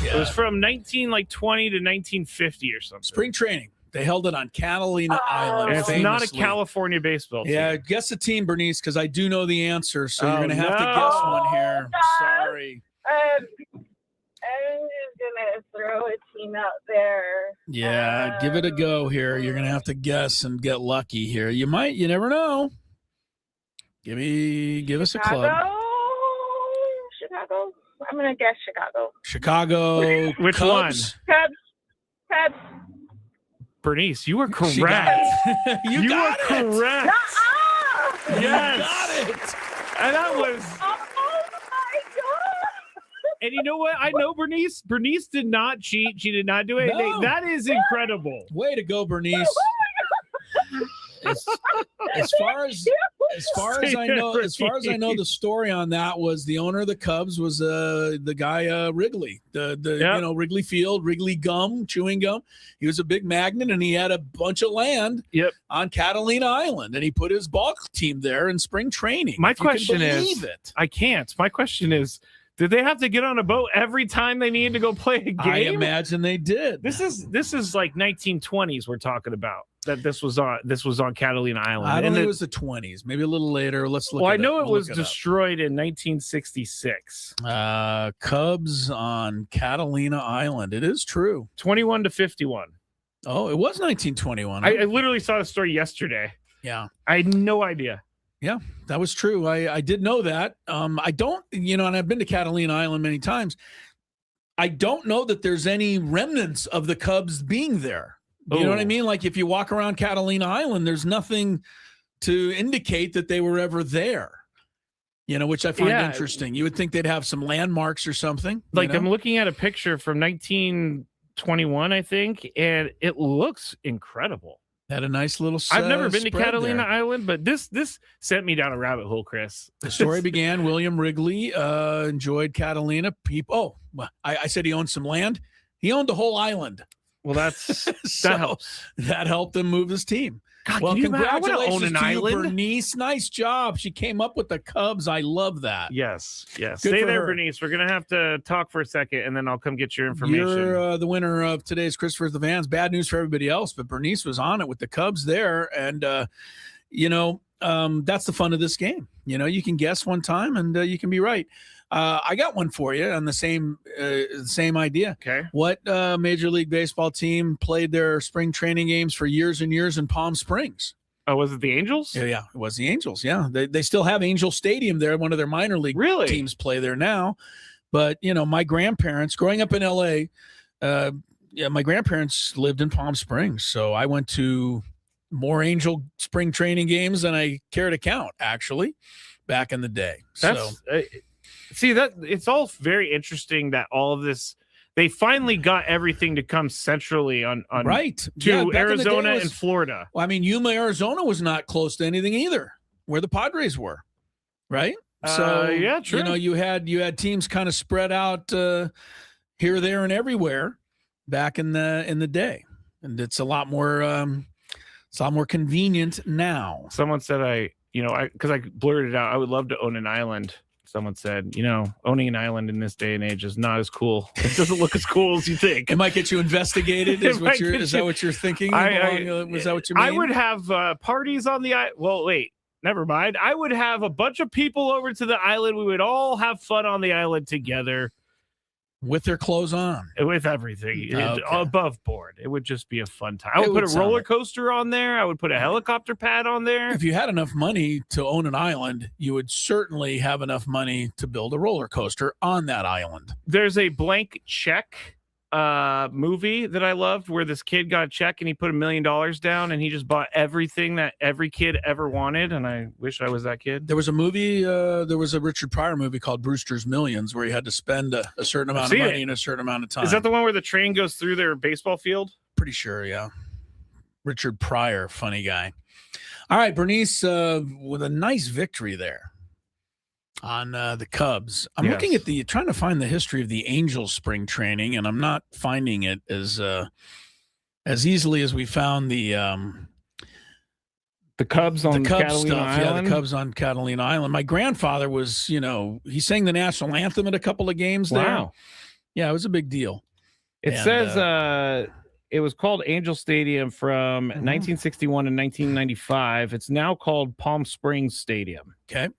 It was from 1920 to 1950 or something. Spring training. They held it on Catalina Island. And it's not a California baseball team. Yeah, guess the team, Bernice, because I do know the answer. So you're going to have to guess one here. Sorry. I'm just gonna throw a team out there. Yeah, give it a go here. You're going to have to guess and get lucky here. You never know. Give us a club. Chicago. I'm gonna guess Chicago. Chicago. Which Cubs? one? Cubs. Bernice, you were correct. You were correct. Yes. You got it. And that was. Oh my God. And you know what? I know Bernice. Bernice did not cheat. She did not do anything. No. That is incredible. Way to go, Bernice. As far as I know, the story on that was the owner of the Cubs was the guy Wrigley, Wrigley Field, Wrigley gum, chewing gum. He was a big magnate, and he had a bunch of land on Catalina Island, and he put his ball team there in spring training. My question is, I can't. My question is, did they have to get on a boat every time they needed to go play a game? I imagine they did. This is like 1920s we're talking about. That this was on Catalina Island. I don't think it was the 20s, maybe a little later. Let's look. Well, I know it was destroyed in 1966. Cubs on Catalina Island. It is true. 21-51. Oh, it was 1921. I literally saw the story yesterday. Yeah, I had no idea. Yeah, that was true. I did know that. I don't, and I've been to Catalina Island many times. I don't know that there's any remnants of the Cubs being there. You know what I mean? Like if you walk around Catalina Island, there's nothing to indicate that they were ever there, which I find interesting. You would think they'd have some landmarks or something. Like I'm looking at a picture from 1921, I think, and it looks incredible. Had a nice little I've never been to Catalina there. Island, but this sent me down a rabbit hole, Chris. The story began, William Wrigley enjoyed Catalina. I said he owned some land. He owned the whole island. Well, that helps. That helped him move his team. God, well, congratulations own an to island? you, Bernice. Nice job. She came up with the Cubs. I love that. Yes. Good Stay for there, her. Bernice. We're going to have to talk for a second, and then I'll come get your information. You're the winner of today's Christopher the Vans. Bad news for everybody else, but Bernice was on it with the Cubs there. And, that's the fun of this game. You can guess one time, and you can be right. I got one for you on the same idea. Okay. What Major League Baseball team played their spring training games for years and years in Palm Springs? Oh, was it the Angels? Yeah, it was the Angels. Yeah, they still have Angel Stadium there. One of their minor league teams play there now. But my grandparents, growing up in L.A., my grandparents lived in Palm Springs, so I went to more Angel spring training games than I care to count. Actually, back in the day. See that it's all very interesting that all of this they finally got everything to come centrally on right to Arizona and Florida. Well, I mean, Yuma, Arizona was not close to anything either, where the Padres were, right? So yeah, true. You had teams kind of spread out here, there, and everywhere back in the day. and it's a lot more convenient now. Someone said because I blurted out, I would love to own an island. Someone said, owning an island in this day and age is not as cool. It doesn't look as cool as you think. It might get you investigated. Is that what you're thinking? Was that what you mean? I would have parties on the island. Well, wait, never mind. I would have a bunch of people over to the island. We would all have fun on the island together. With their clothes on. With everything. Okay. Above board. It would just be a fun time. I would put a roller coaster on there. I would put a helicopter pad on there. If you had enough money to own an island, you would certainly have enough money to build a roller coaster on that island. There's a Blank Check movie that I loved where this kid got a check and he put $1 million down and he just bought everything that every kid ever wanted. And I wish I was that kid. There was a movie, there was a Richard Pryor movie called Brewster's Millions where he had to spend a certain amount of money in a certain amount of time. Is that the one where the train goes through their baseball field? Pretty sure, yeah. Richard Pryor, funny guy. All right, Bernice, with a nice victory there on the Cubs. I'm looking at trying to find the history of the Angels spring training, and I'm not finding it as easily as we found the Cubs on Catalina Island. Yeah, the Cubs on Catalina Island. My grandfather was, he sang the national anthem at a couple of games there. Wow. Yeah, it was a big deal. It says it was called Angel Stadium from 1961 and 1995. It's now called Palm Springs Stadium. Okay.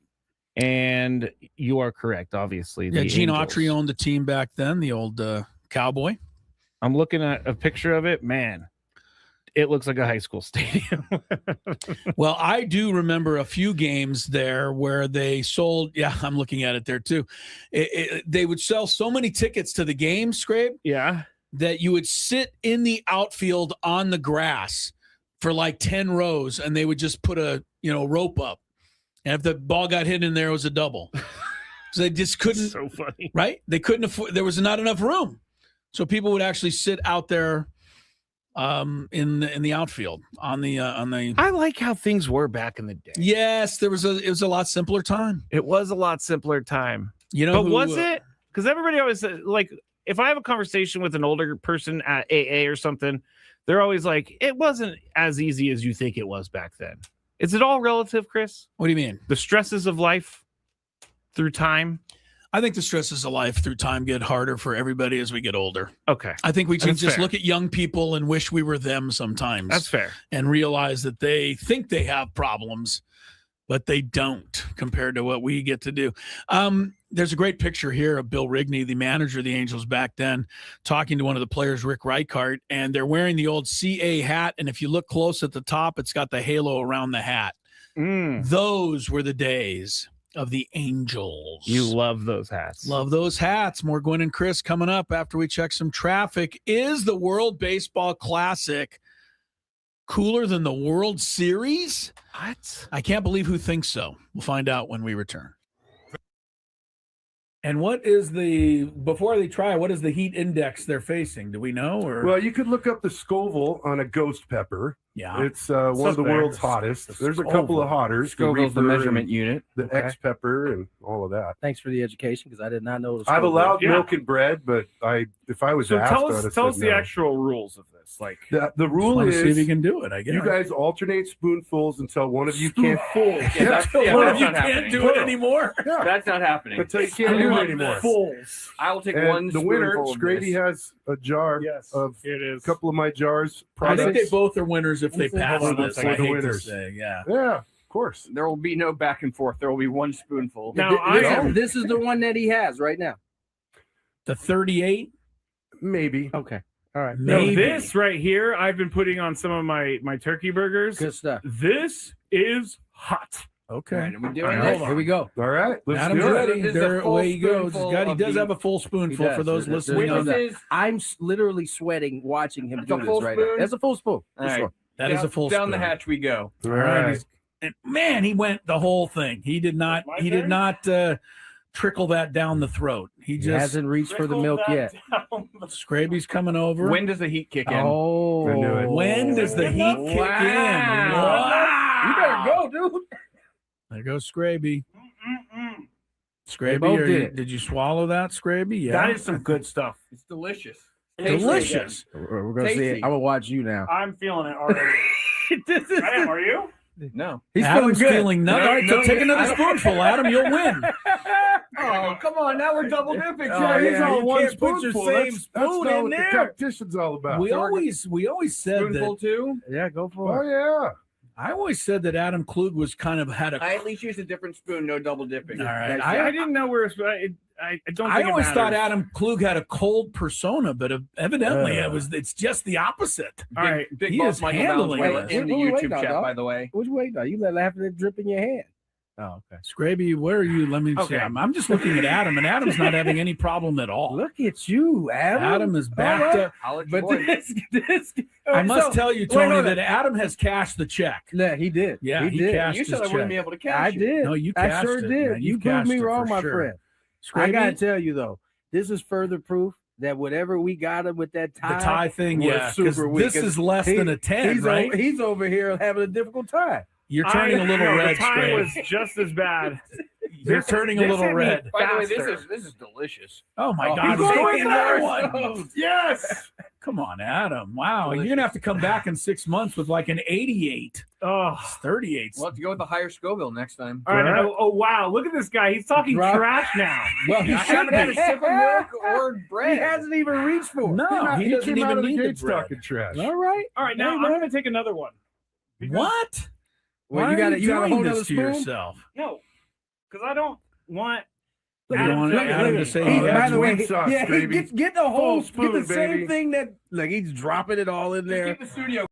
And you are correct, obviously. Yeah, Gene Autry owned the team back then, the old Cowboy. I'm looking at a picture of it. Man, it looks like a high school stadium. Well, I do remember a few games there where they sold. Yeah, I'm looking at it there too. They would sell so many tickets to the game, Skrabe. Yeah. That you would sit in the outfield on the grass for like 10 rows and they would just put a rope up. And if the ball got hit in there, it was a double. So they just couldn't. So funny, right? They couldn't afford. There was not enough room, so people would actually sit out there, in the outfield on the. I like how things were back in the day. Yes, it was a lot simpler time. It was a lot simpler time. But was it? Because everybody always says, like, if I have a conversation with an older person at AA or something, they're always like, it wasn't as easy as you think it was back then. Is it all relative, Chris? What do you mean? The stresses of life through time? I think the stresses of life through time get harder for everybody as we get older. Okay. I think we can just fair. look at young people and wish we were them sometimes. That's fair. And realize that they think they have problems, but they don't compared to what we get to do. There's a great picture here of Bill Rigney, the manager of the Angels back then, talking to one of the players, Rick Reichart, and they're wearing the old CA hat. And if you look close at the top, it's got the halo around the hat. Those were the days of the Angels. You love those hats. Love those hats. More Gwynn and Chris coming up after we check some traffic. Is the World Baseball Classic cooler than the World Series? What? I can't believe who thinks so. We'll find out when we return. And what is before they try, what is the heat index they're facing? Do we know? Or Well, you could look up the Scoville on a ghost pepper. Yeah. It's one of the world's hottest. There's a couple of hotters. Scoville's the measurement unit. The X pepper and all of that. Thanks for the education, because I did not know. I've allowed milk and bread, but if I was asked, tell us the actual rules of this. Like the rule is, see if you can do it. I guess you guys alternate spoonfuls until one of you can't. One of you can't do it anymore. Yeah. That's not happening. Until you can't do it anymore. I will take And one. The winner, spoonful of Skraby, this. has a jar of a couple of my jars. I think they both are winners if they pass this. I hate to winners. say, yeah. Yeah, of course. There will be no back and forth. There will be one spoonful. Now, this is the one that he has right now. The 38? Maybe. Okay. All right. Now, this right here, I've been putting on some of my turkey burgers. Good stuff. This is hot. Okay. All right, are we doing All right, this? here we go. All right. Let's Adam's do ready. it. There, away he goes. spoonful He of does the- have a full spoonful He does. for those There's- listening. there's on no that. doubt. I'm literally sweating watching him That's a do full this right now. spoon? That's a full spoon. All right. That is a full down the spoon. hatch we go. All All right. right. And man, he went the whole thing. He did not. He did not trickle that down the throat. He He just hasn't reached for the milk yet. Skraby's coming over. When does the heat kick in? Oh, I knew it. When does the heat kick in? Wow. you better go, dude. There goes Skraby. They Skraby, both did it. did you swallow that, Skraby? Yeah. That is some good stuff. It's delicious. Delicious. We're gonna see Tasty. it. I'm gonna watch you now. I'm feeling it already. I am. Are you? No. He's Adam's feeling good. feeling nothing. All right, so take another spoonful, Adam. You'll win. Oh, come on. Now we're double dipping. Oh, He's yeah, all you one can't put your spoonful. same That's spoon not in what the there. competition's all about. We always said Spoonful that. too? Yeah, go for Oh it. yeah. I always said that Adam Klug was kind of had a. I at least used a different spoon, no double dipping. All right. That's I it. didn't know where I don't. I Think always it thought matters. Adam Klug had a cold persona, but evidently it's just the opposite. All right. Big He boss is Michael handling Valenzuela it. in the Wait, YouTube no, chat, dog. by the way. What you waiting on? You let laughing at drip in your hand. Oh, okay. Scraby, where are you? Let me see. Okay. I'm just looking at Adam, and Adam's not having any problem at all. Look at you, Adam. Adam is backed up. I'll let you But boys. this I must tell you, Tony, hold on. that Adam has cashed the check. Yeah, he did. Yeah, he he did. cashed You said his I wouldn't check. be able to catch I you. did. No, you I cashed sure it, did. man. You proved cashed me it wrong, for my sure. friend. Scraby, I gotta tell you though, this is further proof that whatever we got him with that the tie, tie thing, was yeah, because super weak. this is less than a 10, he's right? He's over here having a difficult time. You're turning a little no, red, The time Scraby. was just as bad. You're turning a This little hit me red. By the way, faster. this is delicious. Oh my Oh, God! he's Go going with for another it. one. Yes. Come on, Adam. Wow, you're gonna have to come back in 6 months with like an 88. Oh. It's 38. We'll have to go with the higher Scoville next time. All right. Oh, wow. Look at this guy. He's talking Drop- trash now. Well, he I should haven't had a be. sip of milk or bread. He hasn't even reached for it. No, he doesn't came out even of the need the gates bread. talking trash. All right. All right. Now Hey, I'm man. going to take another one. What? Well, Why you are got to you doing hold this another to spoon. yourself? No, because I don't want. You don't want Adam to say He, he by has the way, wing sauce, yeah, he baby. get the whole Full spoon, get the same baby. thing that like he's dropping it all in there. Keep the studio.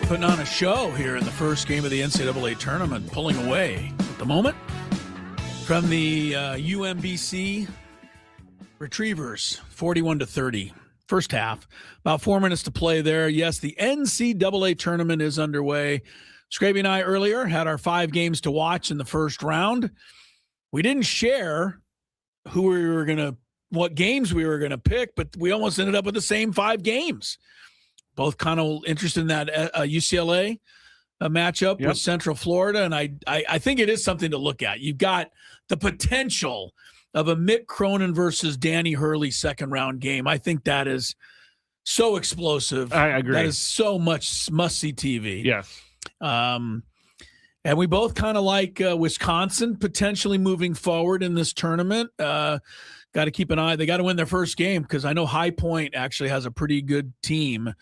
Putting on a show here in the first game of the NCAA tournament, pulling away at the moment from the UMBC Retrievers, 41-30. First half, about 4 minutes to play there. Yes, the NCAA tournament is underway. Skraby and I earlier had our 5 games to watch in the first round. We didn't share what games we were going to pick, but we almost ended up with the same 5 games. Both kind of interested in that UCLA matchup with Central Florida, and I think it is something to look at. You've got the potential of a Mick Cronin versus Danny Hurley second-round game. I think that is so explosive. I agree. That is so much must-see TV. Yes. And we both kind of like Wisconsin potentially moving forward in this tournament. Got to keep an eye. They got to win their first game because I know High Point actually has a pretty good team.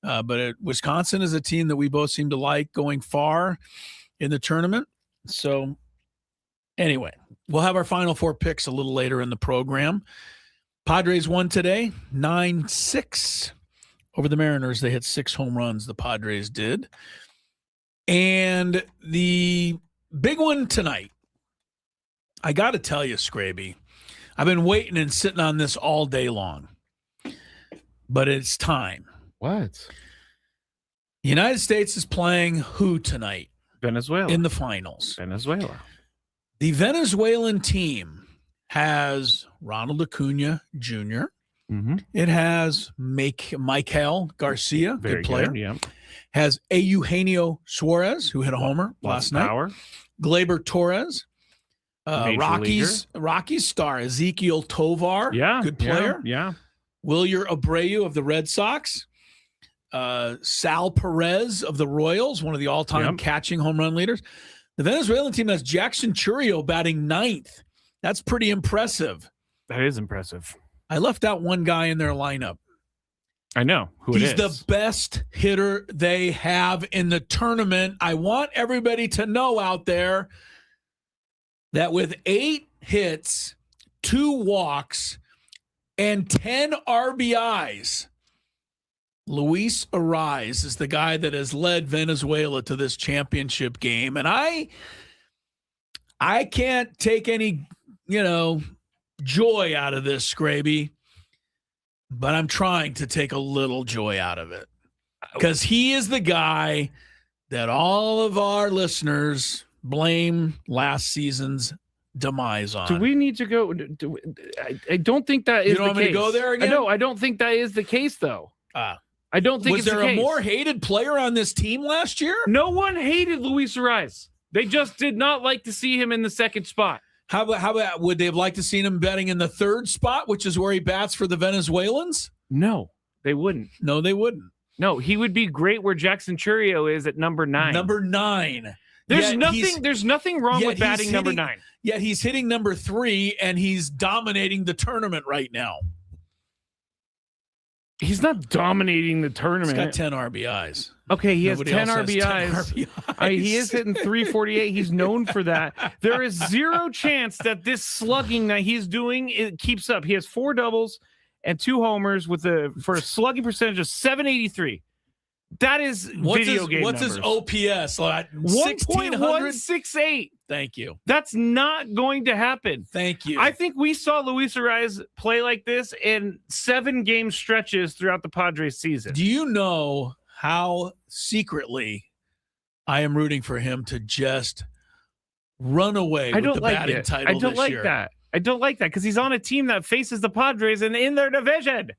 But Wisconsin is a team that we both seem to like going far in the tournament. So anyway, we'll have our Final Four picks a little later in the program. Padres won today, 9-6 over the Mariners. They hit 6 home runs, the Padres did. And the big one tonight, I got to tell you, Skraby, I've been waiting and sitting on this all day long, but it's time. What? The United States is playing who tonight? Venezuela. In the finals. Venezuela. The Venezuelan team has Ronald Acuna Jr. Mm-hmm. It has Michael Garcia, Very good player. Good, yeah. Has Eugenio Suarez, who hit a homer last night. Power. Gleyber Torres. Rockies star Ezekiel Tovar, good player. Yeah. Wilyer Abreu of the Red Sox. Sal Perez of the Royals, one of the all-time catching home run leaders. The Venezuelan team has Jackson Chourio batting 9th. That's pretty impressive. That is impressive. I left out one guy in their lineup. I know who it is. He's the best hitter they have in the tournament. I want everybody to know out there that with 8 hits, 2 walks, and 10 RBIs, Luis Ariz is the guy that has led Venezuela to this championship game. And I can't take any, joy out of this, Skraby, but I'm trying to take a little joy out of it because he is the guy that all of our listeners blame last season's demise on. Do we need to go? I don't think that is you don't the want me case. to go there again? No, I don't think that is the case, though. I don't think was it's there the a case. more hated player on this team last year? No one hated Luis Ariz. They just did not like to see him in the second spot. How about would they have liked to seen him batting in the 3rd spot, which is where he bats for the Venezuelans? No, they wouldn't. No, they wouldn't. No, he would be great where Jackson Chourio is at number 9. Number 9. There's nothing wrong with batting number 9. Yeah, he's hitting number 3, and he's dominating the tournament right now. He's not dominating the tournament. He's got 10 RBIs. Okay, he Nobody has 10 else RBIs. has 10 RBIs. He is hitting 348. He's known for that. There is zero chance that this slugging that he's doing it keeps up. He has 4 doubles and 2 homers for a slugging percentage of 783. That is video game What's numbers. His OPS? Like 1.168. Thank you. That's not going to happen. Thank you. I think we saw Luis Ariz play like this in 7-game stretches throughout the Padres season. Do you know how secretly I am rooting for him to just run away with the batting title this year? I don't like that. I don't like that because he's on a team that faces the Padres and in their division.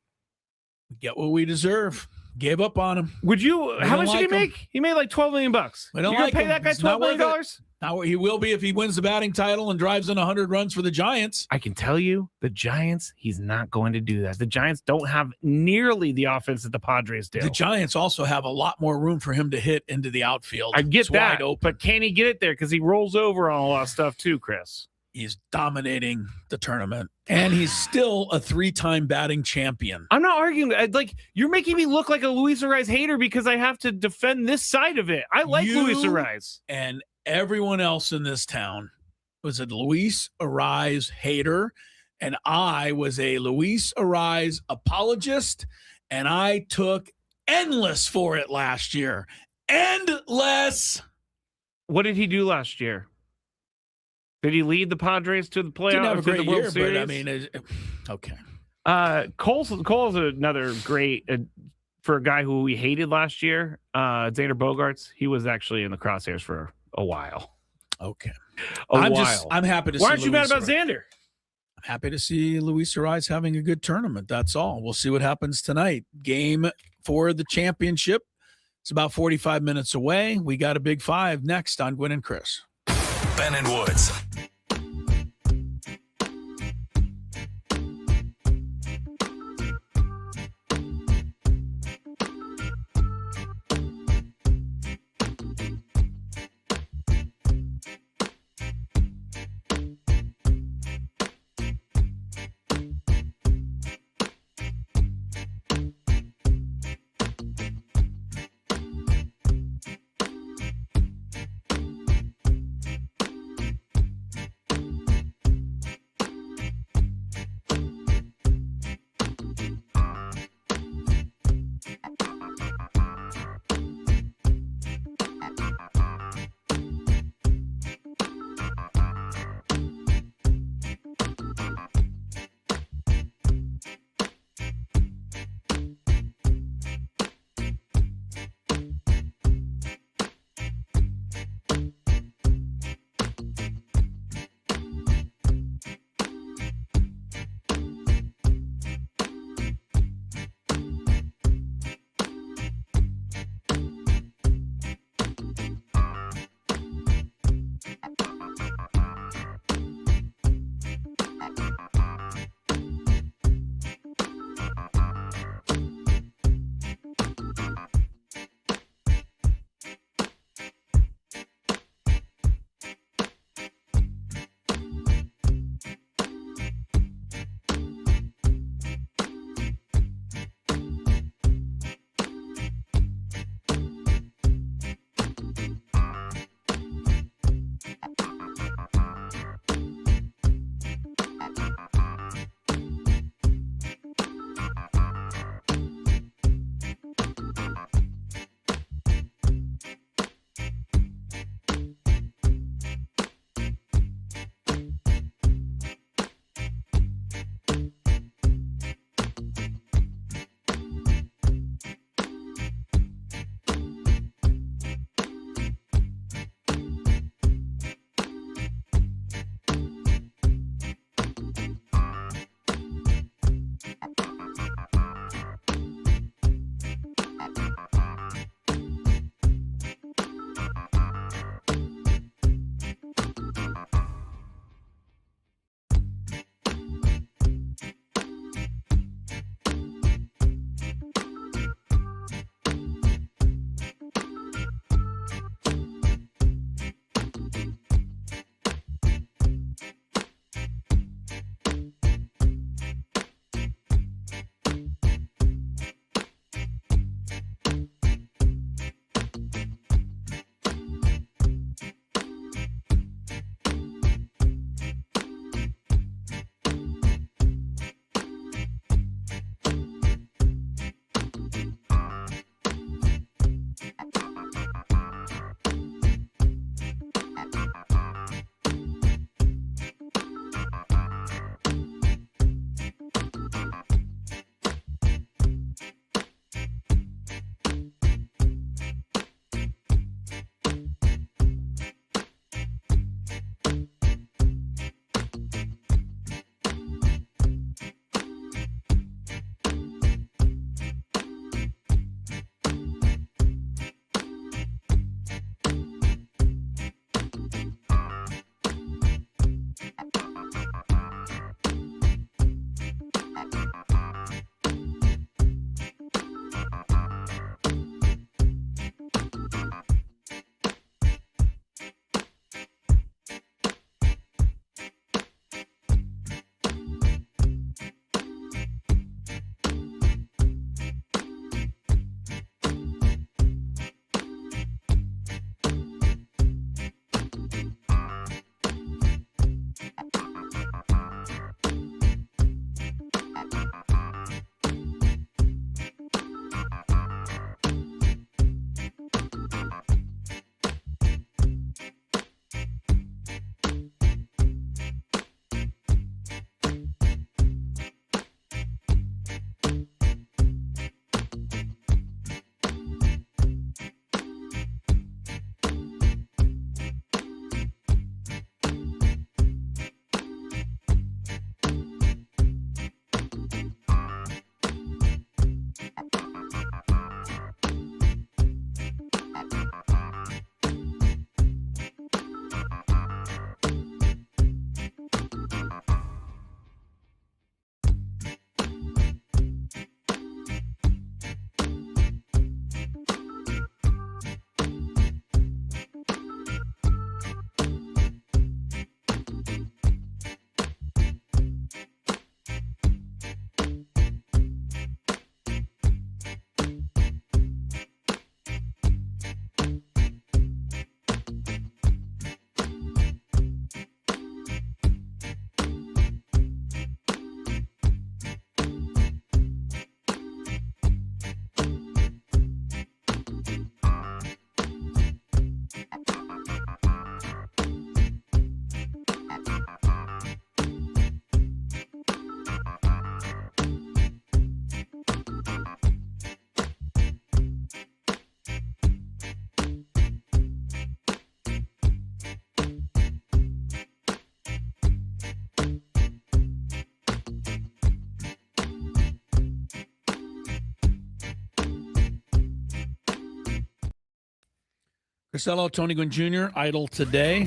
We get what we deserve. Gave up on him. Would you? How much did he make? He made like $12 million. We don't You're like gonna pay him. that guy It's $12 not million? worth it. Now he will be if he wins the batting title and drives in 100 runs for the Giants. I can tell you, the Giants, he's not going to do that. The Giants don't have nearly the offense that the Padres do. The Giants also have a lot more room for him to hit into the outfield. I get It's that, wide open. but can he get it there? Because he rolls over on a lot of stuff too, Chris. He's dominating the tournament, and he's still a 3-time batting champion. I'm not arguing. Like, you're making me look like a Luis Ariz hater because I have to defend this side of it. I like Luis Ariz. And everyone else in this town was a Luis Ariz hater, and I was a Luis Ariz apologist, and I took endless for it last year. Endless. What did he do last year? Did he lead the Padres to the playoffs? Didn't have a great the World year, Series? but I mean, okay. Cole's another great for a guy who we hated last year. Xander Bogaerts. He was actually in the crosshairs for a while. Okay. I'm happy to see. Why aren't you mad about Xander? I'm happy to see Luis Ariz having a good tournament. That's all. We'll see what happens tonight. Game for the championship. It's about 45 minutes away. We got a Big 5 next on Gwynn and Chris. Ben and Woods. Marcelo, Tony Gwynn Jr., Idol today.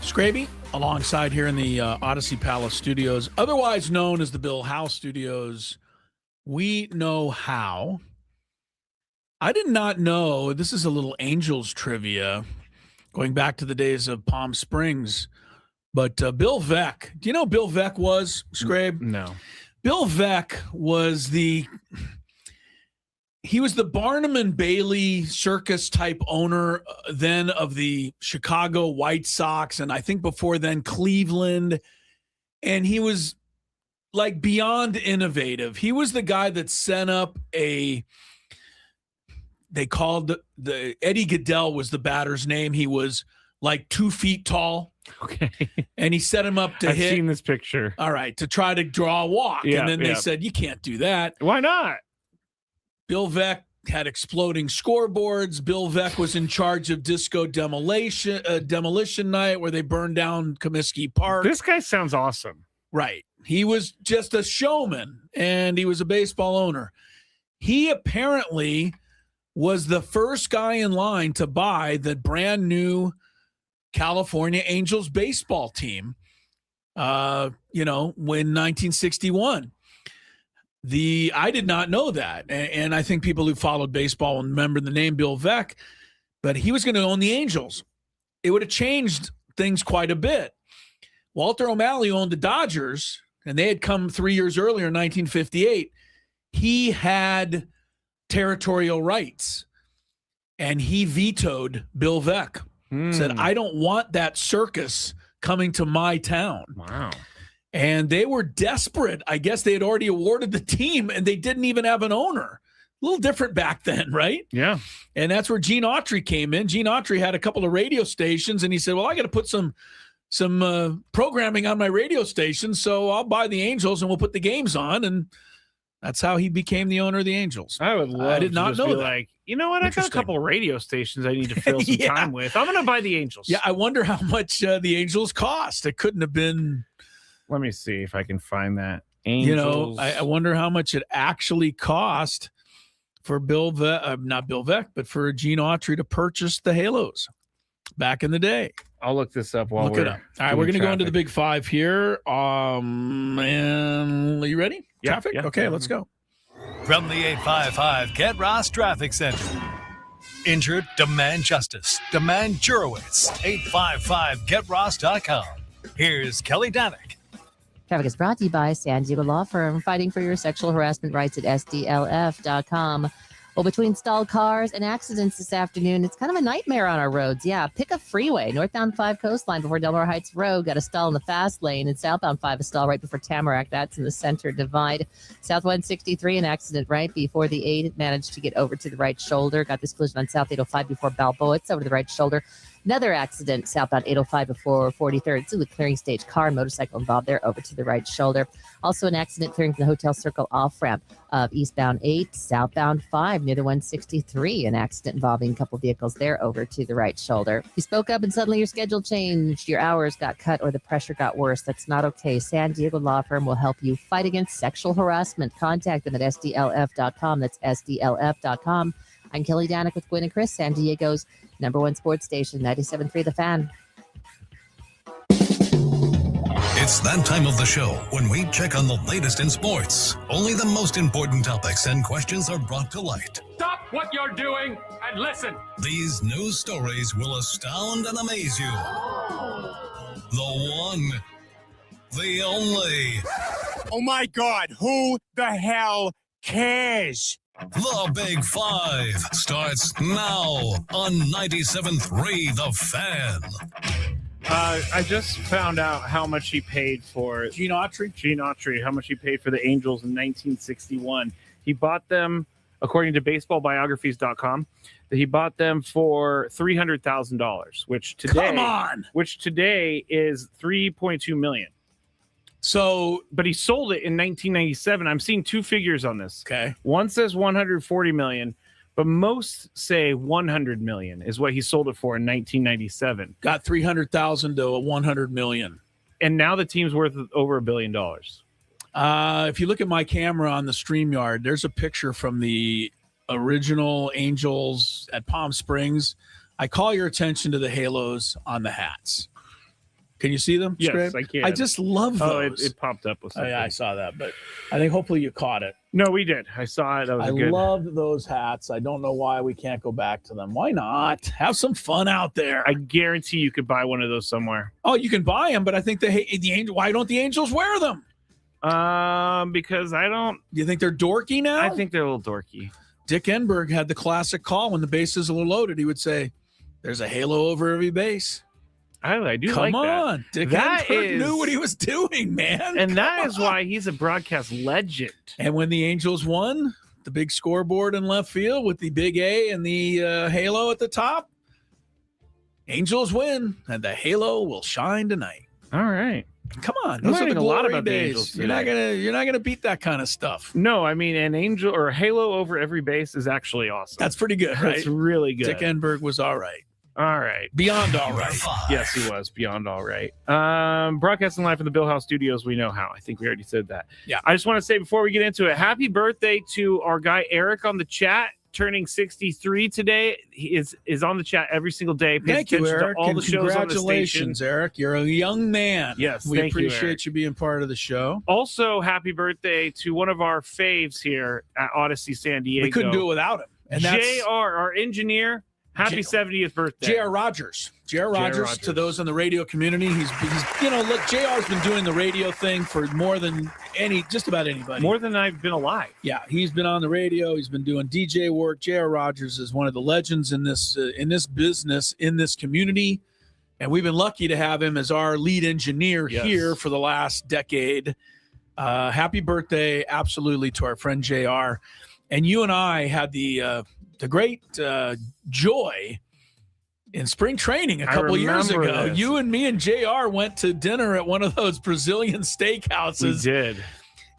Skraby, alongside here in the Odyssey Palace Studios, otherwise known as the Bill Howe Studios. We know how. I did not know, this is a little Angels trivia, going back to the days of Palm Springs, but Bill Veeck, do you know who Bill Veeck was, Skrabe? No. Bill Veeck was he was the Barnum and Bailey circus type owner then of the Chicago White Sox, and I think before then Cleveland, and he was like beyond innovative. He was the guy that sent up they called the Eddie Goodell was the batter's name. He was like 2 feet tall. Okay. And he set him up to I've hit. seen this picture. All right, to try to draw a walk. Yeah, and then they said, you can't do that. Why not? Bill Veeck had exploding scoreboards. Bill Veeck was in charge of Disco Demolition Night, where they burned down Comiskey Park. This guy sounds awesome. Right. He was just a showman, and he was a baseball owner. He apparently was the first guy in line to buy the brand new California Angels baseball team, when 1961. I did not know that. And I think people who followed baseball remember the name Bill Veeck, but he was going to own the Angels. It would have changed things quite a bit. Walter O'Malley owned the Dodgers, and they had come 3 years earlier in 1958. He had territorial rights, and he vetoed Bill Veeck. Said, I don't want that circus coming to my town. Wow. And they were desperate. I guess they had already awarded the team, and they didn't even have an owner. A little different back then, right? Yeah. And that's where Gene Autry came in. Gene Autry had a couple of radio stations, and he said, well, I got to put some programming on my radio station, so I'll buy the Angels, and we'll put the games on. And that's how he became the owner of the Angels. I would love I did not to know be that. like, you know what? I got a couple of radio stations I need to fill some time with. I'm going to buy the Angels. Yeah, I wonder how much the Angels cost. It couldn't have been. Let me see if I can find that. Angels. I wonder how much it actually cost for not Bill Veeck, but for Gene Autry to purchase the Halos back in the day. I'll look this up while Look it up. All right, we're going to go into the Big Five here. And are you ready? Yeah, Traffic? yeah. Okay, let's go. From the 855 Get Ross Traffic Center. Injured? Demand justice. Demand Jurowitz. 855GetRoss.com. Here's Kelly Danick. Traffic is brought to you by San Diego Law Firm, fighting for your sexual harassment rights at SDLF.com. Well, between stalled cars and accidents this afternoon, it's kind of a nightmare on our roads. Yeah, pick a freeway. Northbound 5 Coastline before Delmar Heights Road got a stall in the fast lane, and southbound 5 a stall right before Tamarack. That's in the center divide. South 163, an accident right before the 8 managed to get over to the right shoulder. Got this collision on South 805 before Balboa. It's over to the right shoulder. Another accident southbound 805 before 43rd. So the clearing stage car and motorcycle involved there over to the right shoulder. Also an accident clearing from the Hotel Circle off ramp of eastbound 8, southbound 5 near the 163. An accident involving a couple vehicles there over to the right shoulder. You spoke up and suddenly your schedule changed, your hours got cut, or the pressure got worse. That's not okay. San Diego Law Firm will help you fight against sexual harassment. Contact them at SDLF.com. That's SDLF.com. I'm Kelly Danick with Gwynn and Chris, San Diego's #1 sports station, 97.3 The Fan. It's that time of the show when we check on the latest in sports. Only the most important topics and questions are brought to light. Stop what you're doing and listen. These news stories will astound and amaze you. The one, the only. Oh my God, who the hell cares? The Big Five starts now on 97.3 The Fan. I just found out how much he paid for Gene Autry, how much he paid for the Angels in 1961. He bought them, according to baseballbiographies.com, he bought them for $300,000, which today is $3.2 million. So, but he sold it in 1997. I'm seeing two figures on this. Okay. One says 140 million, but most say 100 million is what he sold it for in 1997. Got 300,000 to 100 million. And now the team's worth over $1 billion. If you look at my camera on the StreamYard, there's a picture from the original Angels at Palm Springs, I call your attention to the halos on the hats. Can you see them? Yes, Skrabe? I can. I just love those. It popped up with something. Yeah, I saw that, but I think hopefully you caught it. No, we did. I saw it. That was I good. loved those hats. I don't know why we can't go back to them. Why not? Have some fun out there. I guarantee you could buy one of those somewhere. Oh, you can buy them, but I think the Angel. Why don't the Angels wear them? Because I don't. You think they're dorky now? I think they're a little dorky. Dick Enberg had the classic call when the bases were loaded. He would say, "There's a halo over every base." I do Come like on, that. Dick That Enberg knew what he was doing, man. And that is why he's a broadcast legend. And when the Angels won, the big scoreboard in left field with the big A and the halo at the top, Angels win, and the halo will shine tonight. All right. Come on, I'm those are the learning a lot glory about the days. Angels You're not today. gonna beat that kind of stuff. No, I mean an angel or a halo over every base is actually awesome. That's pretty good, right? That's really good. Dick Enberg was all right. All right. Beyond all right. Yes, he was beyond all right. Broadcasting live from the Bill House Studios. We know how. I think we already said that. Yeah. I just want to say before we get into it, happy birthday to our guy Eric on the chat, turning 63 today. He is on the chat every single day. Pays Thank you, attention to Eric. all and the shows on the station. congratulations, Eric. You're a young man. Yes, we thank you, appreciate Eric. you being part of the show. Also, happy birthday to one of our faves here at Odyssey San Diego. We couldn't do it without him. And that's JR, our engineer. Happy 70th birthday. J.R. Rogers. J.R. Rogers, to those in the radio community. He's look, J.R.'s been doing the radio thing for more than just about anybody. More than I've been alive. Yeah, he's been on the radio. He's been doing DJ work. J.R. Rogers is one of the legends in this business, in this community. And we've been lucky to have him as our lead engineer here for the last decade. Happy birthday, absolutely, to our friend J.R. And you and I had the great joy in spring training a couple years ago. This. You and me and JR went to dinner at one of those Brazilian steakhouses. We did.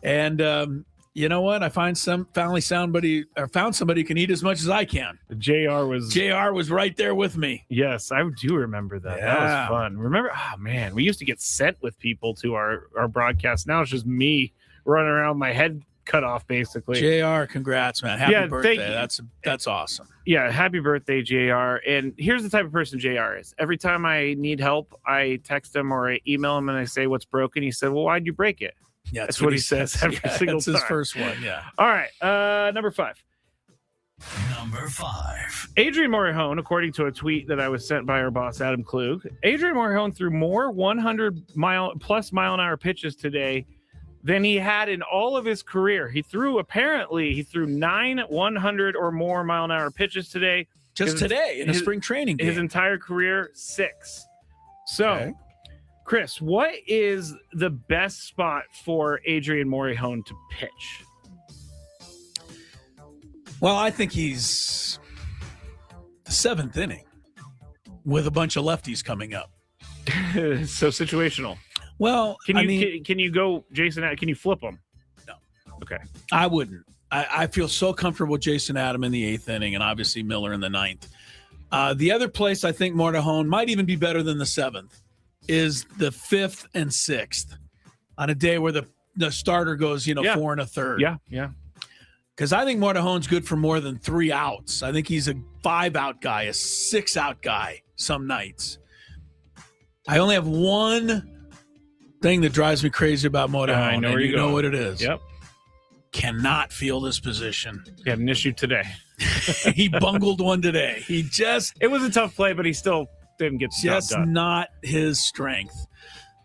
And you know what? I found somebody who can eat as much as I can. JR was right there with me. Yes, I do remember that. Yeah. That was fun. Remember? Oh man, we used to get sent with people to our broadcast. Now it's just me running around with my head cut off basically. JR, congrats, man. Happy birthday. That's awesome. Yeah, happy birthday, JR. And here's the type of person JR is. Every time I need help, I text him or I email him and I say what's broken. He said, "Well, why'd you break it?" Yeah, that's what he says every single time. That's his first one. Yeah. All right. Number 5. Number 5. Adrian Morihone, according to a tweet that I was sent by our boss Adam Klug, Adrian Morihone threw more 100-mile-an-hour pitches today than he had in all of his career. He threw 9 100 or more mile-an-hour pitches today. Today in a spring training game. His entire career, 6. So, okay. Chris, what is the best spot for Adrian Morihone to pitch? Well, I think he's the 7th inning with a bunch of lefties coming up. So situational. Well, can you go, Jason? Can you flip them? No. Okay. I wouldn't. I feel so comfortable with Jason Adam in the 8th inning and obviously Miller in the 9th. The other place I think Morihone might even be better than the 7th is the 5th and 6th on a day where the starter goes, 4 1/3. Yeah. Because I think Mortihone's good for more than 3 outs. I think he's a 5-out guy, a 6-out guy some nights. I only have one thing that drives me crazy about Morihone. I know where you know what it is. Yep. Cannot field his position. He had an issue today. He bungled one today. It was a tough play, but he still didn't get the job just done. Not his strength.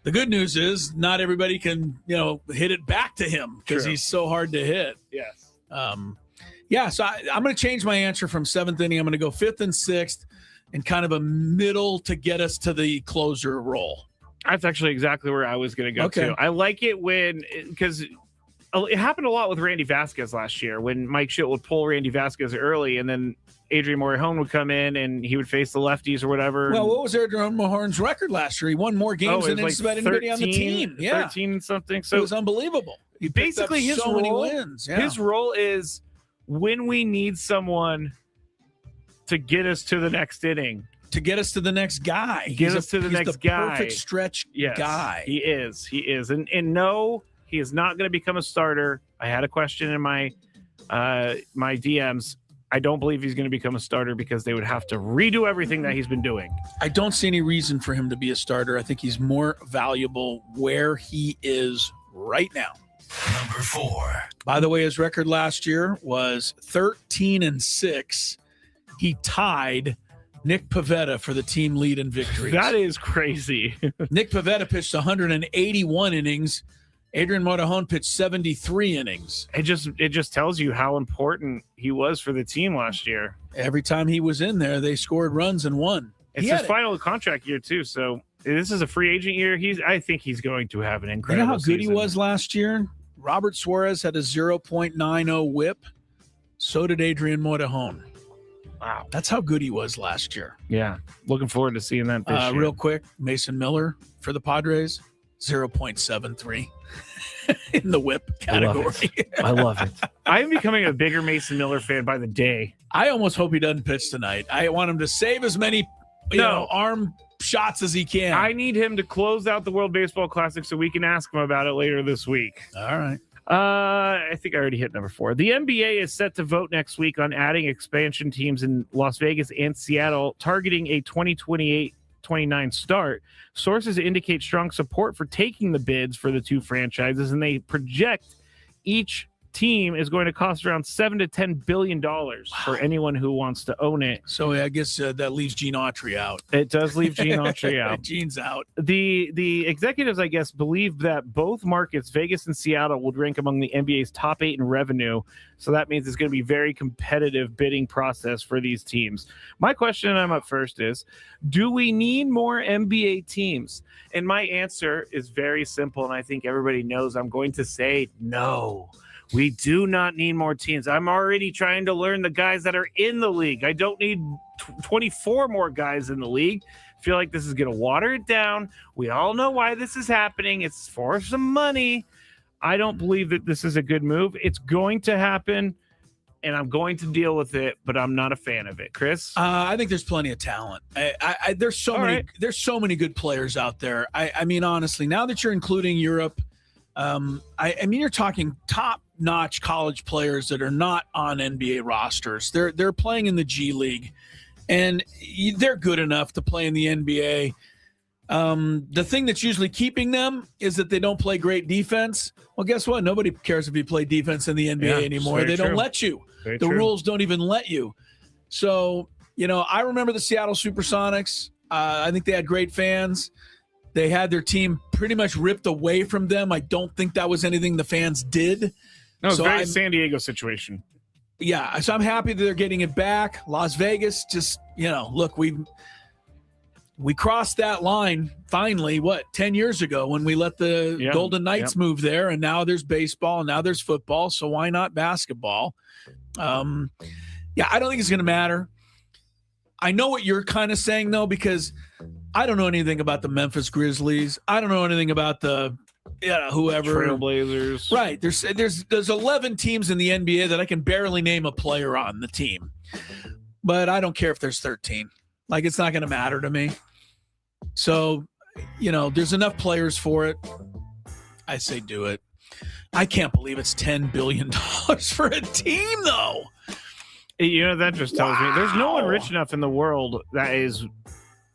The good news is not everybody can, hit it back to him because he's so hard to hit. Yes. So I'm going to change my answer from 7th inning. I'm going to go 5th and 6th and kind of a middle to get us to the closer role. That's actually exactly where I was going to go too. I like it because it happened a lot with Randy Vasquez last year when Mike Schilt would pull Randy Vasquez early and then Adrian Morihone would come in and he would face the lefties or whatever. Well, what was Adrian Morihone's record last year? He won more games than just about anybody on the team. Yeah, 13 and something. So it was unbelievable. He basically his so role, many wins. Yeah. His role is when we need someone to get us to the next inning. To get us to the next guy. Get us to the next guy. Perfect stretch guy. He is. And no, he is not going to become a starter. I had a question in my DMs. I don't believe he's going to become a starter because they would have to redo everything that he's been doing. I don't see any reason for him to be a starter. I think he's more valuable where he is right now. Number 4. By the way, his record last year was 13-6. He tied Nick Pivetta for the team lead in victories. That is crazy. Nick Pivetta pitched 181 innings. Adrian Morejon pitched 73 innings. It just tells you how important he was for the team last year. Every time he was in there, they scored runs and won. It's his final contract year too, so this is a free agent year. I think he's going to have an incredible You know how good season. he was last year? Robert Suarez had a 0.90 whip. So did Adrian Morejon. Wow. That's how good he was last year. Yeah. Looking forward to seeing that this year. Real quick, Mason Miller for the Padres, 0.73 in the whip category. I love it. I'm becoming a bigger Mason Miller fan by the day. I almost hope he doesn't pitch tonight. I want him to save as many arm shots as he can. I need him to close out the World Baseball Classic so we can ask him about it later this week. All right. I think I already hit number 4. The NBA is set to vote next week on adding expansion teams in Las Vegas and Seattle, targeting a 2028-29 start. Sources indicate strong support for taking the bids for the two franchises, and they project each team is going to cost around $7 to $10 billion for anyone who wants to own it. So I guess that leaves Gene Autry out. It does leave Gene Autry out. Gene's out. The executives, I guess, believe that both markets, Vegas and Seattle, would rank among the NBA's top 8 in revenue. So that means it's going to be a very competitive bidding process for these teams. My question, and I'm up first, is do we need more NBA teams? And my answer is very simple, and I think everybody knows I'm going to say no. We do not need more teams. I'm already trying to learn the guys that are in the league. I don't need 24 more guys in the league. I feel like this is going to water it down. We all know why this is happening. It's for some money. I don't believe that this is a good move. It's going to happen, and I'm going to deal with it, but I'm not a fan of it. Chris? I think there's plenty of talent. There's so many good players out there. I mean, honestly, now that you're including Europe, I mean, you're talking top-notch college players that are not on NBA rosters. They're playing in the G League, and they're good enough to play in the NBA. The thing that's usually keeping them is that they don't play great defense. Well, guess what? Nobody cares if you play defense in the NBA anymore. They don't let you. The rules don't even let you. So, I remember the Seattle Supersonics. I think they had great fans. They had their team pretty much ripped away from them. I don't think that was anything the fans did. No, it's a very San Diego situation. Yeah, so I'm happy that they're getting it back. Las Vegas, just, look, we crossed that line finally, 10 years ago when we let the Golden Knights move there, and now there's baseball, and now there's football, so why not basketball? I don't think it's going to matter. I know what you're kind of saying, though, because I don't know anything about the Memphis Grizzlies. I don't know anything about the whoever Trailblazers. Right. There's 11 teams in the NBA that I can barely name a player on the team. But I don't care if there's 13. Like, it's not going to matter to me. So, there's enough players for it. I say do it. I can't believe it's $10 billion for a team, though. That just tells me there's no one rich enough in the world that is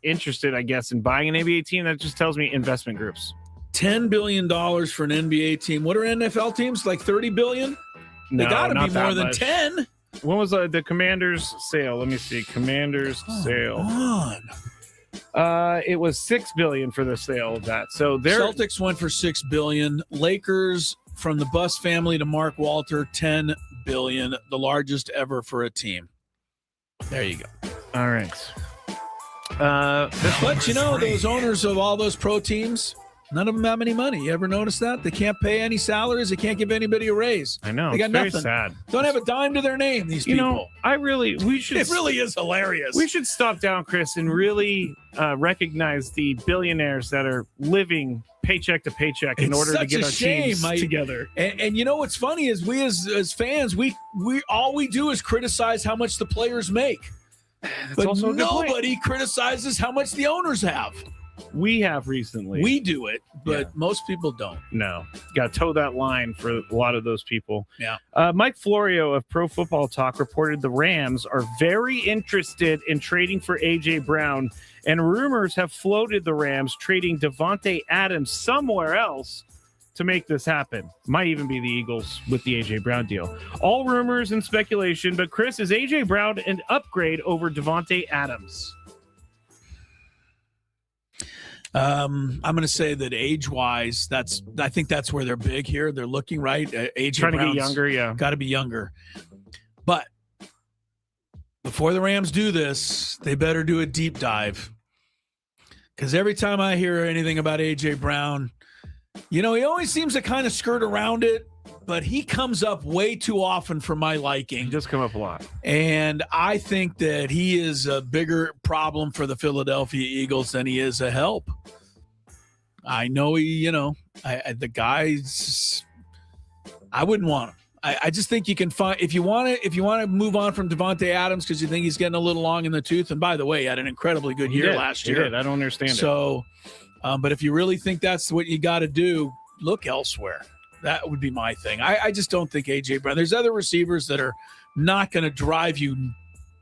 interested, I guess, in buying an NBA team. That just tells me investment groups. $10 billion for an NBA team. What are NFL teams? Like $30 billion? No, they got to be more than much. 10. When was the Commanders sale? Let me see. Commanders sale. It was $6 billion for the sale of that. So Celtics went for $6 billion. Lakers, from the Buss family to Mark Walter, $10 billion, the largest ever for a team. There you go. All right. But those owners of all those pro teams, none of them have any money. You ever notice that? They can't pay any salaries. They can't give anybody a raise. I know. They got it's nothing. Very sad. Don't have a dime to their name, these people. It really is hilarious. We should stop down, Chris, and really recognize the billionaires that are living paycheck to paycheck in order to get our teams together. And you know what's funny is we as fans, we all we do is criticize how much the players make. That's but also a good nobody point. criticizes how much the owners have. We have recently. We do it, but most people don't. No. Got to toe that line for a lot of those people. Yeah. Mike Florio of Pro Football Talk reported the Rams are very interested in trading for A.J. Brown, and rumors have floated the Rams trading Davante Adams somewhere else to make this happen. Might even be the Eagles with the A.J. Brown deal. All rumors and speculation, but Chris, is A.J. Brown an upgrade over Davante Adams? I'm going to say that age-wise, I think that's where they're big here. They're looking right. AJ Trying to Brown's get younger, yeah. Got to be younger. But before the Rams do this, they better do a deep dive. Because every time I hear anything about AJ Brown, he always seems to kind of skirt around it, but he comes up way too often for my liking. He does come up a lot. And I think that he is a bigger problem for the Philadelphia Eagles than he is a help. I know the guys, I wouldn't want him. I just think you can find, if you want to move on from Davante Adams because you think he's getting a little long in the tooth. And by the way, he had an incredibly good year last year. He did. I don't understand it. So, but if you really think that's what you got to do, look elsewhere. That would be my thing. I just don't think A.J. Brown. There's other receivers that are not going to drive you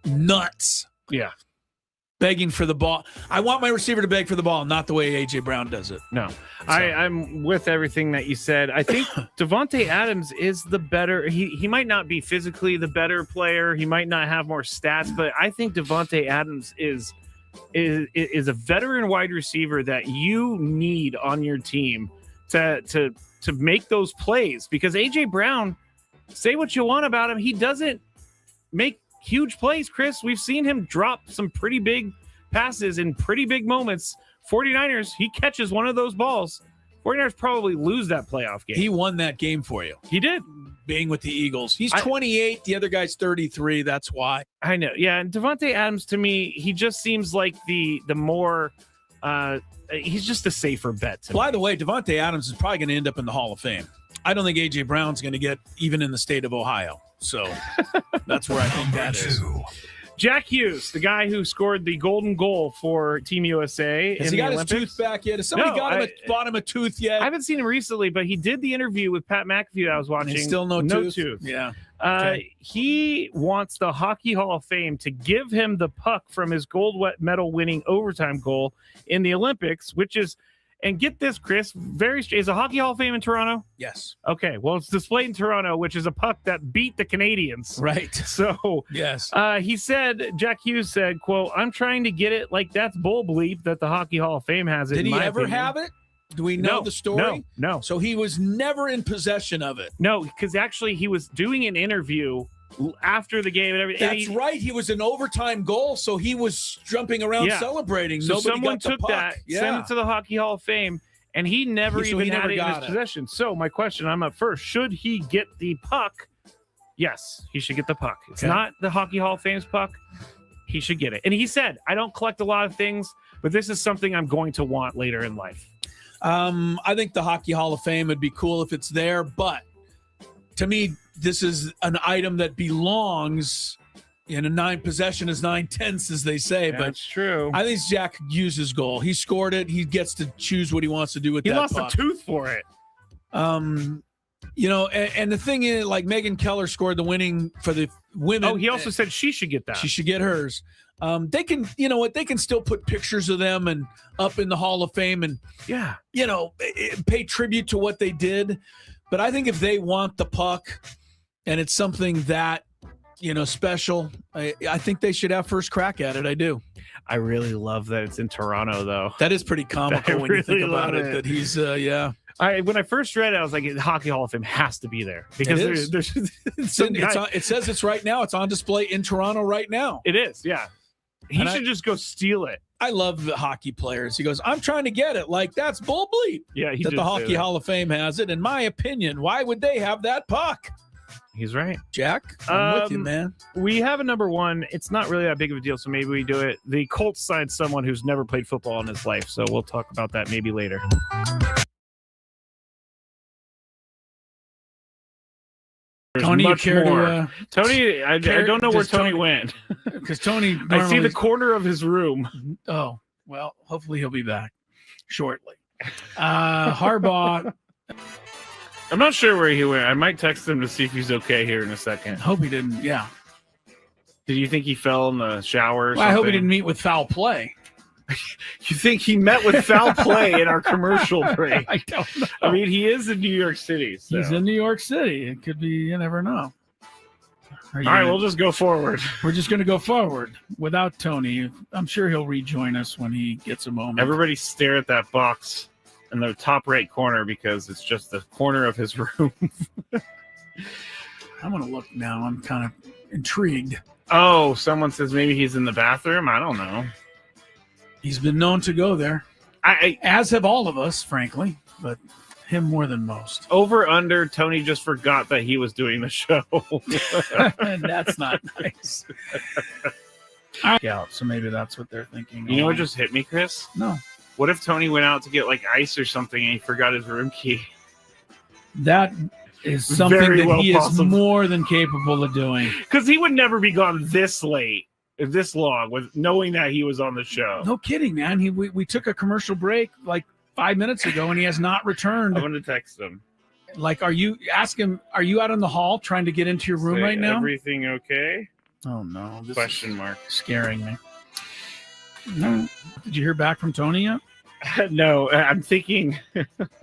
nuts. Yeah. Begging for the ball. I want my receiver to beg for the ball, not the way A.J. Brown does it. No. So. I'm with everything that you said. I think Davante Adams is the better. He might not be physically the better player. He might not have more stats, but I think Davante Adams is a veteran wide receiver that you need on your team to make those plays, because A.J. Brown, say what you want about him, he doesn't make huge plays, Chris. We've seen him drop some pretty big passes in pretty big moments. 49ers, he catches one of those balls. 49ers probably lose that playoff game. He won that game for you. He did. Being with the Eagles. He's 28. The other guy's 33. That's why. I know. Yeah, and Davante Adams, to me, he just seems like the more he's just a safer bet. By the way, Davante Adams is probably going to end up in the Hall of Fame. I don't think A.J. Brown's going to get even in the state of Ohio. So that's where I think that is. Jack Hughes, the guy who scored the golden goal for Team USA. Has he got his tooth back yet? Has somebody bought him a tooth yet? I haven't seen him recently, but he did the interview with Pat McAfee that I was watching. And still no tooth? Yeah. Okay. He wants the Hockey Hall of Fame to give him the puck from his gold medal winning overtime goal in the Olympics, which is, and get this, Chris, is a Hockey Hall of Fame in Toronto? Yes. Okay. Well, it's displayed in Toronto, which is a puck that beat the Canadians. Right. So, yes. Jack Hughes said, quote, "I'm trying to get it like that's bull bleep that the Hockey Hall of Fame has it." Did he ever have it? Do we know the story? No. So he was never in possession of it. No, because actually he was doing an interview after the game and everything. That's right. He was an overtime goal, so he was jumping around celebrating. So Nobody someone got the took puck. that, sent it to the Hockey Hall of Fame, and he never had it in his possession. So my question, I'm up first. Should he get the puck? Yes, he should get the puck. It's not the Hockey Hall of Fame's puck. He should get it. And he said, "I don't collect a lot of things, but this is something I'm going to want later in life." I think the Hockey Hall of Fame would be cool if it's there, but to me, this is an item that belongs in a 9 possession is 9/10, as they say. Yeah, but it's true. I think it's Jack Hughes' goal. He scored it. He gets to choose what he wants to do with that puck. He lost a tooth for it. And the thing is, like, Megan Keller scored the winning for the women. Oh, he also said she should get that. She should get hers. They can, they can still put pictures of them and up in the Hall of Fame and, pay tribute to what they did. But I think if they want the puck and it's something that, special, I think they should have first crack at it. I do. I really love that it's in Toronto, though. That is pretty comical when you think about it. That he's, when I first read it, I was like, the Hockey Hall of Fame has to be there because it says it's right now. It's on display in Toronto right now. It is, yeah. He should just go steal it. I love the hockey players. He goes, "I'm trying to get it." Like, that's bull bleep. Yeah, that the Hockey Hall of Fame has it. In my opinion, why would they have that puck? He's right. Jack, I'm with you, man. We have a number one. It's not really that big of a deal, so maybe we do it. The Colts signed someone who's never played football in his life, so we'll talk about that maybe later. Tony, you care to, Tony, I don't know where Tony went. Because Tony, I see the corner of his room. Oh, well, hopefully he'll be back. shortly. Harbaugh. I'm not sure where he went. I might text him to see if he's okay here in a second. Hope he didn't. Yeah. Did you think he fell in the shower? Well, I hope he didn't meet with foul play. You think he met with foul play in our commercial break? I don't know. I mean, he is in New York City. So. He's in New York City. It could be. You never know. All right, we'll just go forward. We're just going to go forward without Tony. I'm sure he'll rejoin us when he gets a moment. Everybody stare at that box in the top right corner because it's just the corner of his room. I'm going to look now. I'm kind of intrigued. Oh, someone says maybe he's in the bathroom. I don't know. He's been known to go there. As have all of us, frankly, but him more than most. Over, under, Tony just forgot that he was doing the show. That's not nice. Yeah, so maybe that's what they're thinking. You know what just hit me, Chris? No. What if Tony went out to get like ice or something and he forgot his room key? That is something that he is more than capable of doing. Because he would never be gone this late. This long with knowing that he was on the show. No kidding, man. We took a commercial break like 5 minutes ago and he has not returned. I'm going to text him. Like, are you out in the hall trying to get into your room right now? Everything okay? Oh no. Question mark. Scaring me. No. Did you hear back from Tony yet? No, I'm thinking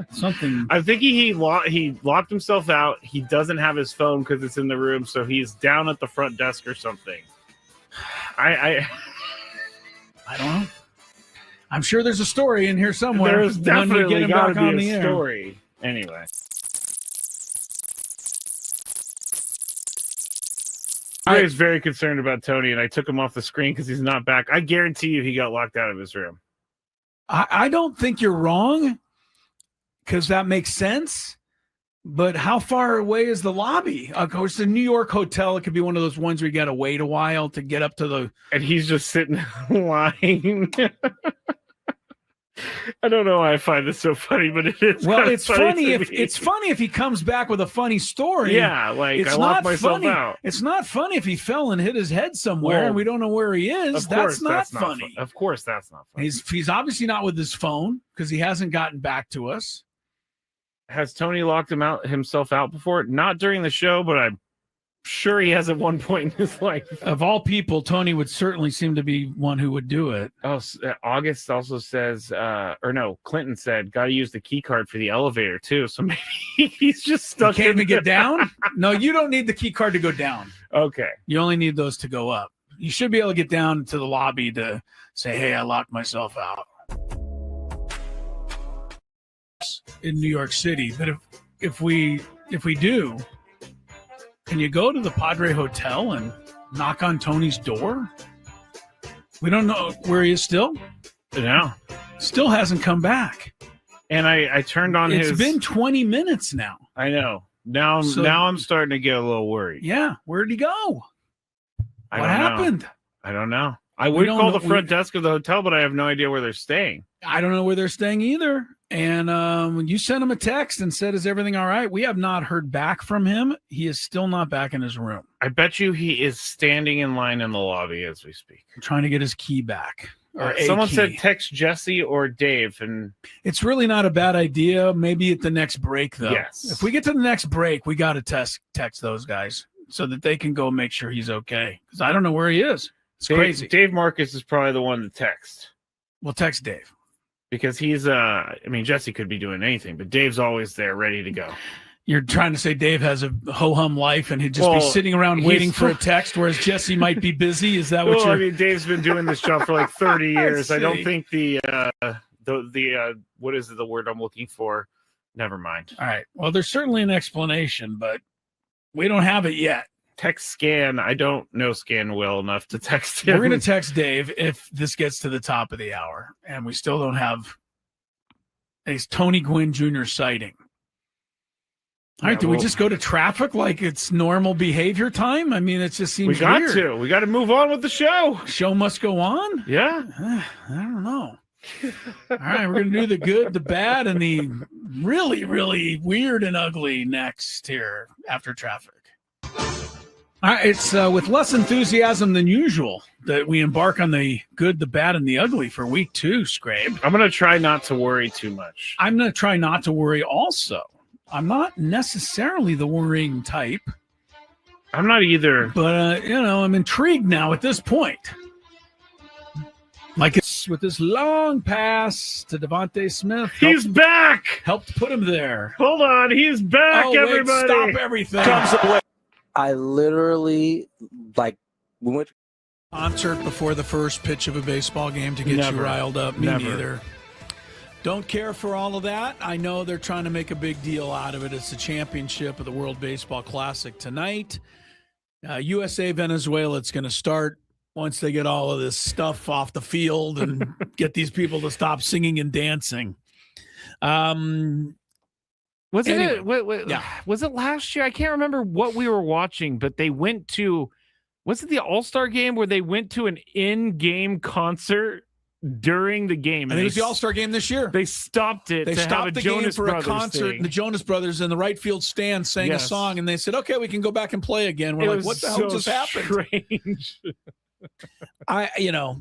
something. I'm thinking he locked himself out. He doesn't have his phone because it's in the room, so he's down at the front desk or something. I don't know. I'm sure there's a story in here somewhere. There's definitely got to be a air. story. Anyway. I was very concerned about Tony, and I took him off the screen because he's not back. I guarantee you he got locked out of his room. I don't think you're wrong because that makes sense. But how far away is the lobby? Of course, the New York hotel, it could be one of those ones where you got to wait a while to get up to the... And he's just sitting in line. I don't know why I find this so funny, but it is. Well, it's funny if he comes back with a funny story. Yeah, like I locked myself out. It's not funny if he fell and hit his head somewhere and we don't know where he is. That's not funny. Of course, that's not funny. He's obviously not with his phone because he hasn't gotten back to us. Has Tony locked himself out before? Not during the show, but I'm sure he has at one point in his life. Of all people, Tony would certainly seem to be one who would do it. Oh, August also says, Clinton said, got to use the key card for the elevator too. So maybe he's just stuck. You can't even get down? No, you don't need the key card to go down. Okay. You only need those to go up. You should be able to get down to the lobby to say, hey, I locked myself out. In New York City, but if we do, can you go to the Padre Hotel and knock on Tony's door? We don't know where he is still. No, still hasn't come back. And I turned on It's been 20 minutes now. I know. Now I'm starting to get a little worried. Yeah, where'd he go? What happened? I don't know. I would call the front desk of the hotel, but I have no idea where they're staying. I don't know where they're staying either. And when you sent him a text and said, is everything all right? We have not heard back from him. He is still not back in his room. I bet you he is standing in line in the lobby as we speak. I'm trying to get his key back. Someone said text Jesse or Dave. And it's really not a bad idea. Maybe at the next break, though. Yes. If we get to the next break, we got to text those guys so that they can go make sure he's okay. Because I don't know where he is. It's crazy. Dave Marcus is probably the one to text. We'll text Dave. Because he's, Jesse could be doing anything, but Dave's always there ready to go. You're trying to say Dave has a ho-hum life and he'd just be sitting around waiting for a text, whereas Jesse might be busy? Is that what you're... Dave's been doing this job for like 30 years. I don't think the what is the word I'm looking for? Never mind. All right. Well, there's certainly an explanation, but we don't have it yet. Text Scan. I don't know Scan well enough to text him. We're going to text Dave if this gets to the top of the hour and we still don't have a Tony Gwynn Jr. sighting. All right, do we just go to traffic like it's normal behavior time? I mean, it just seems weird. We got to move on with the show. Show must go on? Yeah. I don't know. All right, we're going to do the good, the bad, and the really, really weird and ugly next here after traffic. It's with less enthusiasm than usual that we embark on the good, the bad, and the ugly for week 2, Skrabe. I'm going to try not to worry too much. I'm going to try not to worry also. I'm not necessarily the worrying type. I'm not either. But, I'm intrigued now at this point. Like it's with this long pass to Devontae Smith. He's back! Helped put him there. Hold on. He's back, everybody. Stop everything. I literally, we went concert before the first pitch of a baseball game to get you riled up. Me neither. Don't care for all of that. I know they're trying to make a big deal out of it. It's the championship of the World Baseball Classic tonight. USA Venezuela, it's going to start once they get all of this stuff off the field and get these people to stop singing and dancing. Was it last year? I can't remember what we were watching, but they went to, was it the All-Star game where they went to an in-game concert during the game? I think it was the All-Star game this year. They stopped it. They stopped the game for a concert, and the Jonas Brothers in the right field stand sang a song, and they said, "Okay, we can go back and play again." We're like, "What the hell just happened?" Strange.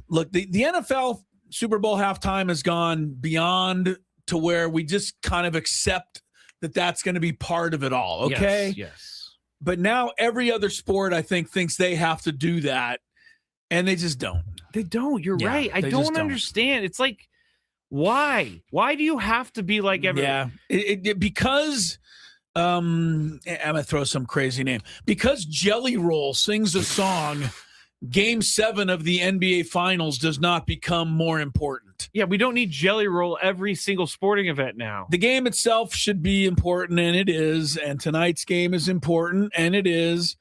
Look, the NFL Super Bowl halftime has gone beyond to where we just kind of accept that that's going to be part of it all. Okay. Yes. But now every other sport, I think, thinks they have to do that, and they just don't. They don't. You're right. I don't understand. It's like, why? Why do you have to be like everyone? Yeah, because I'm gonna throw some crazy name. Because Jelly Roll sings a song, Game 7 of the NBA Finals does not become more important. Yeah, we don't need Jelly Roll every single sporting event now. The game itself should be important, and it is. And tonight's game is important, and it is.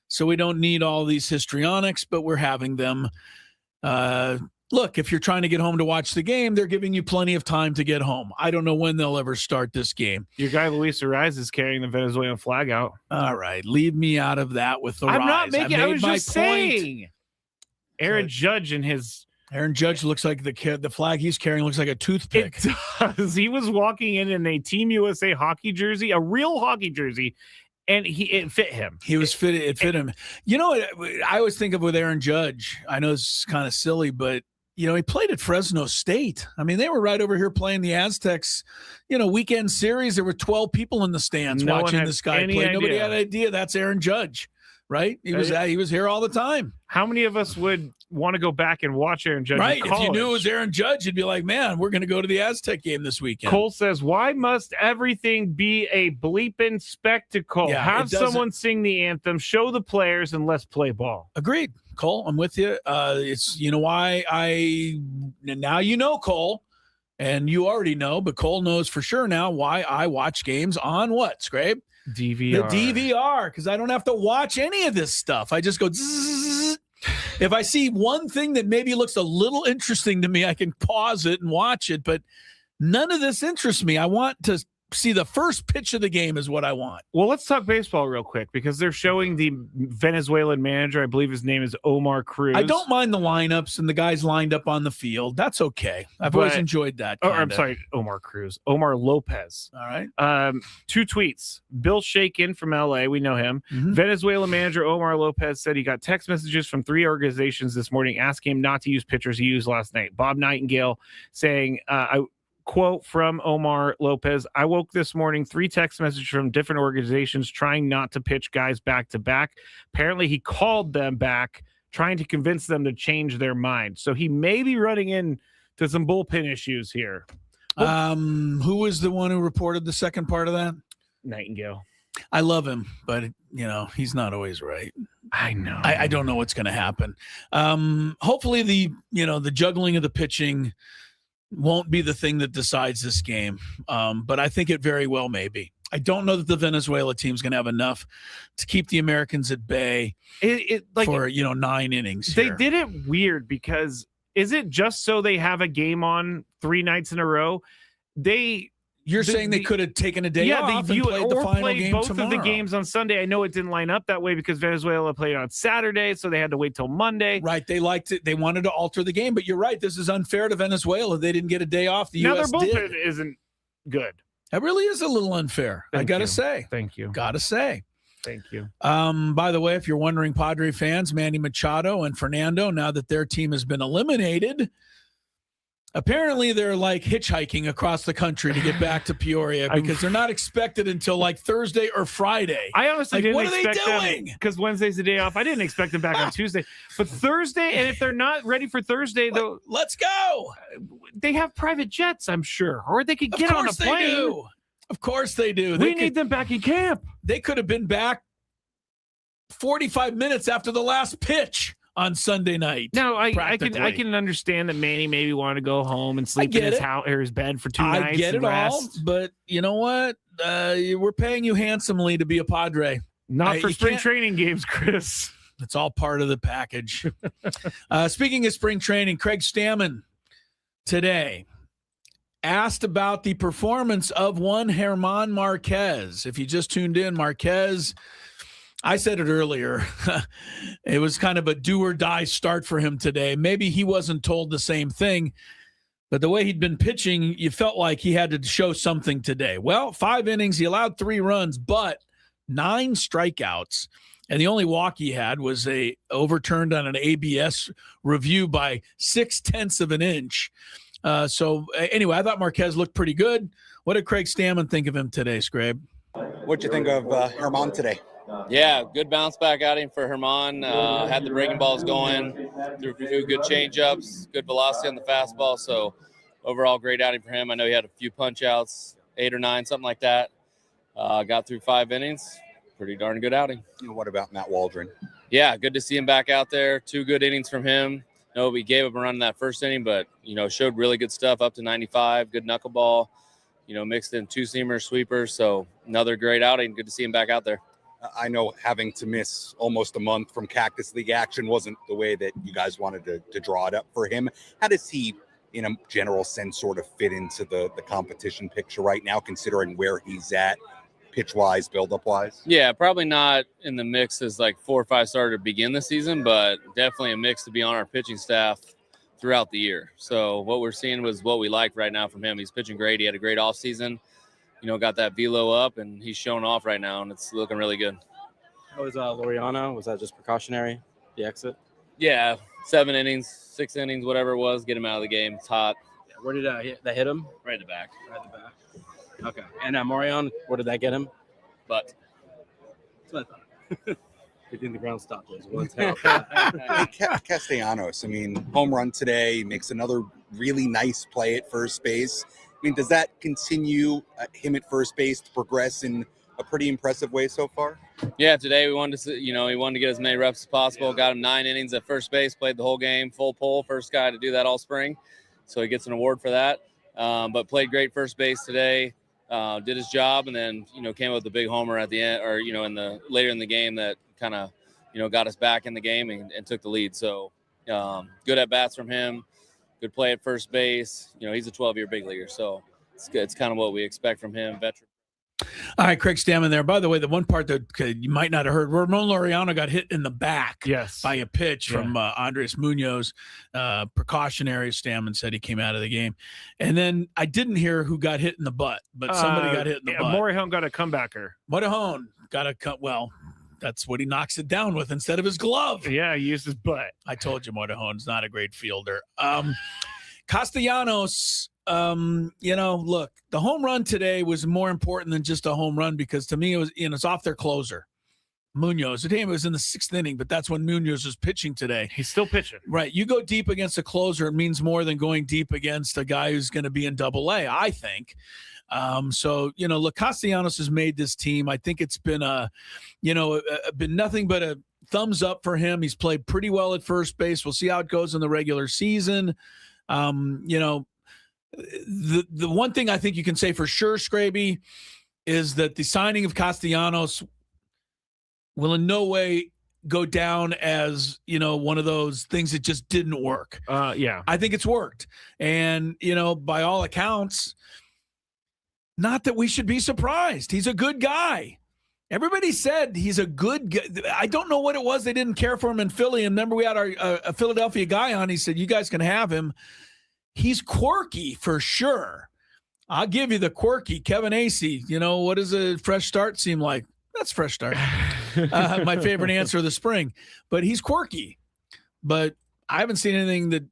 So we don't need all these histrionics, but we're having them. Look, if you're trying to get home to watch the game, they're giving you plenty of time to get home. I don't know when they'll ever start this game. Your guy Luis Ariz is carrying the Venezuelan flag out. All right, leave me out of that with the I'm Rise. not making. I was just saying. Aaron Judge looks like the flag he's carrying looks like a toothpick. It does. He was walking in a Team USA hockey jersey, a real hockey jersey, and it fit him. It fit him. You know what I always think of with Aaron Judge? I know it's kind of silly, but he played at Fresno State. I mean, they were right over here playing the Aztecs, weekend series. There were 12 people in the stands watching this guy play. Nobody had an idea that's Aaron Judge, right? He was here all the time. How many of us would want to go back and watch Aaron Judge? Right. If you knew it was Aaron Judge, you'd be like, man, we're going to go to the Aztec game this weekend. Cole says, why must everything be a bleeping spectacle? Yeah, have someone sing the anthem, show the players, and let's play ball. Agreed. Cole, I'm with you. It's why now Cole, and you already know, but Cole knows for sure now why I watch games on what, Skrabe? DVR. The DVR, because I don't have to watch any of this stuff. I just go zzz. If I see one thing that maybe looks a little interesting to me, I can pause it and watch it, but none of this interests me. I want to see the first pitch of the game is what I want. Well, let's talk baseball real quick because they're showing the Venezuelan manager. I believe his name is Omar Cruz. I don't mind the lineups and the guys lined up on the field. That's okay. I've always enjoyed that. I'm sorry, Omar Cruz. Omar Lopez. All right. 2 tweets. Bill Shakin from LA. We know him. Mm-hmm. Venezuela manager Omar Lopez said he got text messages from 3 organizations this morning asking him not to use pitchers he used last night. Bob Nightingale saying, quote from Omar Lopez, I woke this morning 3 text messages from different organizations trying not to pitch guys back to back. Apparently he called them back, trying to convince them to change their mind. So he may be running into some bullpen issues here. Who was the one who reported the second part of that? Nightingale. I love him, but he's not always right. I know. I don't know what's going to happen. Hopefully the juggling of the pitching won't be the thing that decides this game. But I think it very well may be. I don't know that the Venezuela team's going to have enough to keep the Americans at bay for 9 innings. They did it weird because is it just so they have a game on 3 nights in a row? You're saying they could have taken a day off and played the final game both tomorrow. Of the games on Sunday. I know it didn't line up that way because Venezuela played on Saturday, so they had to wait till Monday. Right. They liked it. They wanted to alter the game, but you're right. This is unfair to Venezuela. They didn't get a day off. The U.S. their bullpen did. Isn't good. That really is a little unfair. I got to say. Thank you. Got to say. Thank you. By the way, if you're wondering, Padre fans, Manny Machado and Fernando, now that their team has been eliminated, apparently they're like hitchhiking across the country to get back to Peoria because they're not expected until like Thursday or Friday. I honestly didn't expect what are they doing? Because Wednesday's the day off. I didn't expect them back on Tuesday. But Thursday, and if they're not ready for Thursday, though, let's go. They have private jets, I'm sure, or they could get on a plane. Of course they do. We need them back in camp. They could have been back 45 minutes after the last pitch on Sunday night. No, I can understand that Manny maybe wanted to go home and sleep in his house or his bed for 2 nights. I get it all, but you know what? We're paying you handsomely to be a Padre. Not for spring training games, Chris. It's all part of the package. Speaking of spring training, Craig Stammen today asked about the performance of one German Marquez. If you just tuned in, Marquez, I said it earlier, it was kind of a do or die start for him today. Maybe he wasn't told the same thing, but the way he'd been pitching, you felt like he had to show something today. Well, 5 innings, he allowed 3 runs, but 9 strikeouts. And the only walk he had was overturned on an ABS review by 0.6 of an inch. So anyway, I thought Marquez looked pretty good. What did Craig Stammen think of him today, Skrabe? What'd you think of German today? Yeah, good bounce back outing for German. Had the breaking balls going, threw 2 good changeups, good velocity on the fastball. So overall, great outing for him. I know he had a few punch outs, 8 or 9, something like that. Got through 5 innings. Pretty darn good outing. What about Matt Waldron? Yeah, good to see him back out there. 2 good innings from him. No, we gave up a run in that first inning, but, showed really good stuff up to 95, good knuckleball, mixed in 2-seamer sweepers. So another great outing. Good to see him back out there. I know having to miss almost a month from Cactus League action wasn't the way that you guys wanted to draw it up for him. How does he, in a general sense, sort of fit into the competition picture right now, considering where he's at pitch-wise, build-up-wise? Yeah, probably not in the mix as like 4 or 5 starter to begin the season, but definitely a mix to be on our pitching staff throughout the year. So what we're seeing was what we like right now from him. He's pitching great. He had a great offseason. Got that velo up, and he's showing off right now, and it's looking really good. How was Laureano? Was that just precautionary, the exit? Yeah, 7 innings, 6 innings, whatever it was, get him out of the game. It's hot. Yeah, where did that hit him? Right in the back. Right in the back. Okay. And Morion, where did that get him? But. That's what I thought. Hitting the ground stop those ones. Castellanos, home run today, makes another really nice play at first base. Does that continue him at first base to progress in a pretty impressive way so far? Yeah, today we wanted to see, he wanted to get as many reps as possible. Got him 9 innings at first base, played the whole game, full pull, first guy to do that all spring. So he gets an award for that. But played great first base today, did his job, and then, came up with a big homer at the end, or, later in the game that kind of, got us back in the game and took the lead. So good at bats from him. Good play at first base. He's a 12-year big leaguer, so it's good. It's kind of what we expect from him, veteran. All right, Craig Stammen there. By the way, the one part that you might not have heard, Ramon Laureano got hit in the back by a pitch from Andres Munoz. Precautionary, Stammen said he came out of the game. And then I didn't hear who got hit in the butt, but somebody got hit in the butt. Morejon got a comebacker. Morejon got a cut. Well, that's what he knocks it down with instead of his glove. Yeah, he used his butt. I told you Morejon's not a great fielder. Castellanos, look, the home run today was more important than just a home run because to me it was, it's off their closer, Munoz. The game was in the 6th inning, but that's when Munoz was pitching today. He's still pitching. Right. You go deep against a closer, it means more than going deep against a guy who's going to be in Double-A, I think. So, look, Castellanos has made this team. I think it's been been nothing but a thumbs up for him. He's played pretty well at first base. We'll see how it goes in the regular season. The one thing I think you can say for sure, Skraby, is that the signing of Castellanos will in no way go down as, one of those things that just didn't work. Yeah. I think it's worked. And, by all accounts, not that we should be surprised. He's a good guy. Everybody said he's a good guy. I don't know what it was. They didn't care for him in Philly. And remember, we had a Philadelphia guy on. He said, you guys can have him. He's quirky for sure. I'll give you the quirky. Kevin Acey, what does a fresh start seem like? that's a fresh start. My favorite answer of the spring. But he's quirky. But I haven't seen anything that,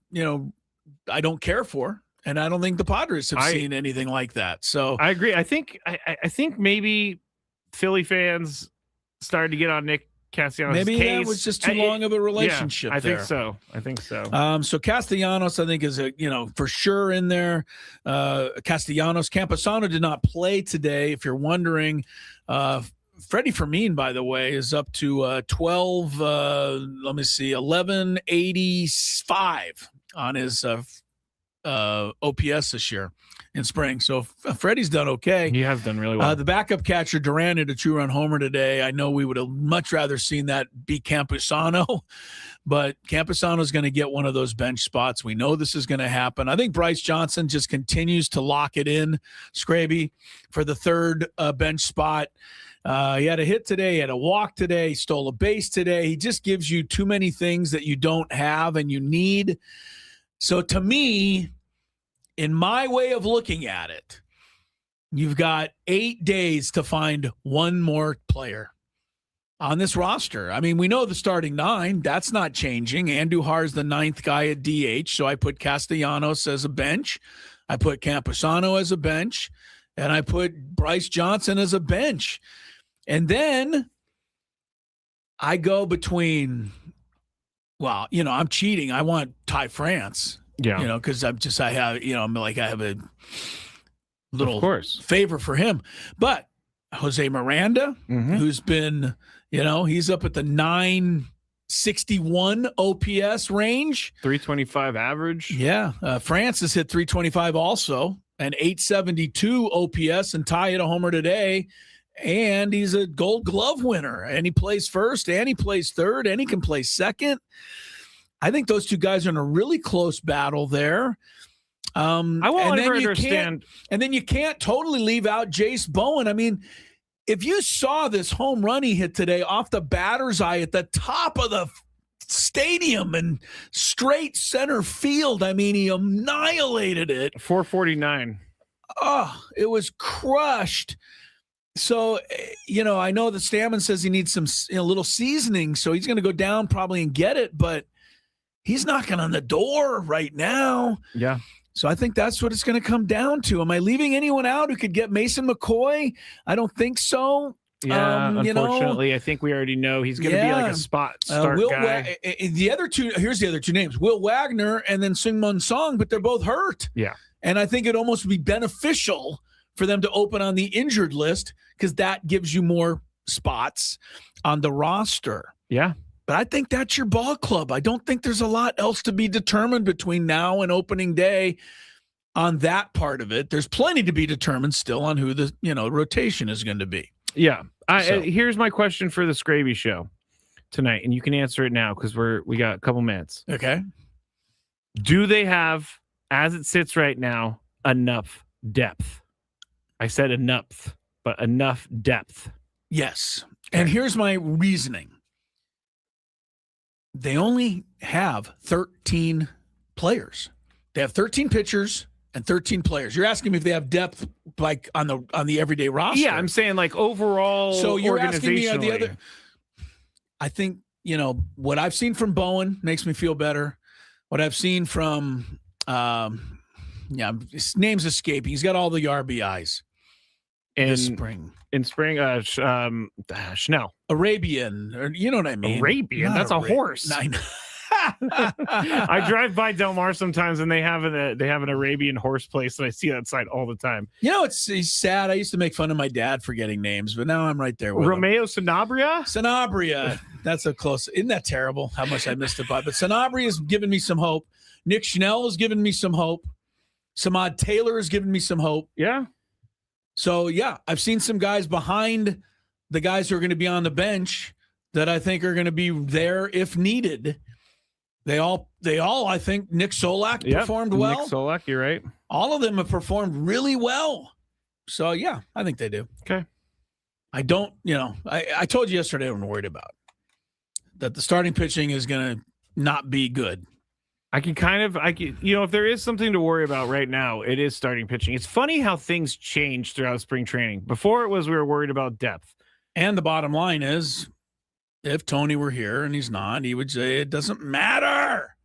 I don't care for. And I don't think the Padres have seen anything like that. So I agree. I think maybe Philly fans started to get on Nick Castellanos' maybe case. that was just too long of a relationship. I there. think so. So Castellanos, I think, is for sure in there. Castellanos, Campusano did not play today. If you're wondering, Freddie Fermin, by the way, is up to 12. 1185 on his OPS this year in spring. So Freddie's done okay. He has done really well. The backup catcher Duran hit a 2-run homer today. I know we would have much rather seen that be Campusano, but Campusano's going to get one of those bench spots. We know this is going to happen. I think Bryce Johnson just continues to lock it in, Skraby, for the third bench spot. He had a hit today, he had a walk today, he stole a base today. He just gives you too many things that you don't have and you need. So to me, in my way of looking at it, you've got 8 days to find one more player on this roster. I mean, we know the starting 9. That's not changing. Andujar's the 9th guy at DH, so I put Castellanos as a bench. I put Campusano as a bench, and I put Bryce Johnson as a bench. And then I go between, I'm cheating. I want Ty France. Yeah. Because I have a little favor for him. But Jose Miranda, who's been, he's up at the 961 OPS range. 325 average. Yeah. France has hit 325 also, and 872 OPS, and Ty hit a homer today. And he's a Gold Glove winner, and he plays first, and he plays third, and he can play second. I think those two guys are in a really close battle there. I won't ever understand. And then you can't totally leave out Jace Bowen. I mean, if you saw this home run he hit today off the batter's eye at the top of the stadium and straight center field, I mean, he annihilated it. 449. Oh, it was crushed. So, I know that Stammen says he needs some little seasoning, so he's going to go down probably and get it, but he's knocking on the door right now. Yeah. So I think that's what it's going to come down to. Am I leaving anyone out who could get Mason McCoy? I don't think so. Yeah, unfortunately, I think we already know he's going to be like a spot start guy. The other two, here's the other two names, Will Wagner and then Seung-Min Song, but they're both hurt. Yeah. And I think it'd almost be beneficial for them to open on the injured list because that gives you more spots on the roster. Yeah. But I think that's your ball club. I don't think there's a lot else to be determined between now and opening day on that part of it. There's plenty to be determined still on who the rotation is going to be. Yeah. Here's my question for the Skraby show tonight, and you can answer it now because we got a couple minutes. Okay. Do they have, as it sits right now, enough depth? I said enough, but enough depth. Yes. And here's my reasoning. They only have 13 players. They have 13 pitchers and 13 players. You're asking me if they have depth like on the everyday roster. Yeah, I'm saying like overall. So you're asking me the other. I think, what I've seen from Bowen makes me feel better. What I've seen from his name's escaping. He's got all the RBIs. In spring, Schnell. Arabian, or you know what I mean? Arabian, that's a horse. I drive by Del Mar sometimes, and they have an Arabian horse place, and I see that sign all the time. It's sad. I used to make fun of my dad for getting names, but now I'm right there with Romeo Sanabria. Sanabria, that's a close. Isn't that terrible? How much I missed it by, but Sanabria has given me some hope. Nick Schnell has given me some hope. Samad Taylor has given me some hope. Yeah. So, yeah, I've seen some guys behind the guys who are going to be on the bench that I think are going to be there if needed. They all, I think, Nick Solak performed well. Nick Solak, you're right. All of them have performed really well. So, yeah, I think they do. Okay. I don't, I told you yesterday what I'm worried about. That the starting pitching is going to not be good. If there is something to worry about right now, it is starting pitching. It's funny how things change throughout spring training. Before it was we were worried about depth. And the bottom line is, if Tony were here and he's not, he would say it doesn't matter.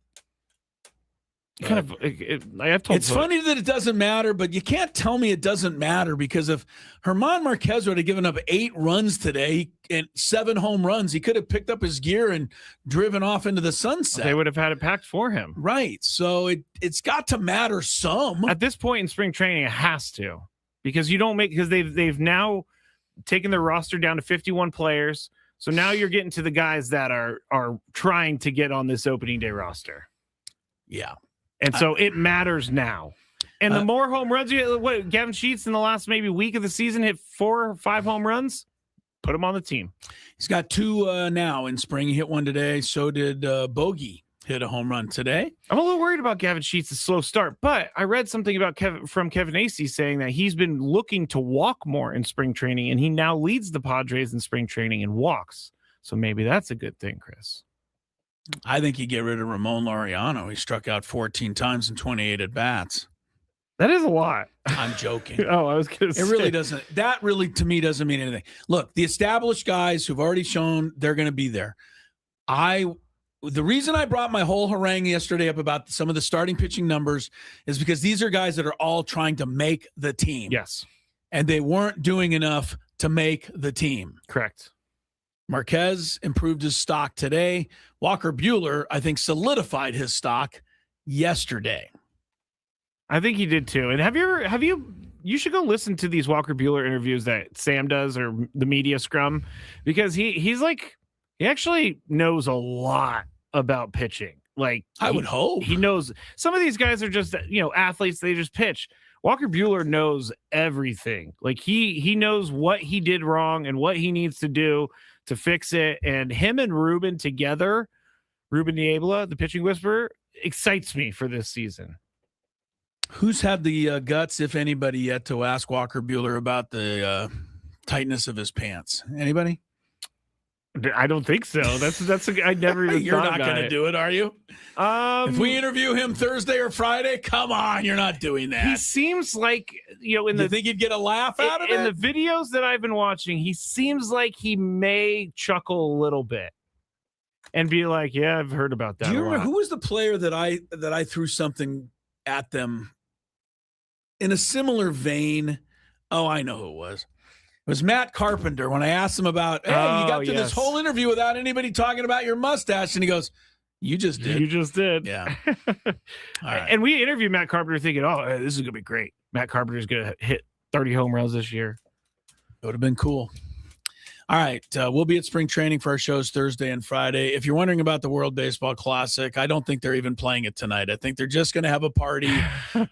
It's funny that it doesn't matter, but you can't tell me it doesn't matter, because if Germán Marquez would have given up 8 runs today and 7 home runs, he could have picked up his gear and driven off into the sunset. They would have had it packed for him. Right. So it's got to matter some. At this point in spring training, it has to, because they've now taken their roster down to 51 players. So now you're getting to the guys that are trying to get on this opening day roster. Yeah. And so it matters now. And the more home runs Gavin Sheets in the last maybe week of the season hit 4 or 5 home runs, put him on the team. He's got 2 now in spring. He hit 1 today. So did Bogey hit a home run today. I'm a little worried about Gavin Sheets' slow start, but I read something about from Kevin Acee saying that he's been looking to walk more in spring training, and he now leads the Padres in spring training in walks. So maybe that's a good thing, Chris. I think you get rid of Ramon Laureano. He struck out 14 times in 28 at-bats. That is a lot. I'm joking. Oh, I was going to say. It really doesn't. That really, to me, doesn't mean anything. Look, the established guys who've already shown they're going to be there. The reason I brought my whole harangue yesterday up about some of the starting pitching numbers is because these are guys that are all trying to make the team. Yes. And they weren't doing enough to make the team. Correct. Marquez improved his stock today. Walker Buehler, I think, solidified his stock yesterday. I think he did too. And you should go listen to these Walker Buehler interviews that Sam does, or the media scrum, because he actually knows a lot about pitching. Like, I would hope he knows. Some of these guys are just, athletes. They just pitch. Walker Buehler knows everything. Like he knows what he did wrong and what he needs to do to fix it. And him and Ruben together, Ruben Niebla, the pitching whisperer, excites me for this season. Who's had the guts, if anybody, yet to ask Walker Buehler about the tightness of his pants? Anybody? I don't think so. I never even You're thought not going to do it, are you? If we interview him Thursday or Friday, come on, you're not doing that. He seems like, you think he'd get a laugh out of it? In the videos that I've been watching, he seems like he may chuckle a little bit and be like, yeah, I've heard about that. Do you remember who was the player that I threw something at them in a similar vein? Oh, I know who it was. It was Matt Carpenter when I asked him about, hey, you got to this whole interview without anybody talking about your mustache. And he goes, you just did. You just did. Yeah. All right. And we interviewed Matt Carpenter thinking, this is going to be great. Matt Carpenter's going to hit 30 home runs this year. It would have been cool. All right. We'll be at spring training for our shows Thursday and Friday. If you're wondering about the World Baseball Classic, I don't think they're even playing it tonight. I think they're just going to have a party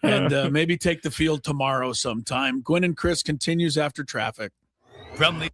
and maybe take the field tomorrow sometime. Gwynn and Chris continues after traffic. From the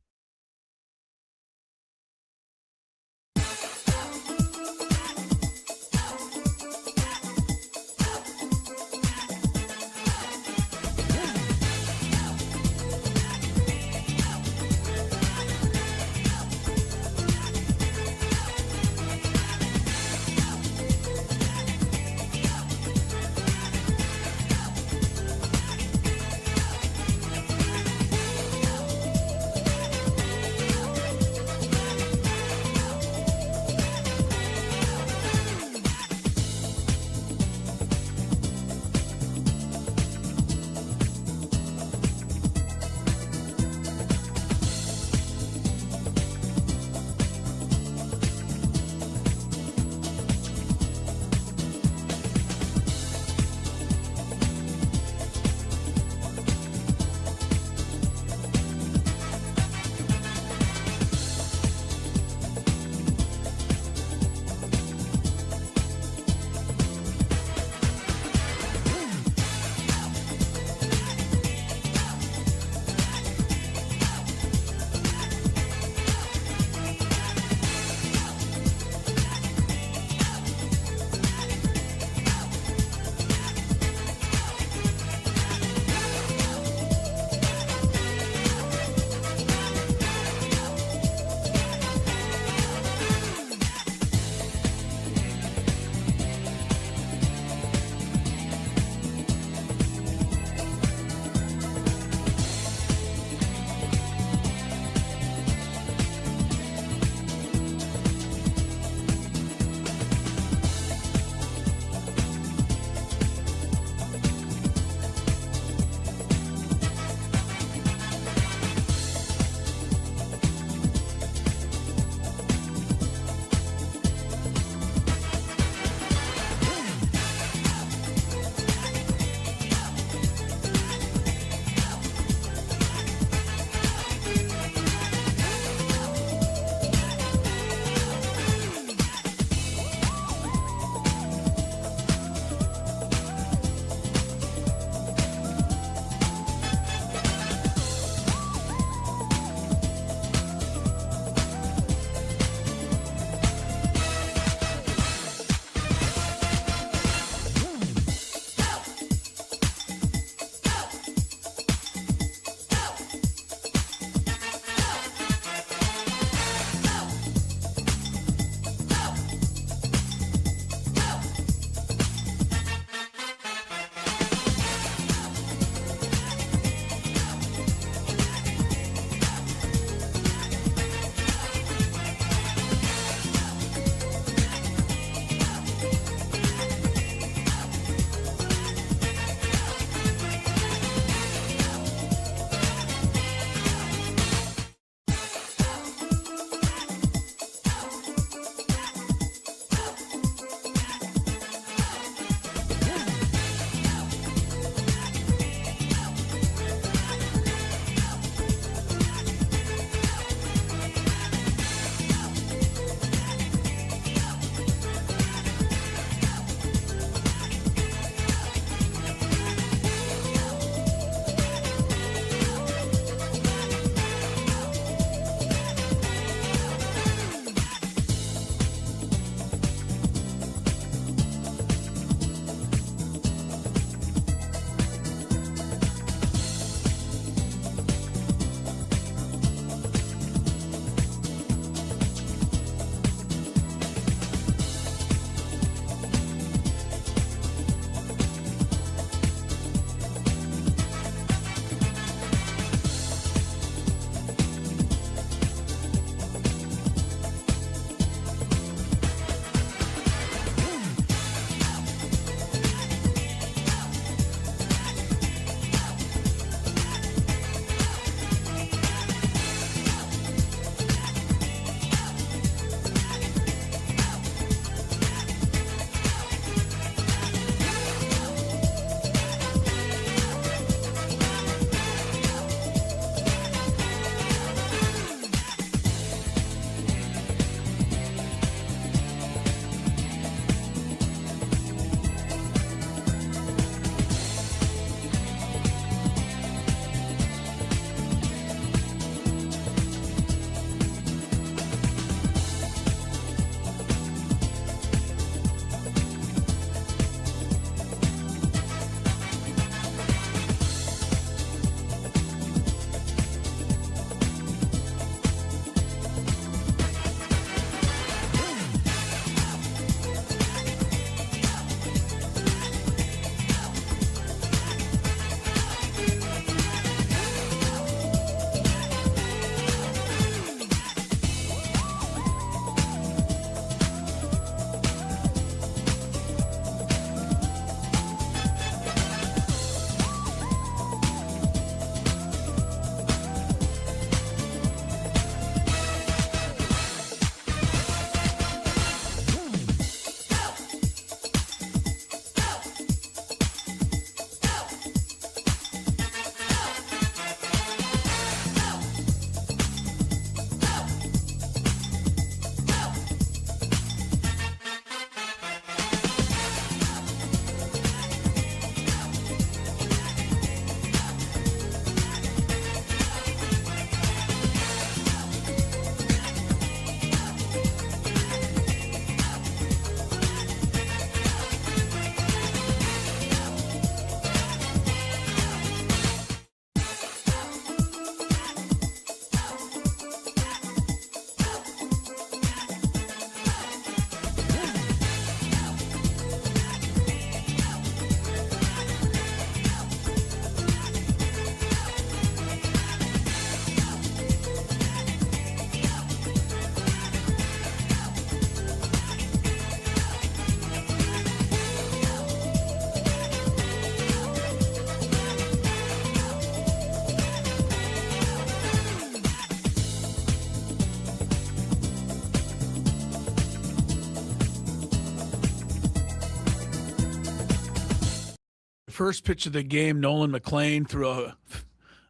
first pitch of the game, Nolan McLean threw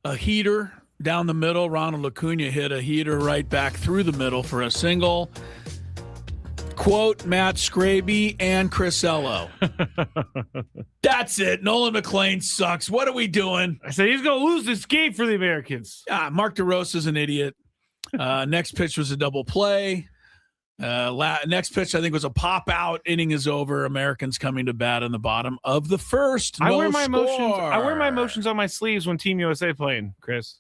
a heater down the middle. Ronald Acuna hit a heater right back through the middle for a single. Quote Matt Skraby and Chris Ello. That's it. Nolan McLean sucks. What are we doing? I said he's going to lose this game for the Americans. Mark DeRosa's an idiot. Next pitch was a double play. Next pitch, I think, was a pop out. Inning is over. Americans coming to bat in the bottom of the first. I wear my emotions on my sleeves when Team USA playing, Chris.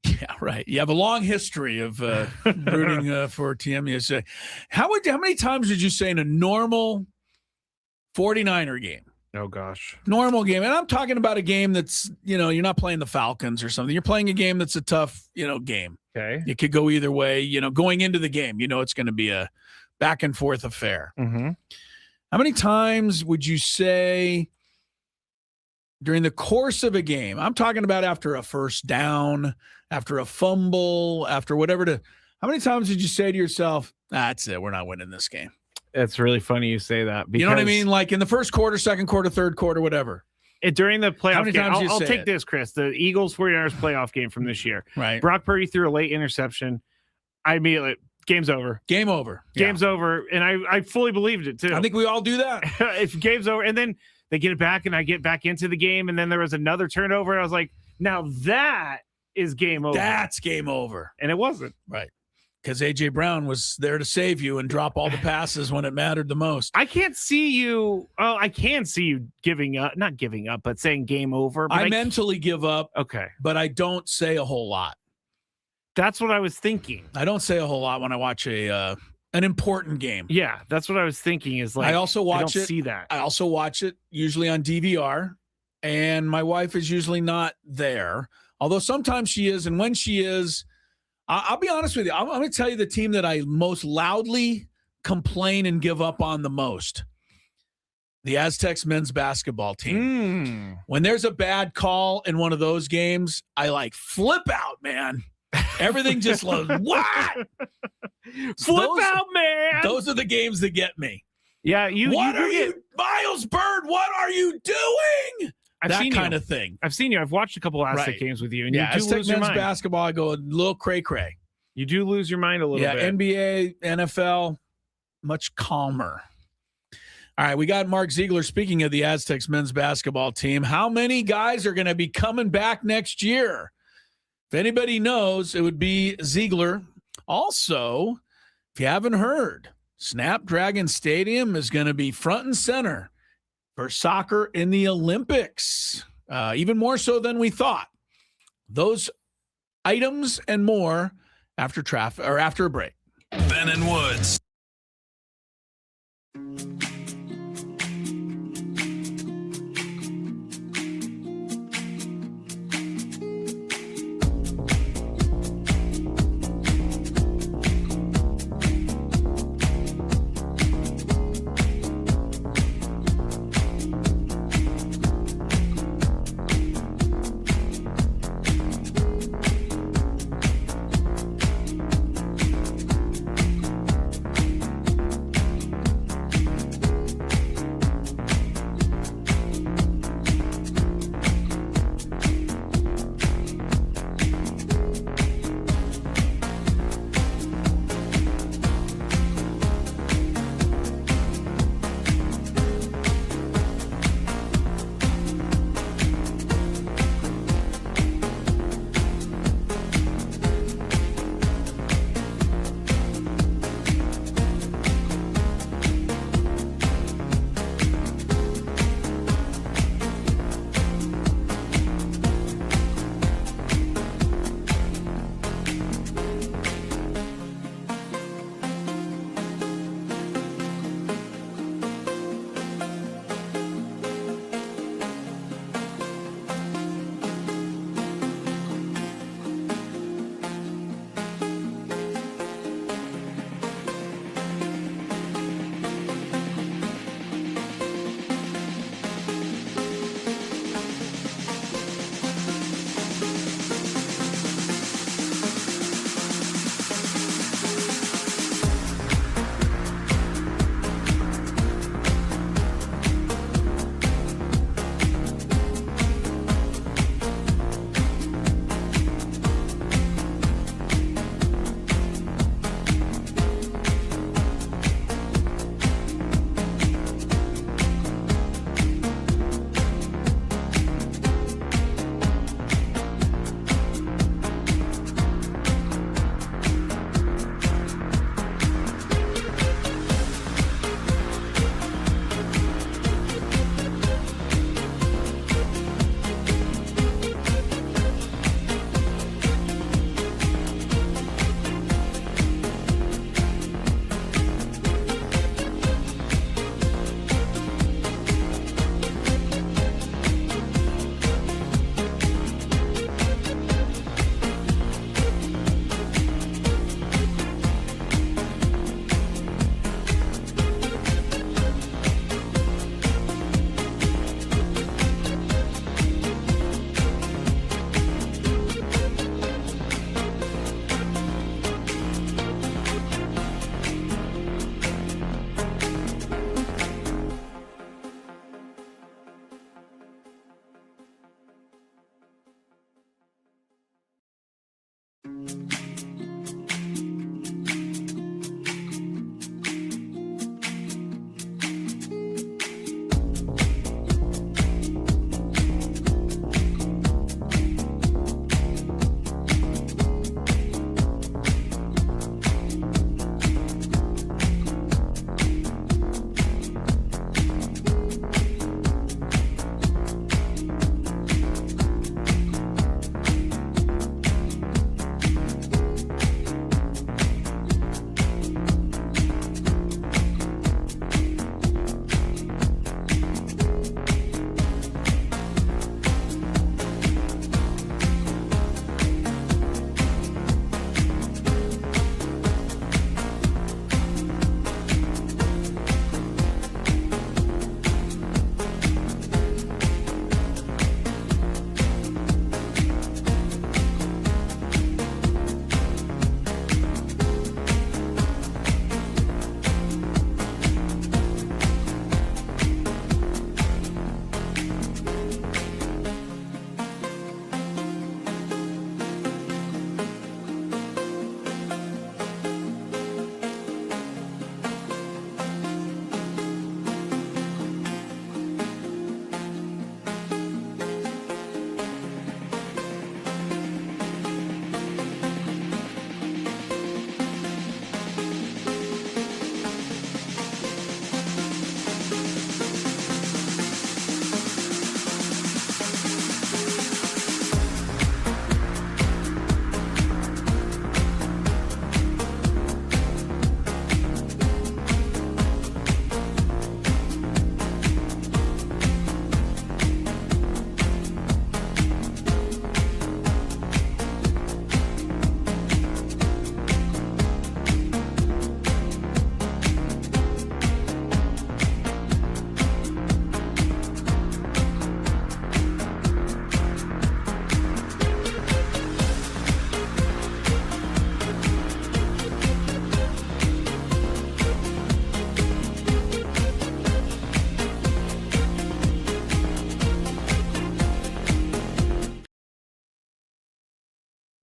Yeah, right. You have a long history of rooting for Team USA. How many times did you say in a normal 49er game? Oh, gosh. Normal game. And I'm talking about a game that's, you're not playing the Falcons or something. You're playing a game that's a tough, game. Okay. It could go either way. Going into the game, it's going to be a back and forth affair. Mm-hmm. How many times would you say during the course of a game, I'm talking about after a first down, after a fumble, after whatever, how many times did you say to yourself, that's it, we're not winning this game? It's really funny you say that. Because you know what I mean? Like in the first quarter, second quarter, third quarter, whatever. During the playoff game, I'll take it? this, Chris. The Eagles 49ers playoff game from this year. Right. Brock Purdy threw a late interception. I immediately, game's over. Game over. Game's over. And I fully believed it too. I think we all do that. If game's over. And then they get it back and I get back into the game. And then there was another turnover. And I was like, now that is game over. That's game over. And it wasn't. Right. Because A.J. Brown was there to save you and drop all the passes when it mattered the most. I can't see you. Oh, I can see you giving up, not giving up, but saying game over. But I mentally give up. Okay. But I don't say a whole lot. That's what I was thinking. I don't say a whole lot when I watch an important game. Yeah, that's what I was thinking. Is like I also watch it. See that. I also watch it usually on DVR, and my wife is usually not there. Although sometimes she is, and when she is, I'll be honest with you. I'm going to tell you the team that I most loudly complain and give up on the most. The Aztecs men's basketball team. When there's a bad call in one of those games, I flip out, man. Everything just lows. What? Out, man. Those are the games that get me. Yeah, Miles Bird, what are you doing? That kind of thing. I've seen you. I've watched a couple of Aztec games with you, and you do Aztec lose your men's mind. basketball, I go a little cray-cray. You do lose your mind a little bit. Yeah, NBA, NFL, much calmer. All right, we got Mark Zeigler. Speaking of the Aztecs men's basketball team, how many guys are going to be coming back next year? If anybody knows, it would be Zeigler. Also, if you haven't heard, Snapdragon Stadium is going to be front and center for soccer in the Olympics, even more so than we thought. Those items and more after a break. Ben and Woods.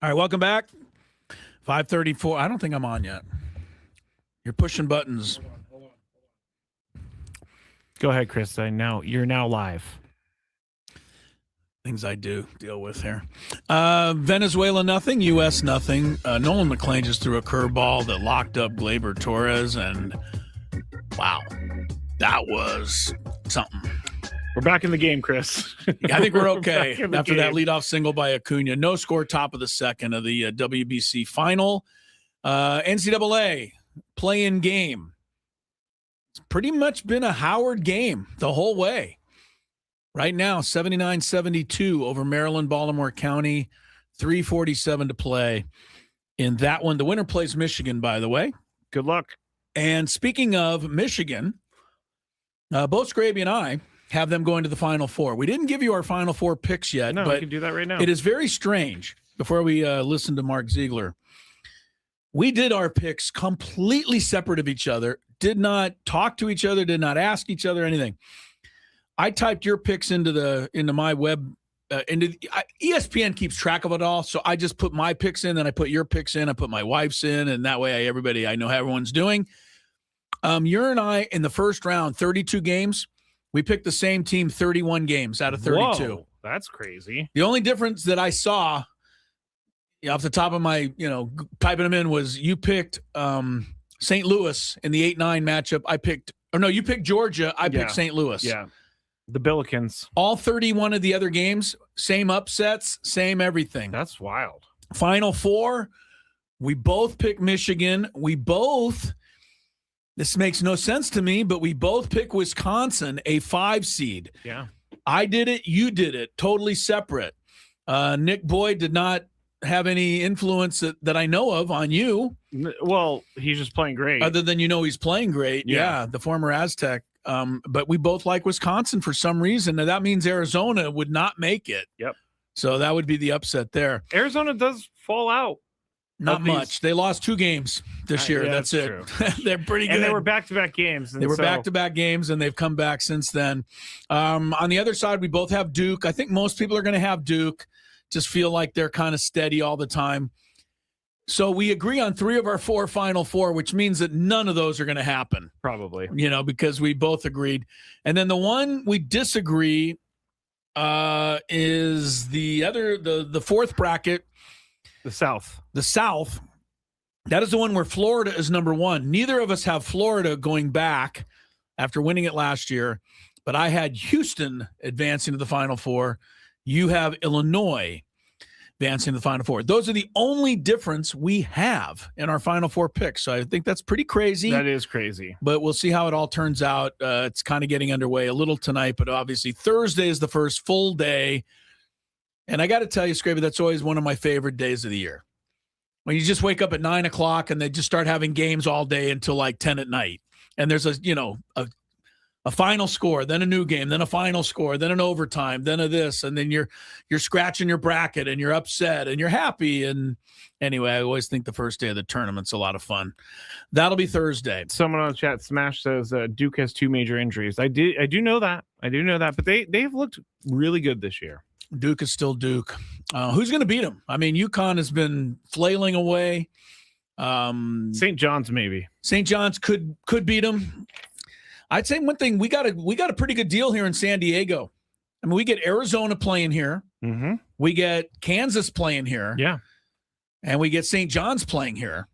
All right, welcome back. 5:34. I don't think I'm on yet. You're pushing buttons. Go ahead, Chris. You're now live. Things I do deal with here. Venezuela, nothing. U.S., nothing. Nolan McClain just threw a curveball that locked up Gleyber Torres, and wow, that was something. We're back in the game, Chris. I think we're okay after that game. leadoff single by Acuna. No score, top of the second of the WBC final. NCAA play-in game. It's pretty much been a Howard game the whole way. Right now, 79-72 over Maryland, Baltimore County, 3:47 to play in that one. The winner plays Michigan, by the way. Good luck. And speaking of Michigan, both Skraby and I have them going to the Final Four. We didn't give you our Final Four picks yet. No, but we can do that right now. It is very strange. Before we listen to Mark Zeigler, we did our picks completely separate of each other, did not talk to each other, did not ask each other anything. I typed your picks into my web. ESPN keeps track of it all, so I just put my picks in, then I put your picks in, I put my wife's in, and that way I know how everyone's doing. You and I in the first round, 32 games. We picked the same team 31 games out of 32. Whoa, that's crazy. The only difference that I saw off the top of my, typing them in was you picked St. Louis in the 8-9 matchup. You picked Georgia. I picked St. Louis. Yeah. The Billikens. All 31 of the other games, same upsets, same everything. That's wild. Final Four, we both picked Michigan. This makes no sense to me, but we both picked Wisconsin, a 5 seed. Yeah. I did it. You did it. Totally separate. Nick Boyd did not have any influence that I know of on you. Well, he's just playing great. Other than he's playing great. Yeah, the former Aztec. But we both like Wisconsin for some reason. Now, that means Arizona would not make it. Yep. So that would be the upset there. Arizona does fall out. Not much. They lost 2 games this year. Yeah, that's it. They're pretty good. And they were back-to-back games. They were back-to-back games, and they've come back since then. On the other side, we both have Duke. I think most people are going to have Duke. Just feel like they're kind of steady all the time. So we agree on 3 of our 4 Final Four, which means that none of those are going to happen. Probably. Because we both agreed. And then the one we disagree is the 4th bracket. The South. The South. That is the one where Florida is number 1. Neither of us have Florida going back after winning it last year, but I had Houston advancing to the Final Four. You have Illinois advancing to the Final Four. Those are the only difference we have in our Final Four picks. So I think that's pretty crazy. That is crazy. But we'll see how it all turns out. It's kind of getting underway a little tonight, but obviously Thursday is the first full day. And I got to tell you, Skraby, that's always one of my favorite days of the year. When you just wake up at 9 o'clock and they just start having games all day until like 10 at night. And there's a final score, then a new game, then a final score, then an overtime, then a this, and then you're scratching your bracket and you're upset and you're happy. And anyway, I always think the first day of the tournament's a lot of fun. That'll be Thursday. Someone on the chat, Smash, says Duke has 2 major injuries. I do know that. But they've looked really good this year. Duke is still Duke. Who's going to beat them? I mean, UConn has been flailing away. St. John's maybe. St. John's could beat them. I'd say one thing, we got a pretty good deal here in San Diego. I mean, we get Arizona playing here. Mm-hmm. We get Kansas playing here. Yeah. And we get St. John's playing here.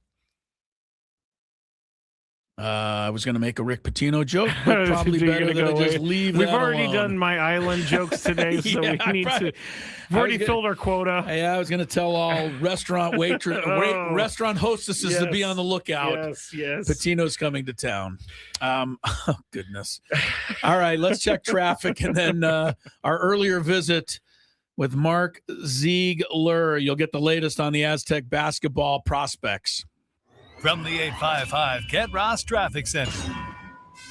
I was going to make a Rick Pitino joke, but probably better than just leave We've that already alone. done my island jokes today, so we need to. We've already filled our quota. Yeah, I was going to tell all restaurant restaurant hostesses to be on the lookout. Yes. Pitino's coming to town. Oh, goodness. All right, let's check traffic, and then our earlier visit with Mark Zeigler. You'll get the latest on the Aztec basketball prospects. From the 855 Get Ross Traffic Center.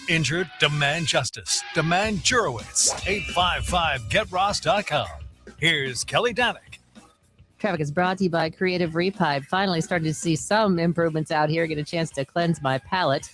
Injured? Demand justice. Demand Jurowitz. 855GetRoss.com. Here's Kelly Danick. Traffic is brought to you by Creative Repipe. Finally starting to see some improvements out here. Get a chance to cleanse my palate.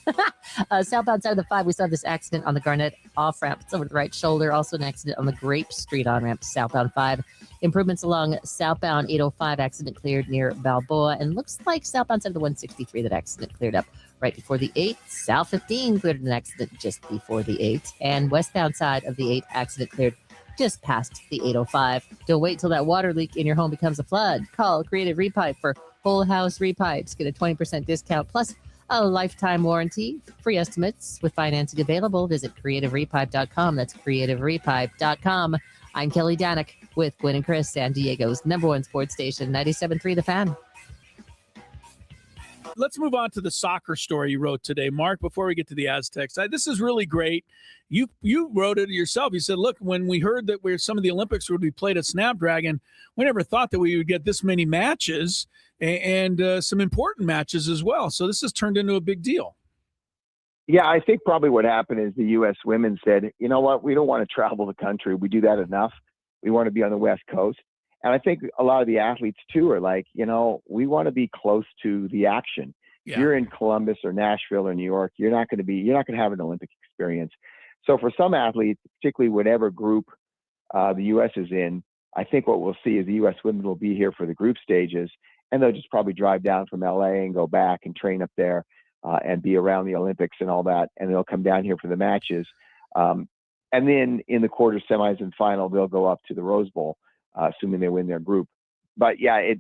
Southbound side of the 5, we saw this accident on the Garnett off-ramp. It's over the right shoulder. Also an accident on the Grape Street on-ramp, southbound 5. Improvements along southbound 805, accident cleared near Balboa. And looks like southbound side of the 163, that accident cleared up right before the 8. South 15 cleared an accident just before the 8. And westbound side of the 8, accident cleared just past the 805. Don't wait till that water leak in your home becomes a flood. Call Creative Repipe for whole house repipes. Get a 20% discount plus a lifetime warranty. Free estimates with financing available. Visit creativerepipe.com. That's creativerepipe.com. I'm Kelly Danick with Gwynn and Chris, San Diego's #1 sports station, 97.3 The Fan. Let's move on to the soccer story you wrote today, Mark, before we get to the Aztecs. This is really great. You wrote it yourself. You said, look, when we heard that some of the Olympics would be played at Snapdragon, we never thought that we would get this many matches and some important matches as well. So this has turned into a big deal. Yeah, I think probably what happened is the U.S. women said, you know what, we don't want to travel the country. We do that enough. We want to be on the West Coast. And I think a lot of the athletes too are like, we want to be close to the action. Yeah. If you're in Columbus or Nashville or New York, you're not going to have an Olympic experience. So for some athletes, particularly whatever group the U.S. is in, I think what we'll see is the U.S. women will be here for the group stages, and they'll just probably drive down from L.A. and go back and train up there and be around the Olympics and all that, and they'll come down here for the matches. And then in the quarter, semis, and final, they'll go up to the Rose Bowl. Assuming they win their group. But yeah,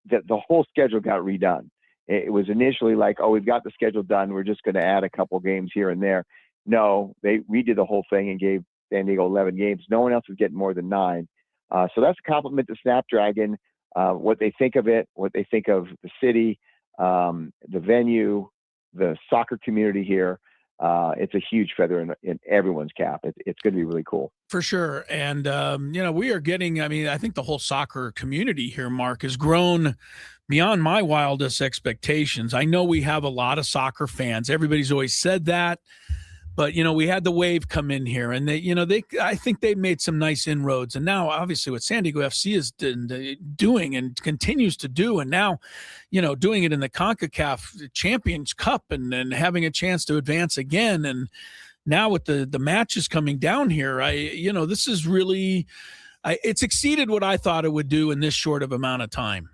the whole schedule got redone. It was initially like, oh, we've got the schedule done. We're just going to add a couple games here and there. No, they redid the whole thing and gave San Diego 11 games. No one else was getting more than 9. So that's a compliment to Snapdragon, what they think of it, what they think of the city, the venue, the soccer community here. It's a huge feather in everyone's cap. It's going to be really cool. For sure. And, we are getting, I think the whole soccer community here, Mark, has grown beyond my wildest expectations. I know we have a lot of soccer fans. Everybody's always said that. But, we had the Wave come in here, and I think they made some nice inroads. And now, obviously, what San Diego FC is doing and continues to do, and now, doing it in the CONCACAF Champions Cup and having a chance to advance again. And now with the matches coming down here, this is really, it's exceeded what I thought it would do in this short of amount of time.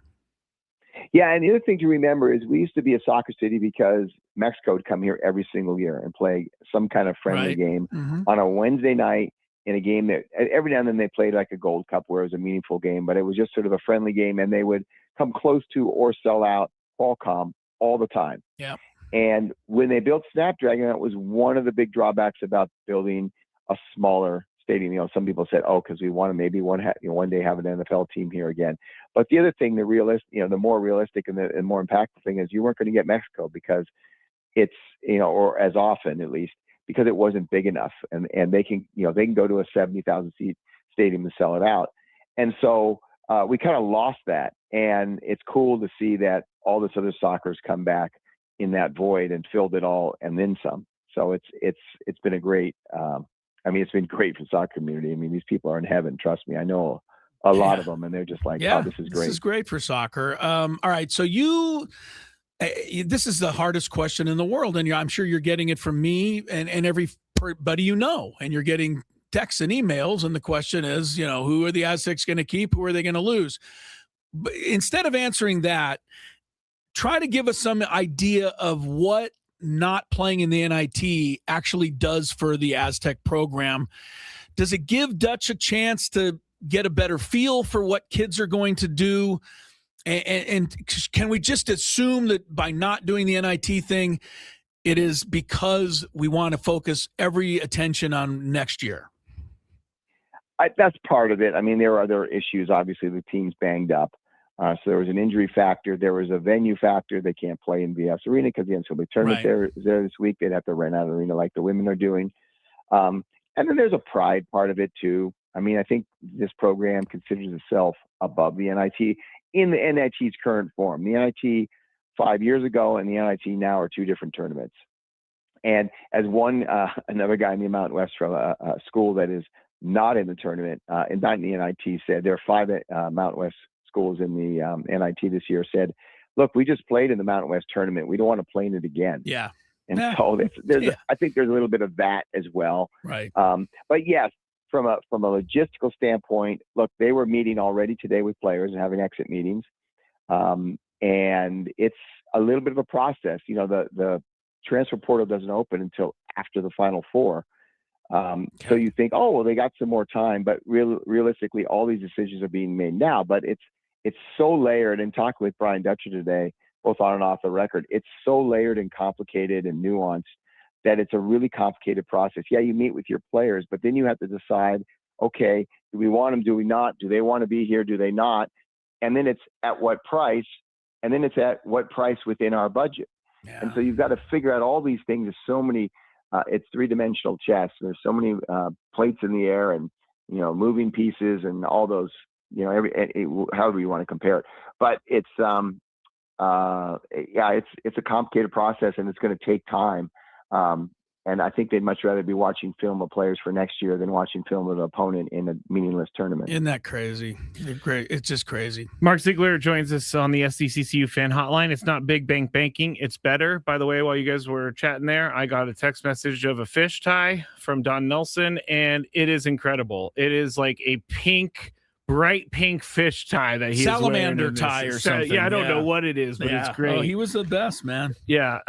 Yeah, and the other thing to remember is we used to be a soccer city because Mexico would come here every single year and play some kind of friendly game on a Wednesday night in a game that every now and then they played like a Gold Cup where it was a meaningful game, but it was just sort of a friendly game, and they would come close to or sell out Qualcomm all the time. Yeah. And when they built Snapdragon, that was one of the big drawbacks about building a smaller stadium. Some people said, oh, because we want to maybe one day have an NFL team here again. But the other thing, the more realistic and the more impactful thing is you weren't going to get Mexico because it's, or as often at least, because it wasn't big enough. And they can go to a 70,000 seat stadium and sell it out. And so we kind of lost that. And it's cool to see that all this other soccer's come back in that void and filled it all and then some. So it's been a great, it's been great for the soccer community. These people are in heaven. Trust me. I know a lot of them, and they're just like, oh, this is great. This is great for soccer. All right. So this is the hardest question in the world, and I'm sure you're getting it from me and everybody and you're getting texts and emails, and the question is, who are the Aztecs going to keep? Who are they going to lose? But instead of answering that, try to give us some idea of what not playing in the NIT actually does for the Aztec program. Does it give Dutch a chance to get a better feel for what kids are going to do? And can we just assume that by not doing the NIT thing, it is because we want to focus every attention on next year? That's part of it. There are other issues. Obviously, the team's banged up. So there was an injury factor. There was a venue factor. They can't play in VS Arena because the NCAA tournament there this week. They'd have to rent out an arena like the women are doing. And then there's a pride part of it too. I think this program considers itself above the NIT in the NIT's current form. The NIT 5 years ago and the NIT now are two different tournaments. And as another guy in the Mountain West from a school that is not in the tournament and not in the NIT said, there are 5 Mountain West schools in the NIT this year said, look, we just played in the Mountain West tournament. We don't want to play in it again. Yeah. And so I think there's a little bit of that as well. Right. But yes, from a logistical standpoint, look, they were meeting already today with players and having exit meetings. And it's a little bit of a process. You know, the transfer portal doesn't open until after the Final Four. So you think, oh, well, they got some more time, but realistically, all these decisions are being made now. But it's so layered. And talking with Brian Dutcher today, both on and off the record, it's so layered and complicated and nuanced that it's a really complicated process. Yeah, you meet with your players, but then you have to decide, okay, do we want them? Do we not? Do they want to be here? Do they not? And then it's at what price? And then it's at what price within our budget. Yeah. And so you've got to figure out all these things. There's so many, it's three-dimensional chess. There's so many plates in the air and, you know, moving pieces and all those, you know, however you want to compare it. But it's, it's a complicated process and it's going to take time. And I think they'd much rather be watching film of players for next year than watching film of an opponent in a meaningless tournament. Isn't that crazy? It's just crazy. Mark Zeigler joins us on the SDCCU fan hotline. It's not big bank banking. It's better. By the way, while you guys were chatting there, I got a text message of a fish tie from Don Nelson, and it is incredible. It is like a bright pink fish tie that he's salamander tie or something. Yeah, I don't know what it is, but it's great. Oh, he was the best, man. Yeah.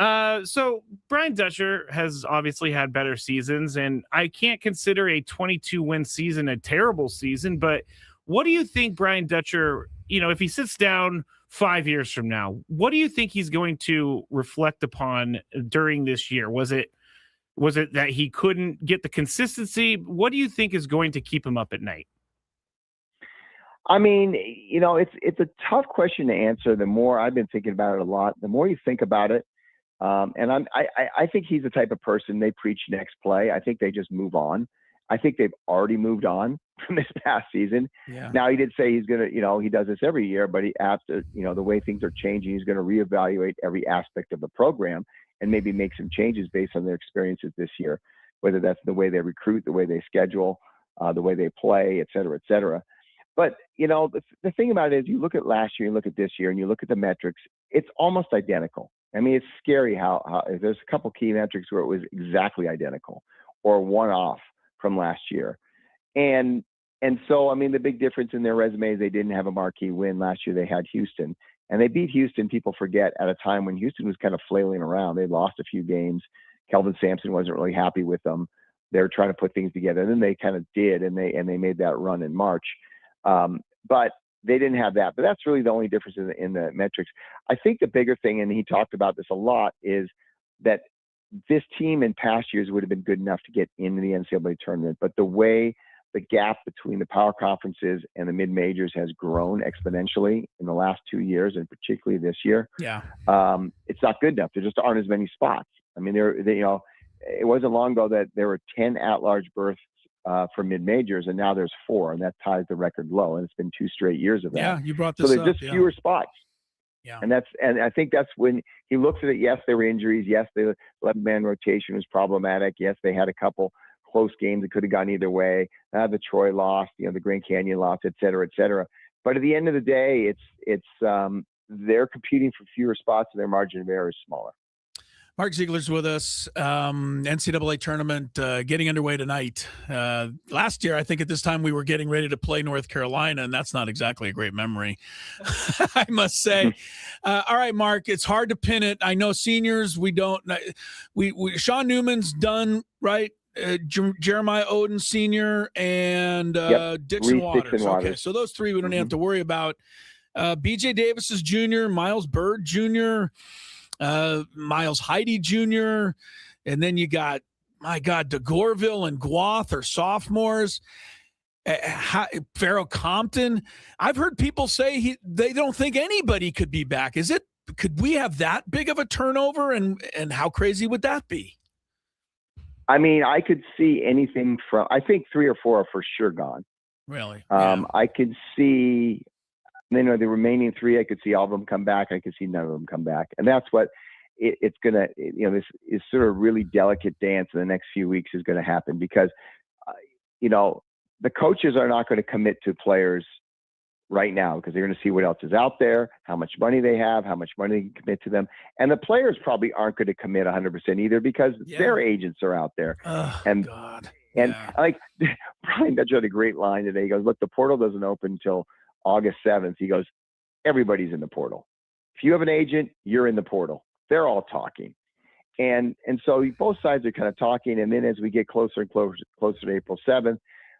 So Brian Dutcher has obviously had better seasons, and I can't consider a 22-win season a terrible season. But what do you think Brian Dutcher, you know, if he sits down 5 years from now, what do you think he's going to reflect upon during this year? Was it that he couldn't get the consistency? What do you think is going to keep him up at night? I mean, you know, it's a tough question to answer. The more I've been thinking about it a lot, the more you think about it. And I think he's the type of person they preach next play. I think they just move on. I think they've already moved on from this past season. Yeah. Now he did say he's going to, you know, he does this every year, but he after, you know, the way things are changing, he's going to reevaluate every aspect of the program and maybe make some changes based on their experiences this year, whether that's the way they recruit, the way they schedule, the way they play, et cetera, et cetera. But, you know, the thing about it is you look at last year, you look at this year, and you look at the metrics, it's almost identical. I mean, it's scary how there's a couple key metrics where it was exactly identical or one off from last year. And so, I mean, the big difference in their resumes, they didn't have a marquee win. Last year they had Houston. And they beat Houston, people forget, at a time when Houston was kind of flailing around. They lost a few games. Kelvin Sampson wasn't really happy with them. They were trying to put things together. And then they kind of did, and they made that run in March. But they didn't have that. But that's really the only difference in the metrics. I think the bigger thing, and he talked about this a lot, is that this team in past years would have been good enough to get into the NCAA tournament. But the way the gap between the power conferences and the mid-majors has grown exponentially in the last 2 years, and particularly this year, it's not good enough. There just aren't as many spots. I mean, you know, it wasn't long ago that there were 10 at-large berths for mid-majors, and now there's 4, and that ties the record low. And it's been 2 straight years of that. Yeah, you brought this up. So there's just fewer spots. Yeah, and I think that's when he looks at it. Yes, there were injuries. Yes, the 11-man rotation was problematic. Yes, they had a couple close games that could have gone either way. The Troy loss, you know, the Grand Canyon loss, et cetera, et cetera. But at the end of the day, it's they're competing for fewer spots, and their margin of error is smaller. Mark Zeigler's with us. NCAA tournament getting underway tonight. Last year, I think at this time we were getting ready to play North Carolina, and that's not exactly a great memory, I must say. All right, Mark, it's hard to pin it. I know seniors, we don't. Sean Newman's done, right? Jeremiah Oden Sr. and Dixon Waters. Okay, so those 3 we don't have to worry about. B.J. Davis is junior, Miles Bird Jr., Miles Heidi Jr., and then you got, my God, DeGorville and Guath are sophomores. Farrell Compton. I've heard people say they don't think anybody could be back. Could we have that big of a turnover, and how crazy would that be? I mean, I could see anything from, I think 3 or 4 are for sure gone. Really? I could see, you know, the remaining 3, I could see all of them come back. I could see none of them come back. And that's what it's going to, you know, this is sort of really delicate dance in the next few weeks is going to happen because, you know, the coaches are not going to commit to players right now because they're going to see what else is out there, how much money they have, how much money they can commit to them. And the players probably aren't going to commit 100% either because their agents are out there. And like Brian Dutch had a great line today. He goes, look, the portal doesn't open until August 7th. He goes, everybody's in the portal. If you have an agent, you're in the portal. They're all talking. And so both sides are kind of talking. And then as we get closer and closer to April 7th,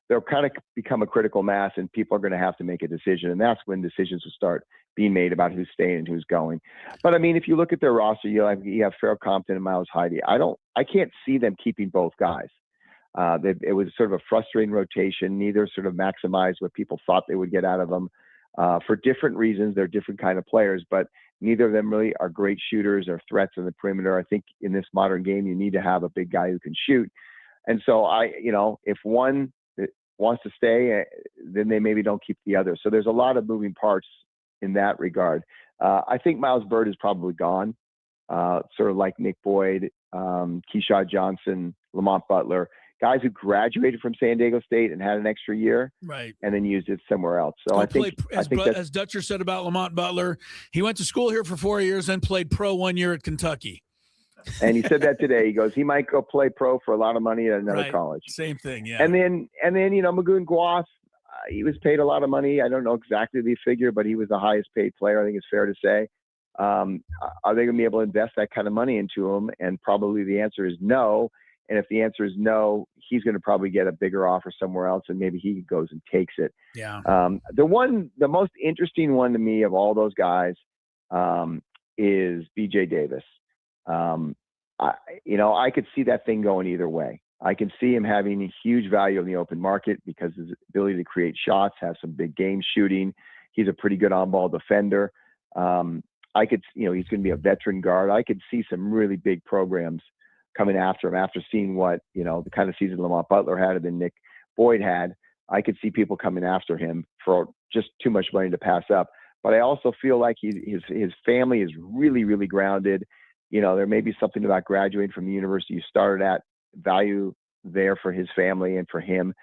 they'll kind of become a critical mass and people are going to have to make a decision. And that's when decisions will start being made about who's staying and who's going. But I mean, if you look at their roster, you have Farrell Compton and Miles Heide. I can't see them keeping both guys. It was sort of a frustrating rotation. Neither sort of maximized what people thought they would get out of them for different reasons. They're different kind of players, but neither of them really are great shooters or threats in the perimeter. I think in this modern game, you need to have a big guy who can shoot. And so if one wants to stay, then they maybe don't keep the other. So there's a lot of moving parts in that regard. I think Miles Bird is probably gone, sort of like Nick Boyd, Keyshawn Johnson, Lamont Butler, guys who graduated from San Diego State and had an extra year, right, and then used it somewhere else. So I think as Dutcher said about Lamont Butler, he went to school here for 4 years, then played pro 1 year at Kentucky. And he said that today. He goes, he might go play pro for a lot of money at another college. Same thing, yeah. And then Magoon Guas, he was paid a lot of money. I don't know exactly the figure, but he was the highest paid player. I think it's fair to say. Are they going to be able to invest that kind of money into him? And probably the answer is no. And if the answer is no, he's going to probably get a bigger offer somewhere else, and maybe he goes and takes it. Yeah. The most interesting one to me of all those guys is B.J. Davis. I could see that thing going either way. I can see him having a huge value in the open market because his ability to create shots, have some big game shooting. He's a pretty good on-ball defender. He's going to be a veteran guard. I could see some really big programs coming after him after seeing what, the kind of season Lamont Butler had and then Nick Boyd had. I could see people coming after him for just too much money to pass up. But I also feel like his family is really, really grounded. There may be something about graduating from the university you started at, value there for his family and for him.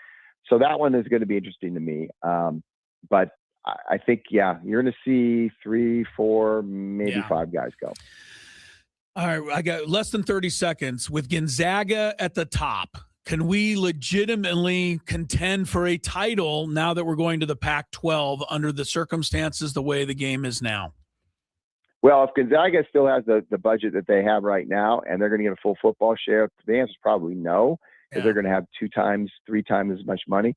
So that one is going to be interesting to me. But I think, you're going to see 3, 4, maybe 5 guys go. All right, I got less than 30 seconds. With Gonzaga at the top, can we legitimately contend for a title now that we're going to the Pac-12 under the circumstances the way the game is now? Well, if Gonzaga still has the budget that they have right now and they're going to get a full football share, the answer is probably no, because they're going to have 2 times, 3 times as much money.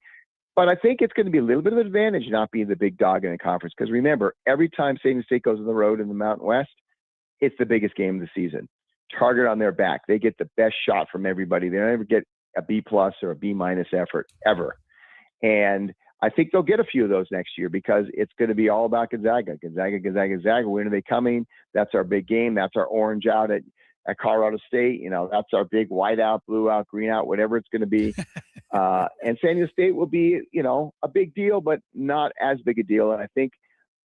But I think it's going to be a little bit of an advantage not being the big dog in the conference, because remember, every time San Diego State goes on the road in the Mountain West, it's the biggest game of the season. Target on their back. They get the best shot from everybody. They don't ever get a B+ or a B- effort ever. And I think they'll get a few of those next year because it's going to be all about Gonzaga. Gonzaga. When are they coming? That's our big game. That's our orange out at Colorado State. That's our big white out, blue out, green out, whatever it's going to be. And San Diego State will be, a big deal, but not as big a deal. And I think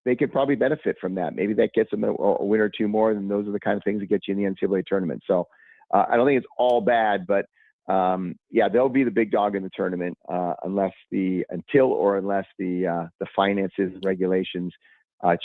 they could probably benefit from that. Maybe that gets them a win or 2 more, and those are the kind of things that get you in the NCAA tournament. So I don't think it's all bad, but they'll be the big dog in the tournament unless the finances and regulations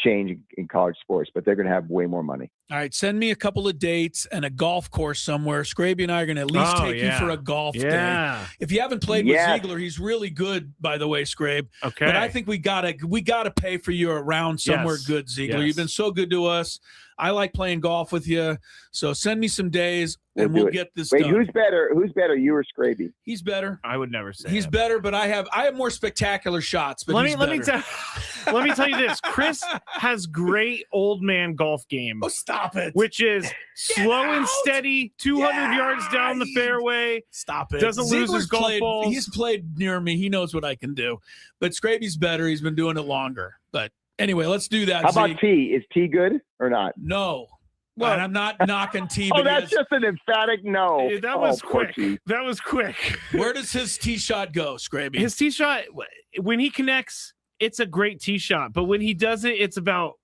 change in college sports, but they're going to have way more money. All right, send me a couple of dates and a golf course somewhere. Skraby and I are going to at least take you for a golf day. If you haven't played with Zeigler, he's really good, by the way, Skrabe. Okay. But I think we gotta pay for you around somewhere good, Zeigler. You've been so good to us. I like playing golf with you. So send me some days and we'll get this done. Who's better, you or Skraby? He's better. I would never say he's better, but I have more spectacular shots. But let me tell you this. Chris has great old man golf game. Oh, stop it. Which is slow and steady, 200 yards down the fairway. Stop it. Doesn't lose his golf balls. He's played near me. He knows what I can do. But Skraby's better. He's been doing it longer. But anyway, let's do that. How about T? Is T good or not? No. Well, and I'm not knocking T. Oh, that's just an emphatic no. Yeah, that was quick. That was quick. Where does his tee shot go, Skraby? His tee shot, when he connects, it's a great tee shot. But when he does it, it's about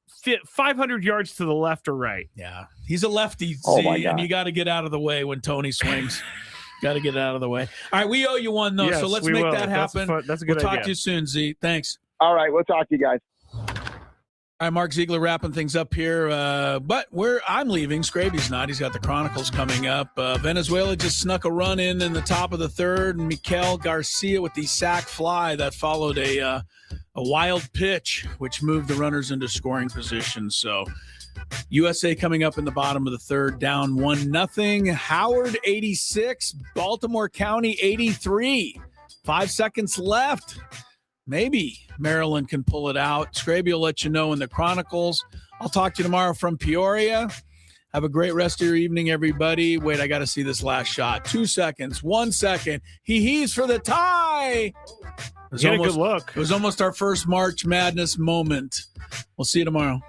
500 yards to the left or right. Yeah. He's a lefty, and you got to get out of the way when Tony swings. Got to get out of the way. All right, we owe you one, though, so let's make that happen. That's a good idea. We'll talk to you soon, Z. Thanks. All right, we'll talk to you guys. All right, Mark Zeigler wrapping things up here. But I'm leaving. Skraby's not. He's got the Chronicles coming up. Venezuela just snuck a run in the top of the third. And Mikel Garcia with the sac fly that followed a wild pitch, which moved the runners into scoring position. So USA coming up in the bottom of the third, down 1-0. Howard 86, Baltimore County 83. 5 seconds left. Maybe Maryland can pull it out. Skraby will let you know in the Chronicles. I'll talk to you tomorrow from Peoria. Have a great rest of your evening, everybody. Wait, I got to see this last shot. 2 seconds, 1 second. He heaves for the tie. Get a good look. It was almost our first March Madness moment. We'll see you tomorrow.